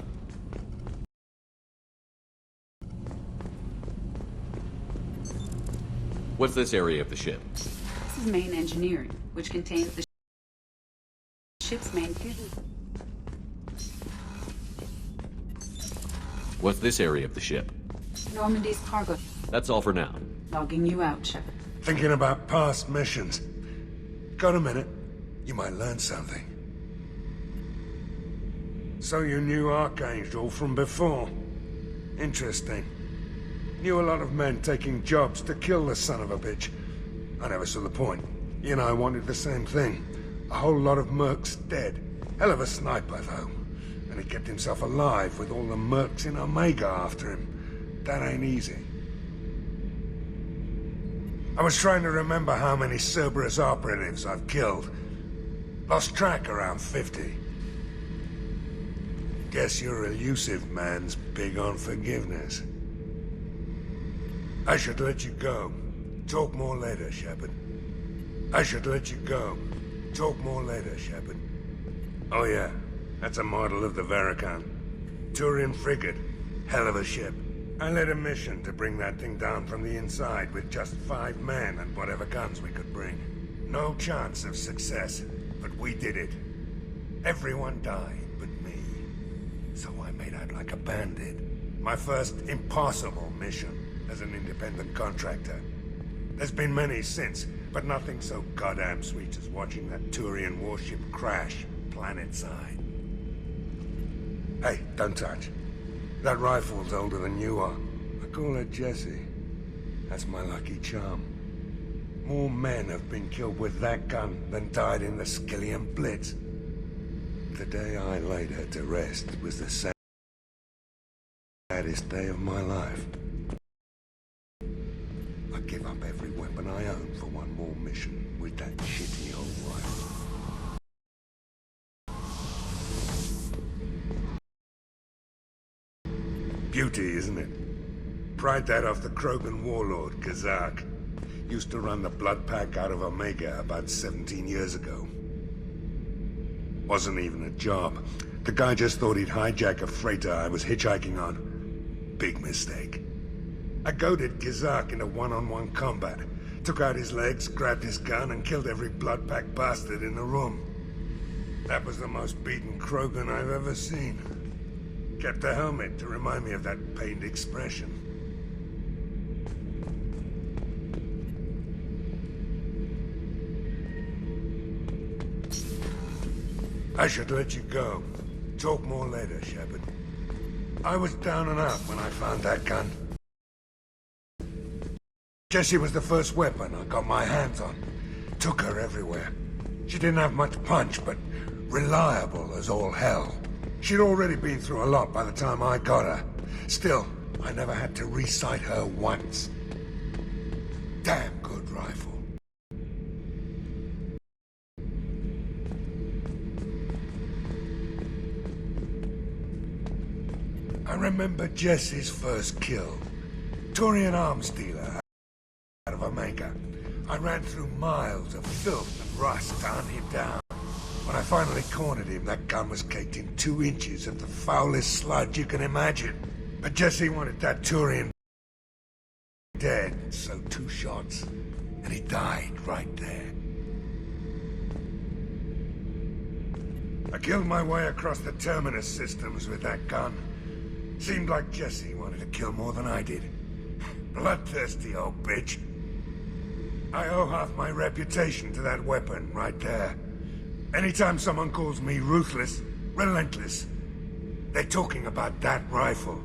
What's this area of the ship? This is main engineering, which contains the ship's main fuel. What's this area of the ship? Normandy's cargo. That's all for now. Logging you out, Shepard. Thinking about past missions. Got a minute? You might learn something. So you knew Archangel from before? Interesting. Knew a lot of men taking jobs to kill the son of a bitch. I never saw the point. You and I wanted the same thing. A whole lot of mercs dead. Hell of a sniper, though. And he kept himself alive with all the mercs in Omega after him. That ain't easy. I was trying to remember how many Cerberus operatives I've killed. Lost track around 50. Guess your elusive man's big on forgiveness. I should let you go. Talk more later, Shepard. I should let you go. Talk more later, Shepard. Oh yeah, that's a model of the Verican. Turian frigate. Hell of a ship. I led a mission to bring that thing down from the inside with just 5 men and whatever guns we could bring. No chance of success, but we did it. Everyone died but me. So I made out like a bandit. My first impossible mission as an independent contractor. There's been many since, but nothing so goddamn sweet as watching that Turian warship crash planet-side. Hey, don't touch. That rifle's older than you are. I call her Jessie. That's my lucky charm. More men have been killed with that gun than died in the Skillian Blitz. The day I laid her to rest was the saddest day of my life. I'd give up every weapon I own for one more mission with that shitty old rifle. Beauty, isn't it? Pried that off the Krogan warlord, Kazak. Used to run the blood pack out of Omega about 17 years ago. Wasn't even a job. The guy just thought he'd hijack a freighter I was hitchhiking on. Big mistake. I goaded Gizak into one-on-one combat. Took out his legs, grabbed his gun, and killed every blood pack bastard in the room. That was the most beaten Krogan I've ever seen. Kept a helmet to remind me of that pained expression. I should let you go. Talk more later, Shepard. I was down and out when I found that gun. Jessie was the first weapon I got my hands on. Took her everywhere. She didn't have much punch, but reliable as all hell. She'd already been through a lot by the time I got her. Still, I never had to re-sight her once. Damn good rifle. I remember Jessie's first kill. Turian arms dealer out of Omega. I ran through miles of filth and rust to hunt him down. When I finally cornered him, that gun was caked in 2 inches of the foulest sludge you can imagine. But Jessie wanted that Turian dead, so 2 shots, and he died right there. I killed my way across the Terminus systems with that gun. Seemed like Jessie wanted to kill more than I did. Bloodthirsty old bitch. I owe half my reputation to that weapon right there. Anytime someone calls me ruthless, relentless, they're talking about that rifle.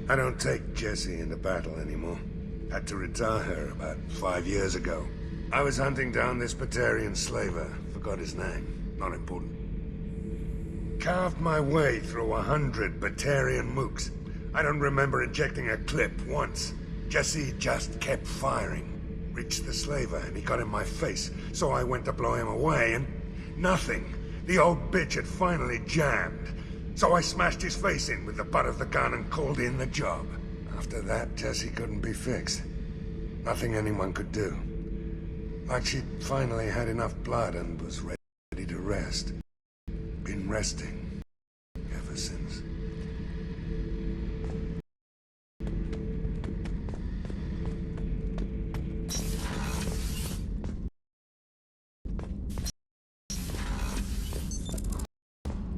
I don't take Jessie into battle anymore. Had to retire her about 5 years ago. I was hunting down this Batarian slaver. Forgot his name. Not important. Carved my way through 100 Batarian mooks. I don't remember ejecting a clip once. Jessie just kept firing. Reached the slaver and he got in my face, so I went to blow him away and nothing. The old bitch had finally jammed. So I smashed his face in with the butt of the gun and called in the job. After that, Jessie couldn't be fixed. Nothing anyone could do. Like she'd finally had enough blood and was ready to rest. Been resting ever since.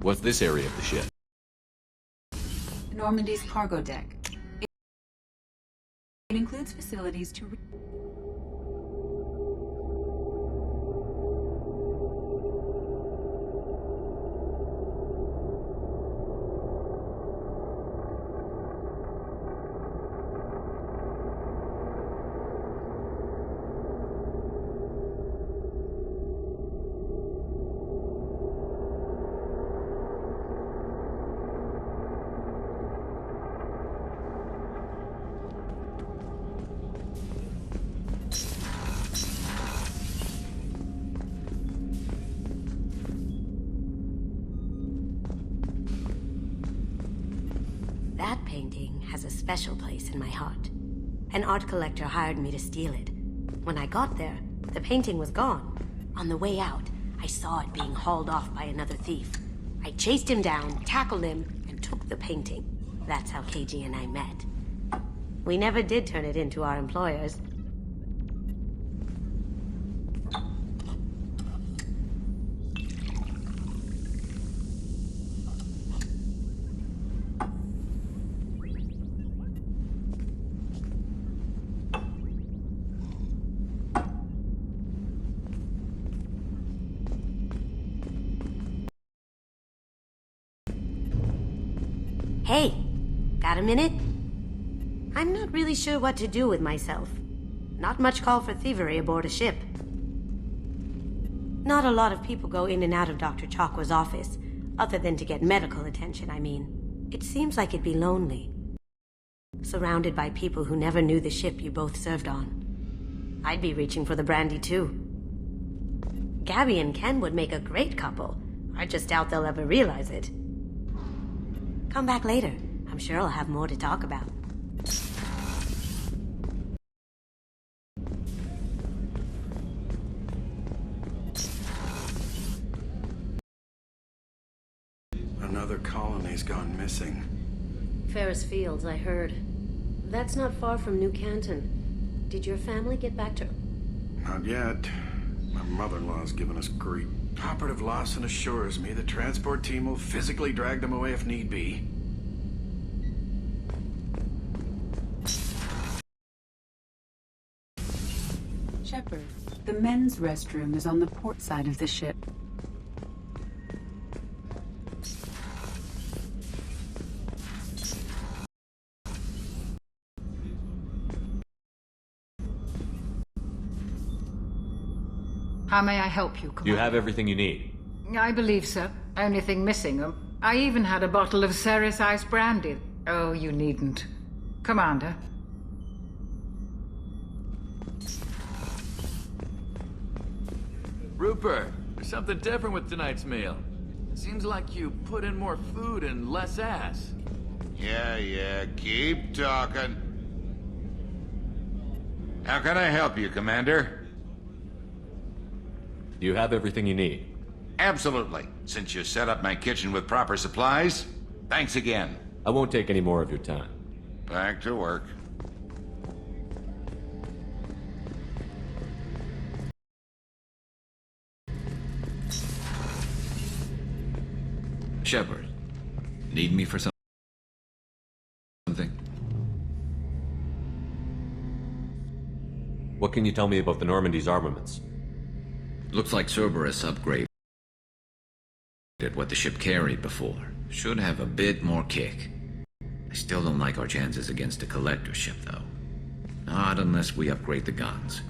What's this area of the ship? Normandy's cargo deck. It includes facilities to... painting has a special place in my heart. An art collector hired me to steal it. When I got there, the painting was gone. On the way out, I saw it being hauled off by another thief. I chased him down, tackled him, and took the painting. That's how KG and I met. We never did turn it into our employers. Hey, got a minute? I'm not really sure what to do with myself. Not much call for thievery aboard a ship. Not a lot of people go in and out of Dr. Chakwa's office, other than to get medical attention, I mean. It seems like it'd be lonely. Surrounded by people who never knew the ship you both served on. I'd be reaching for the brandy too. Gabby and Ken would make a great couple. I just doubt they'll ever realize it. Come back later. I'm sure I'll have more to talk about. Another colony's gone missing. Ferris Fields, I heard. That's not far from New Canton. Did your family get back to... Not yet. My mother-in-law's given us grief. Operative Lawson assures me the transport team will physically drag them away if need be. Shepard, the men's restroom is on the port side of the ship. How may I help you, Commander? You have everything you need. I believe so. Only thing missing, I even had a bottle of Ceres Ice brandy. Oh, you needn't. Commander. Rupert, there's something different with tonight's meal. Seems like you put in more food and less ass. Yeah, keep talking. How can I help you, Commander? You have everything you need. Absolutely. Since you set up my kitchen with proper supplies, thanks again. I won't take any more of your time. Back to work. Shepard, need me for something? What can you tell me about the Normandy's armaments? Looks like Cerberus upgraded what the ship carried before. Should have a bit more kick. I still don't like our chances against a collector ship, though. Not unless we upgrade the guns.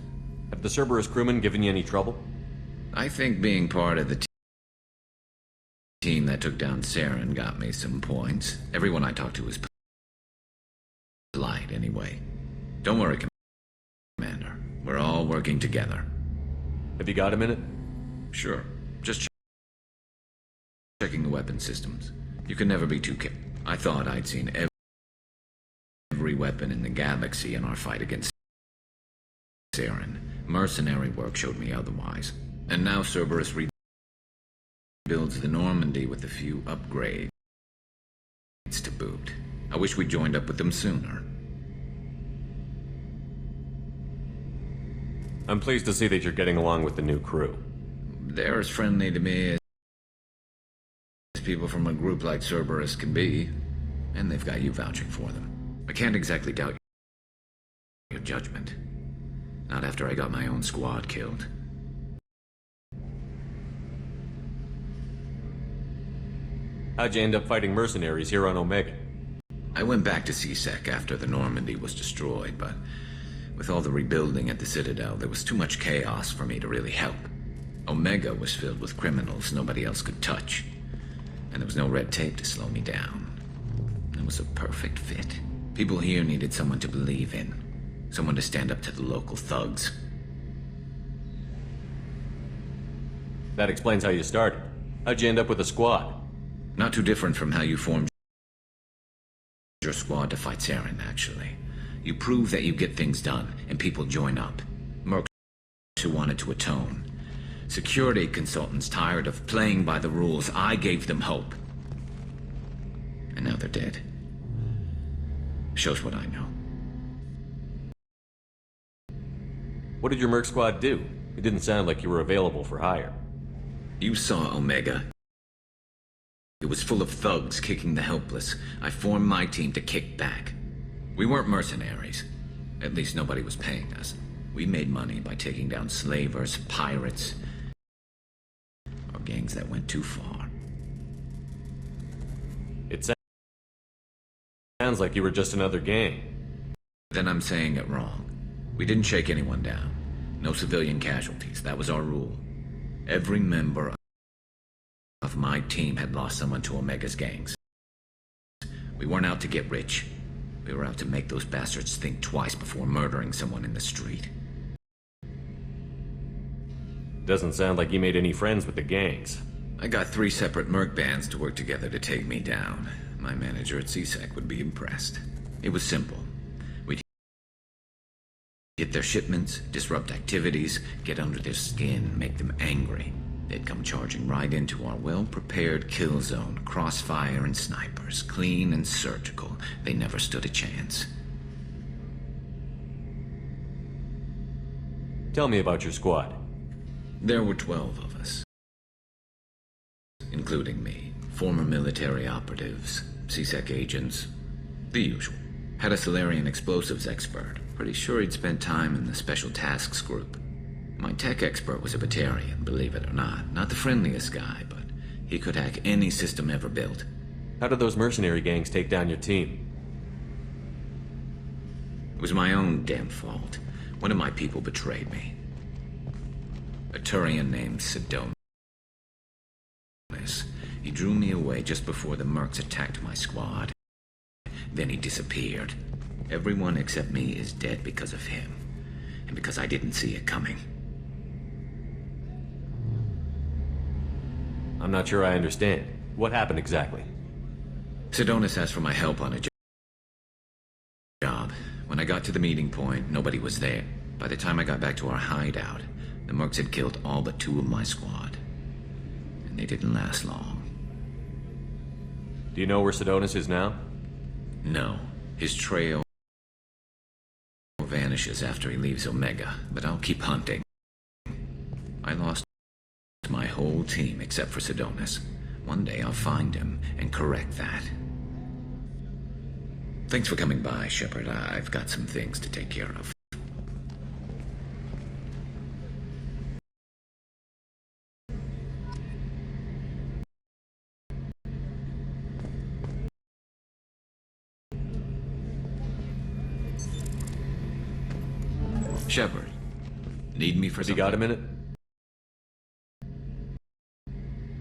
Have the Cerberus crewmen given you any trouble? I think being part of the team that took down Saren got me some points. Everyone I talked to was polite, anyway. Don't worry, Commander. We're all working together. Have you got a minute? Sure. Just checking the weapon systems. You can never be too careful. I thought I'd seen every weapon in the galaxy in our fight against Saren. Mercenary work showed me otherwise. And now Cerberus rebuilds the Normandy with a few upgrades to boot. I wish we joined up with them sooner. I'm pleased to see that you're getting along with the new crew. They're as friendly to me as people from a group like Cerberus can be. And they've got you vouching for them. I can't exactly doubt your judgment. Not after I got my own squad killed. How'd you end up fighting mercenaries here on Omega? I went back to C-Sec after the Normandy was destroyed, but with all the rebuilding at the Citadel, there was too much chaos for me to really help. Omega was filled with criminals nobody else could touch, and there was no red tape to slow me down. It was a perfect fit. People here needed someone to believe in, someone to stand up to the local thugs. That explains how you started. How'd you end up with a squad? Not too different from how you formed your squad to fight Saren, actually. You prove that you get things done, and people join up. Mercs who wanted to atone. Security consultants tired of playing by the rules. I gave them hope. And now they're dead. Shows what I know. What did your Merc squad do? It didn't sound like you were available for hire. You saw Omega. It was full of thugs kicking the helpless. I formed my team to kick back. We weren't mercenaries. At least nobody was paying us. We made money by taking down slavers, pirates, or gangs that went too far. It sounds like you were just another gang. Then I'm saying it wrong. We didn't shake anyone down. No civilian casualties. That was our rule. Every member of my team had lost someone to Omega's gangs. We weren't out to get rich. We were out to make those bastards think twice before murdering someone in the street. Doesn't sound like you made any friends with the gangs. I got 3 separate merc bands to work together to take me down. My manager at CSEC would be impressed. It was simple. We'd hit their shipments, disrupt activities, get under their skin, make them angry. They'd come charging right into our well-prepared kill zone, crossfire and snipers, clean and surgical. They never stood a chance. Tell me about your squad. There were 12 of us, including me. Former military operatives, CSEC agents, the usual. Had a Solarian explosives expert. Pretty sure he'd spent time in the Special Tasks Group. My tech expert was a Batarian, believe it or not. Not the friendliest guy, but he could hack any system ever built. How did those mercenary gangs take down your team? It was my own damn fault. One of my people betrayed me. A Turian named Sidonis. He drew me away just before the mercs attacked my squad. Then he disappeared. Everyone except me is dead because of him. And because I didn't see it coming. I'm not sure I understand. What happened exactly? Sidonis asked for my help on a job. When I got to the meeting point, nobody was there. By the time I got back to our hideout, the mercs had killed all but 2 of my squad. And they didn't last long. Do you know where Sidonis is now? No. His trail vanishes after he leaves Omega, but I'll keep hunting. I lost my whole team except for Sidonis. One day I'll find him and correct that. Thanks for coming by, Shepard. I've got some things to take care of. Shepard, need me for something? You got a minute?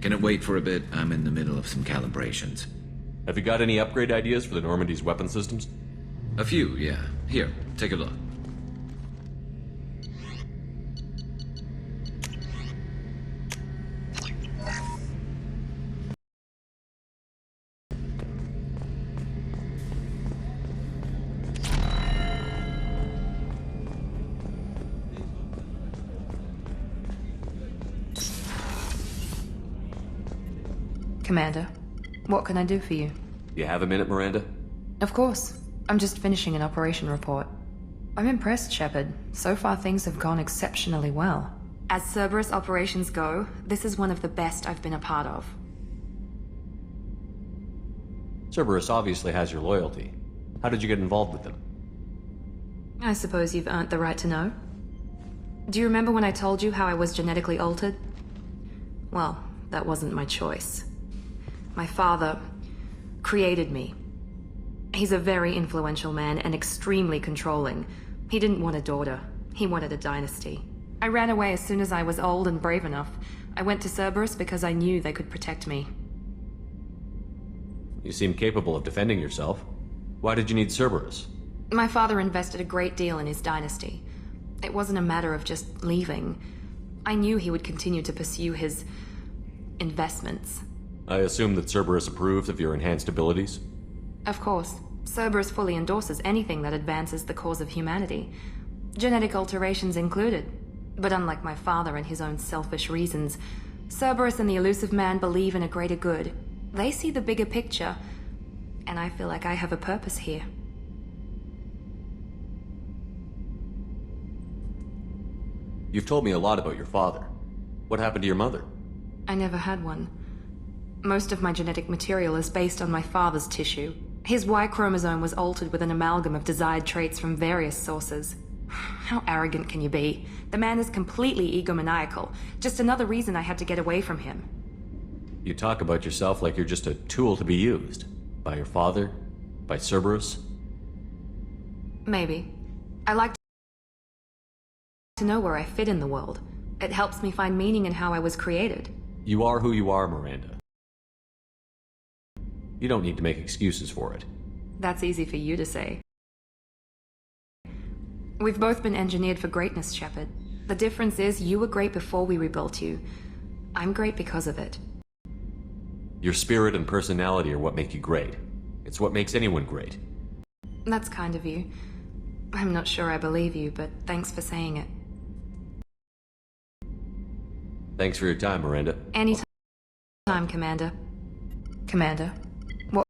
Can it wait for a bit? I'm in the middle of some calibrations. Have you got any upgrade ideas for the Normandy's weapon systems? A few, yeah. Here, take a look. Commander, what can I do for you? You have a minute, Miranda? Of course. I'm just finishing an operation report. I'm impressed, Shepard. So far things have gone exceptionally well. As Cerberus operations go, this is one of the best I've been a part of. Cerberus obviously has your loyalty. How did you get involved with them? I suppose you've earned the right to know. Do you remember when I told you how I was genetically altered? Well, that wasn't my choice. My father created me. He's a very influential man and extremely controlling. He didn't want a daughter. He wanted a dynasty. I ran away as soon as I was old and brave enough. I went to Cerberus because I knew they could protect me. You seem capable of defending yourself. Why did you need Cerberus? My father invested a great deal in his dynasty. It wasn't a matter of just leaving. I knew he would continue to pursue his investments. I assume that Cerberus approved of your enhanced abilities? Of course. Cerberus fully endorses anything that advances the cause of humanity, genetic alterations included. But unlike my father and his own selfish reasons, Cerberus and the Elusive Man believe in a greater good. They see the bigger picture, and I feel like I have a purpose here. You've told me a lot about your father. What happened to your mother? I never had one. Most of my genetic material is based on my father's tissue. His Y chromosome was altered with an amalgam of desired traits from various sources. How arrogant can you be? The man is completely egomaniacal. Just another reason I had to get away from him. You talk about yourself like you're just a tool to be used. By your father? By Cerberus? Maybe. I like to know where I fit in the world. It helps me find meaning in how I was created. You are who you are, Miranda. You don't need to make excuses for it. That's easy for you to say. We've both been engineered for greatness, Shepard. The difference is you were great before we rebuilt you. I'm great because of it. Your spirit and personality are what make you great. It's what makes anyone great. That's kind of you. I'm not sure I believe you, but thanks for saying it. Thanks for your time, Miranda. Anytime, Commander. Commander, what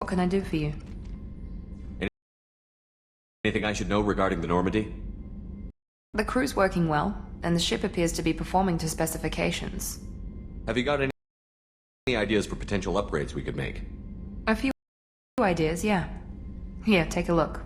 can I do for you? Anything I should know regarding the Normandy? The crew's working well, and the ship appears to be performing to specifications. Have you got any ideas for potential upgrades we could make? A few ideas, yeah. Here, take a look.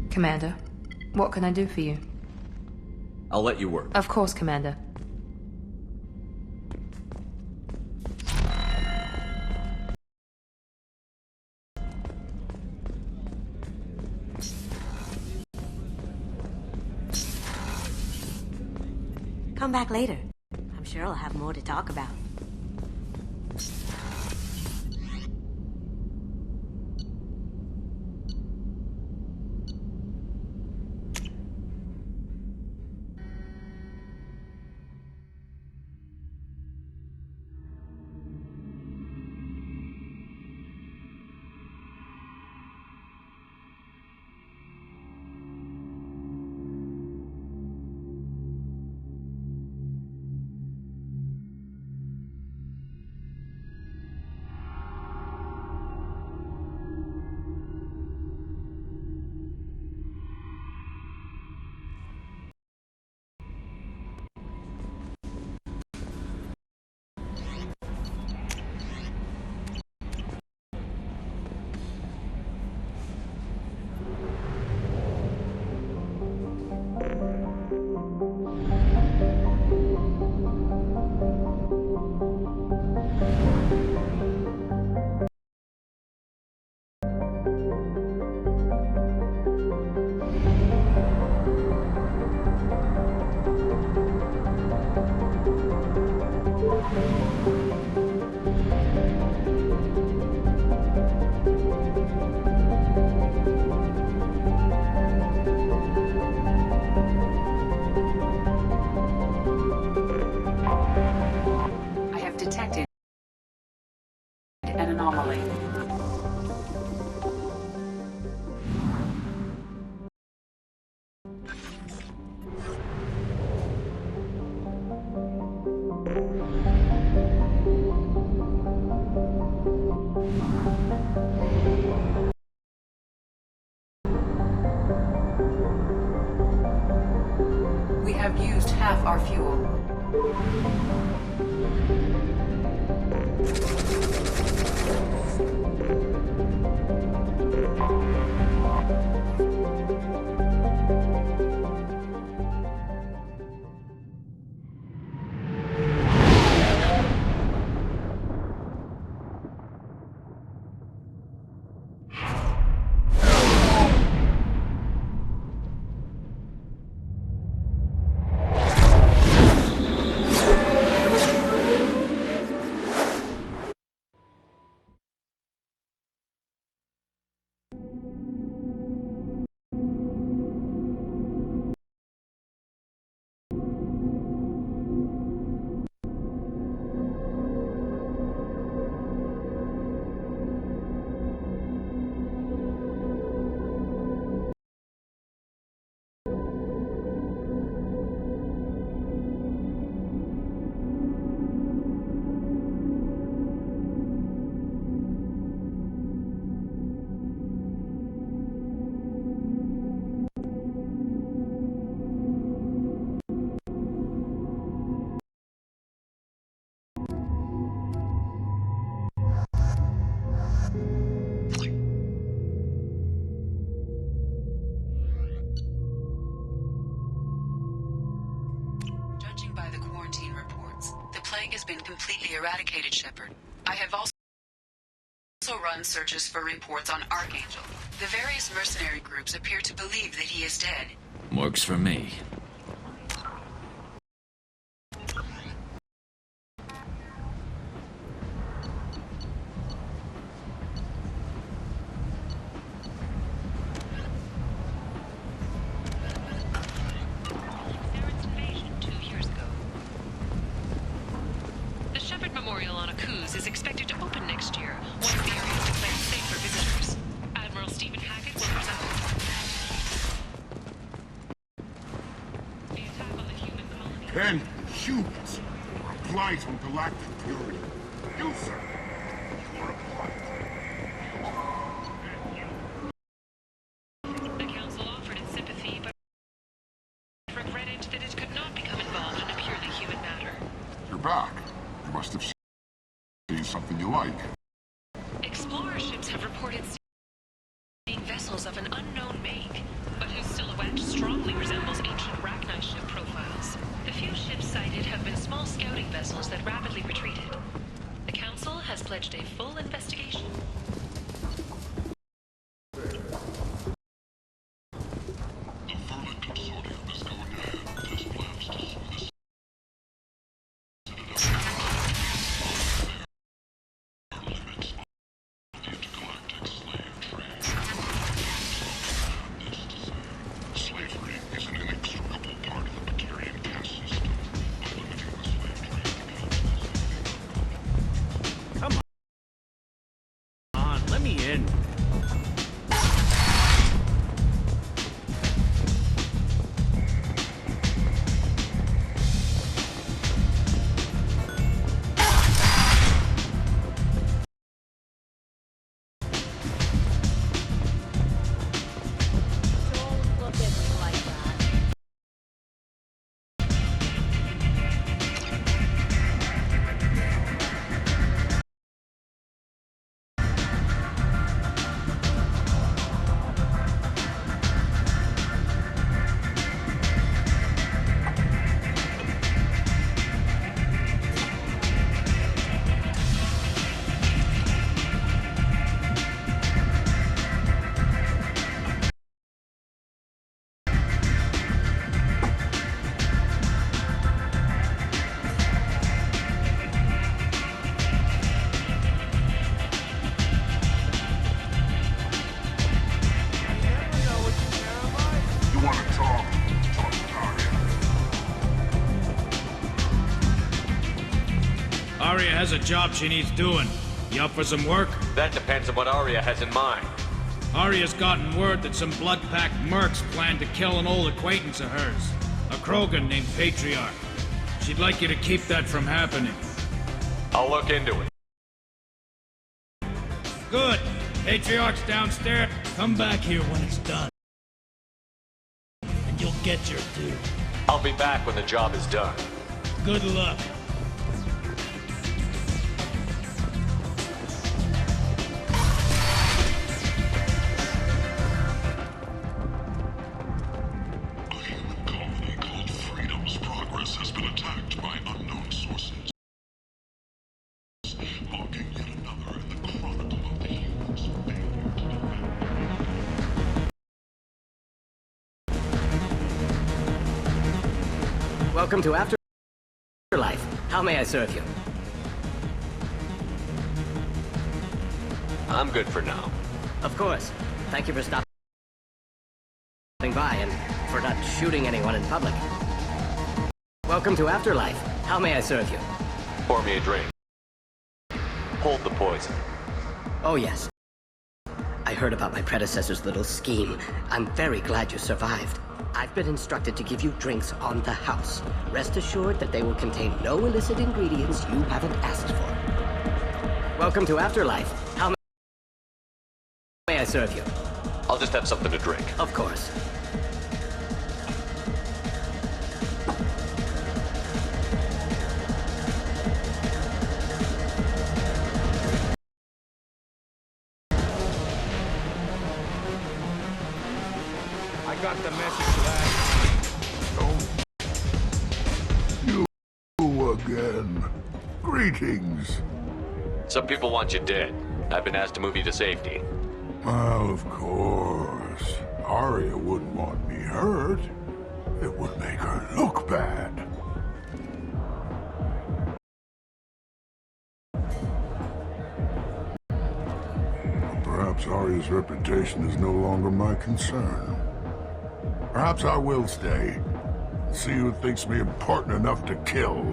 Commander, what can I do for you? I'll let you work. Of course, Commander. Come back later. I'm sure I'll have more to talk about. Detected an anomaly. We have used half our fuel. has been completely eradicated, Shepard. I have also run searches for reports on Archangel. The various mercenary groups appear to believe that he is dead. Works for me. Is expected to open next year, once the area is declared safe for visitors. Admiral Stephen Hackett will present the attack on the human colony. And humans are a blight on galactic purity. You, sir, you are a blight. The Council offered its sympathy, but regretted that it could not become involved in a purely human matter. You're back. You must have seen something you like. Explorer ships have reported seeing vessels of an unknown make, but whose silhouette strongly resembles ancient Rachni ship profiles. The few ships sighted have been small scouting vessels that rapidly retreated. The Council has pledged a full investigation. Aria has a job she needs doing. You up for some work? That depends on what Aria has in mind. Aria's gotten word that some blood-packed mercs plan to kill an old acquaintance of hers. A Krogan named Patriarch. She'd like you to keep that from happening. I'll look into it. Good. Patriarch's downstairs. Come back here when it's done. And you'll get your due. I'll be back when the job is done. Good luck. Has been attacked by unknown sources. Logging yet another in the chronicle of the humans' failure. Welcome to Afterlife. How may I serve you? I'm good for now. Of course. Thank you for stopping by and for not shooting anyone in public. Welcome to Afterlife. How may I serve you? Pour me a drink. Hold the poison. Oh, yes. I heard about my predecessor's little scheme. I'm very glad you survived. I've been instructed to give you drinks on the house. Rest assured that they will contain no illicit ingredients you haven't asked for. Welcome to Afterlife. How may I serve you? I'll just have something to drink. Of course. I got the message last night. You again. Greetings. Some people want you dead. I've been asked to move you to safety. Well, of course. Arya wouldn't want me hurt. It would make her look bad. Perhaps Arya's reputation is no longer my concern. Perhaps I will stay. See who thinks me important enough to kill.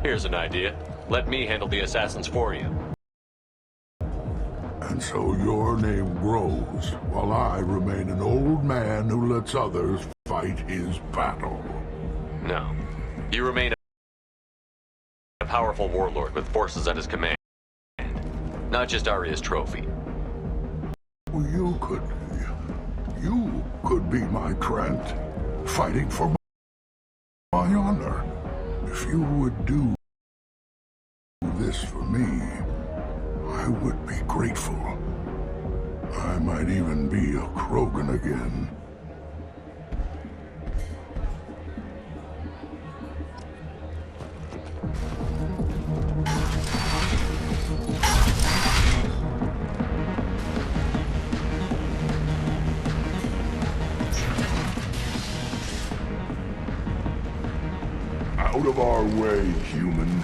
Here's an idea. Let me handle the assassins for you. And so your name grows, while I remain an old man who lets others fight his battle. No. You remain a powerful warlord with forces at his command. Not just Arya's trophy. Well, you could be my Trent, fighting for my honor. If you would do this for me, I would be grateful. I might even be a Krogan again. Out of our way, human.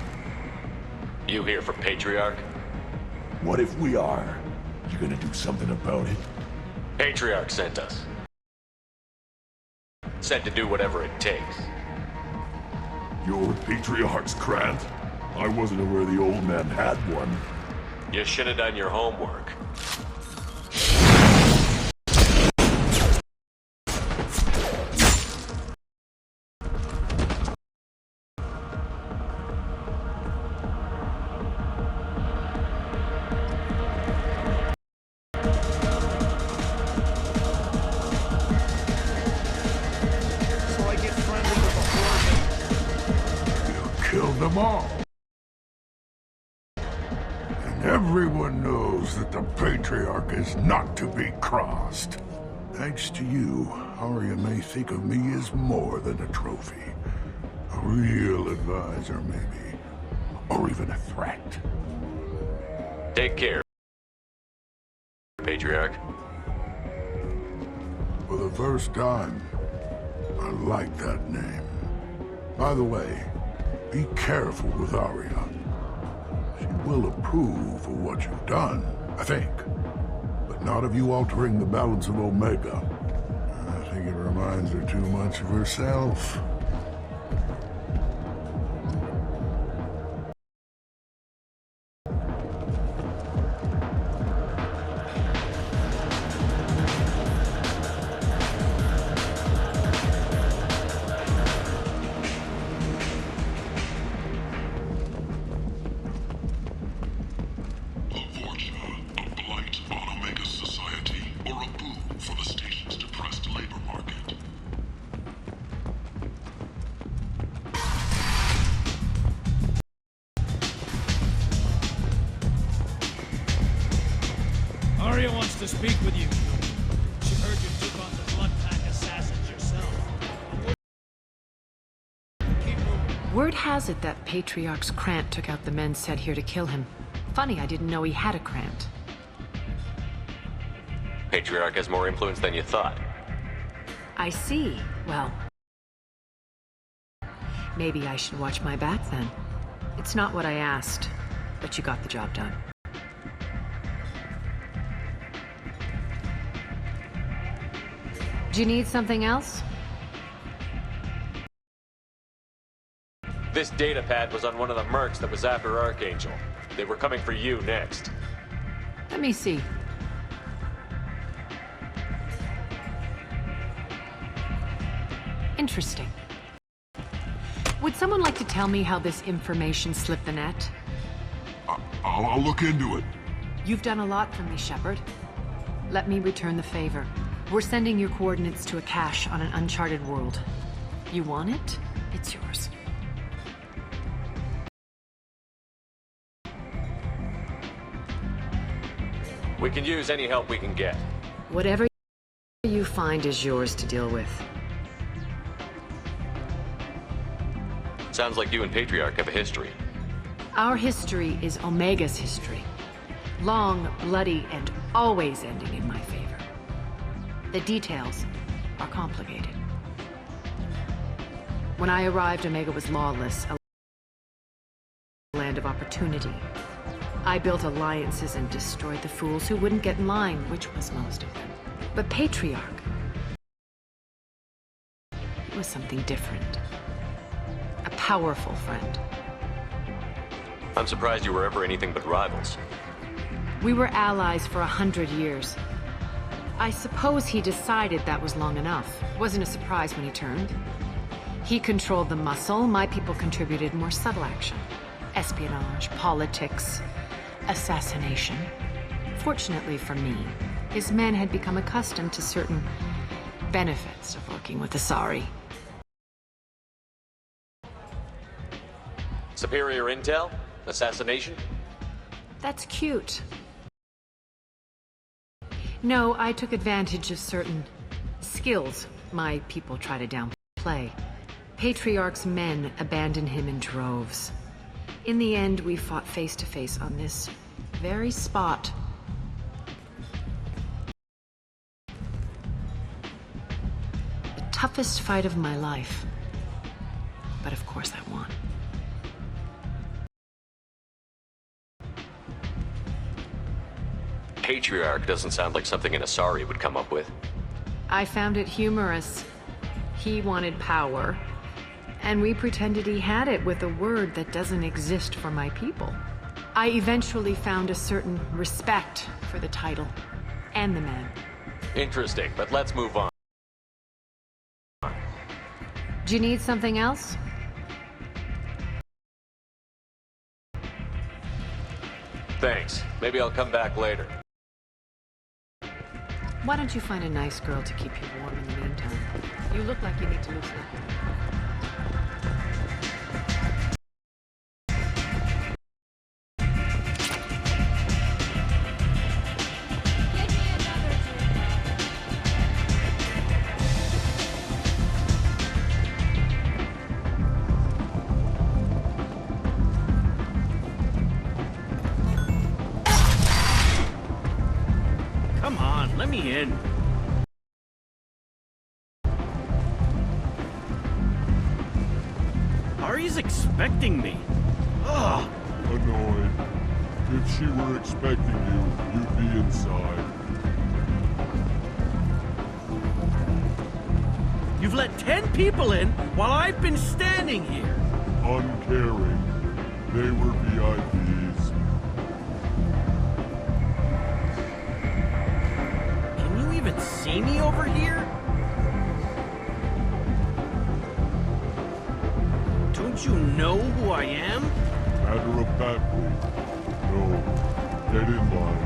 You here for Patriarch? What if we are? You gonna do something about it? Patriarch sent us. Sent to do whatever it takes. You're Patriarch's Krant? I wasn't aware the old man had one. You should have done your homework. Them all. And everyone knows that the Patriarch is not to be crossed. Thanks to you, Arya may think of me as more than a trophy. A real advisor, maybe. Or even a threat. Take care, Patriarch. For the first time, I like that name. By the way, be careful with Arya. She will approve of what you've done, I think. But not of you altering the balance of Omega. I think it reminds her too much of herself. Arya wants to speak with you. She heard you took on the blood pack assassins yourself. Word has it that Patriarch's Krant took out the men sent here to kill him. Funny, I didn't know he had a Krant. Patriarch has more influence than you thought. I see. Well, maybe I should watch my back then. It's not what I asked, but you got the job done. Do you need something else? This data pad was on one of the mercs that was after Archangel. They were coming for you next. Let me see. Interesting. Would someone like to tell me how this information slipped the net? I'll look into it. You've done a lot for me, Shepard. Let me return the favor. We're sending your coordinates to a cache on an uncharted world. You want it? It's yours. We can use any help we can get. Whatever you find is yours to deal with. Sounds like you and Patriarch have a history. Our history is Omega's history. Long, bloody, and always ending in my favor. The details are complicated. When I arrived, Omega was lawless, a land of opportunity. I built alliances and destroyed the fools who wouldn't get in line, which was most of them. But Patriarch, he was something different. A powerful friend. I'm surprised you were ever anything but rivals. We were allies for 100 years. I suppose he decided that was long enough. Wasn't a surprise when he turned. He controlled the muscle, my people contributed more subtle action. Espionage, politics, assassination. Fortunately for me, his men had become accustomed to certain benefits of working with Asari. Superior intel? Assassination? That's cute. No, I took advantage of certain skills my people try to downplay. Patriarch's men abandoned him in droves. In the end, we fought face to face on this very spot. The toughest fight of my life. But of course I won. Patriarch doesn't sound like something an Asari would come up with. I found it humorous. He wanted power, and we pretended he had it with a word that doesn't exist for my people. I eventually found a certain respect for the title and the man. Interesting, but let's move on. Do you need something else? Thanks. Maybe I'll come back later. Why don't you find a nice girl to keep you warm in the meantime? You look like you need to loosen up. Come on, let me in. Ari's expecting me. Ugh. Annoyed. If she were expecting you, you'd be inside. You've let 10 people in while I've been standing here. Uncaring. They were VIPs. Can you even see me over here? Don't you know who I am? Matter of factly. No. Get in line.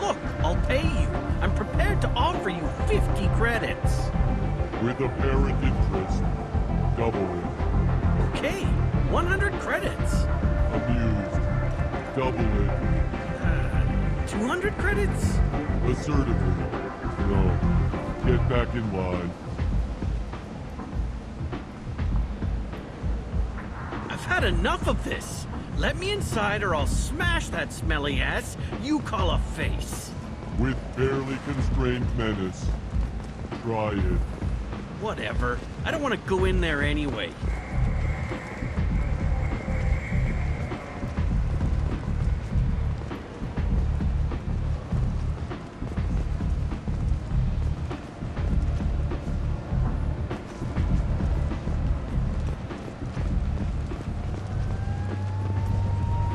Look, I'll pay you. I'm prepared to offer you 50 credits. With apparent interest. Double it. Okay, 100 credits. Amused. Double it. 200 credits? Assertively. No. Get back in line. I've had enough of this. Let me inside or I'll smash that smelly ass you call a face. With barely constrained menace. Try it. Whatever. I don't want to go in there anyway.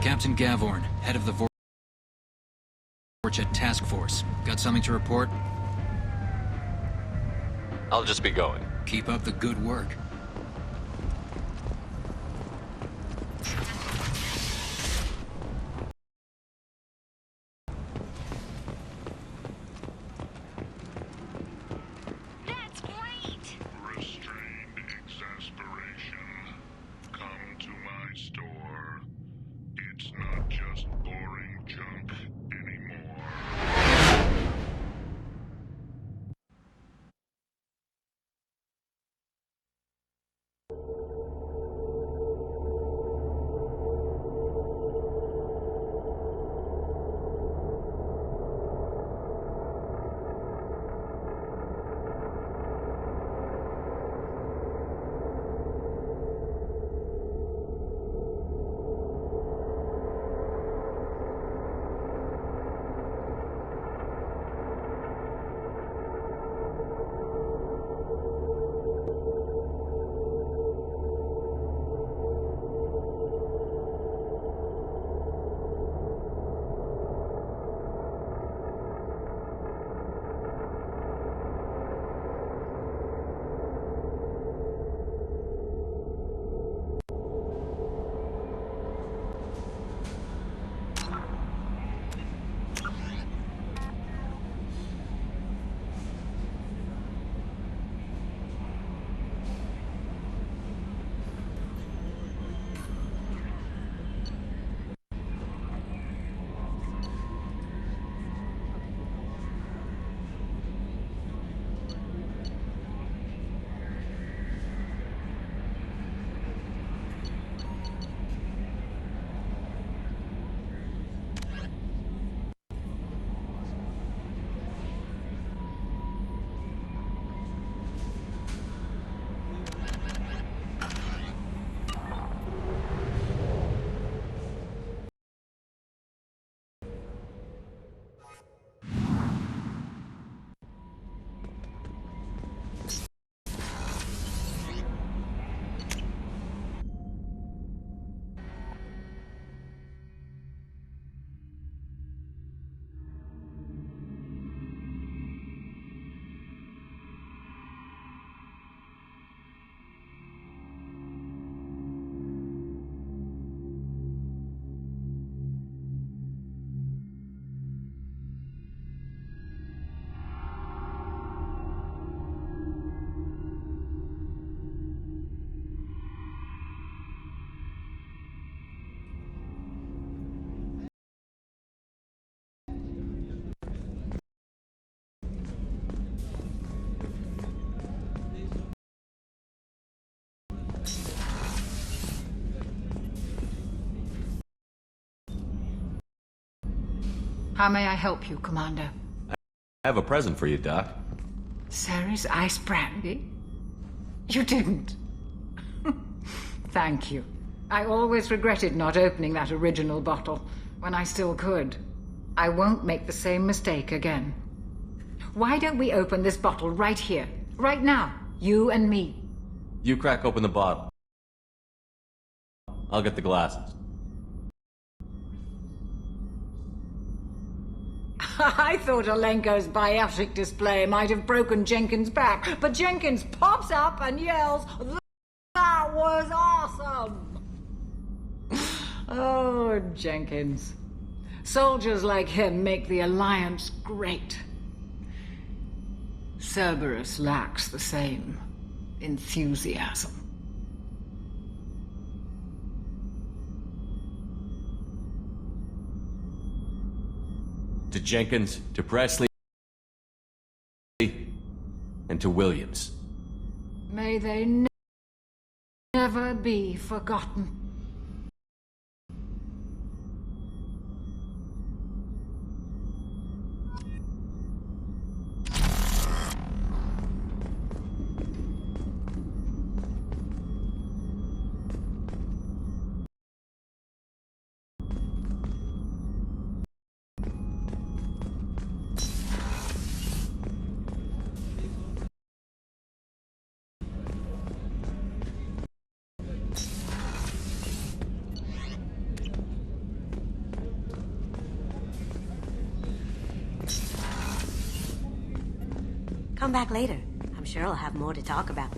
Captain Gavorn, head of the Vorchet Task Force. Got something to report? I'll just be going. Keep up the good work. How may I help you, Commander? I have a present for you, Doc. Ceres ice brandy? You didn't. Thank you. I always regretted not opening that original bottle when I still could. I won't make the same mistake again. Why don't we open this bottle right here, right now, you and me? You crack open the bottle. I'll get the glasses. I thought Alenko's biotic display might have broken Jenkins' back, but Jenkins pops up and yells, "That was awesome!" Oh, Jenkins. Soldiers like him make the Alliance great. Cerberus lacks the same enthusiasm. To Jenkins, to Presley, and to Williams. May they never be forgotten. Come back later. I'm sure I'll have more to talk about.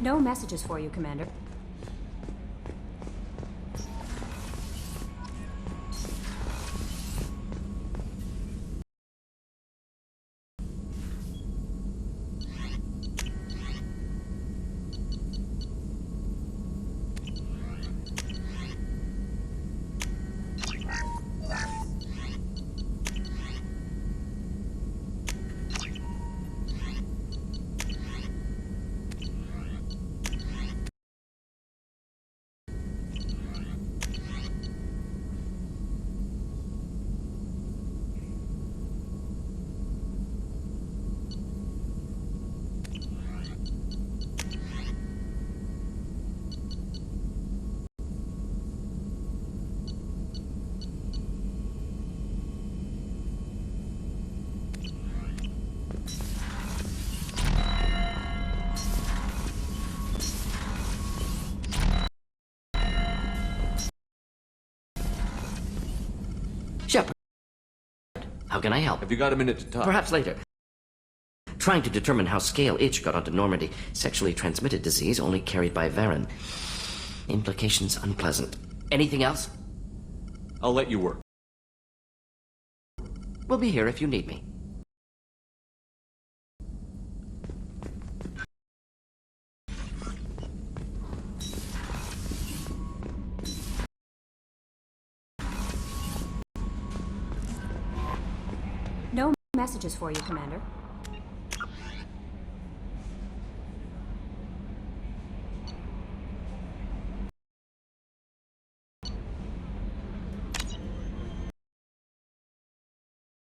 No messages for you, Commander. Shepard, how can I help? Have you got a minute to talk? Perhaps later. Trying to determine how Scale Itch got onto Normandy. Sexually transmitted disease only carried by Varen. Implications unpleasant. Anything else? I'll let you work. We'll be here if you need me. No messages for you, Commander.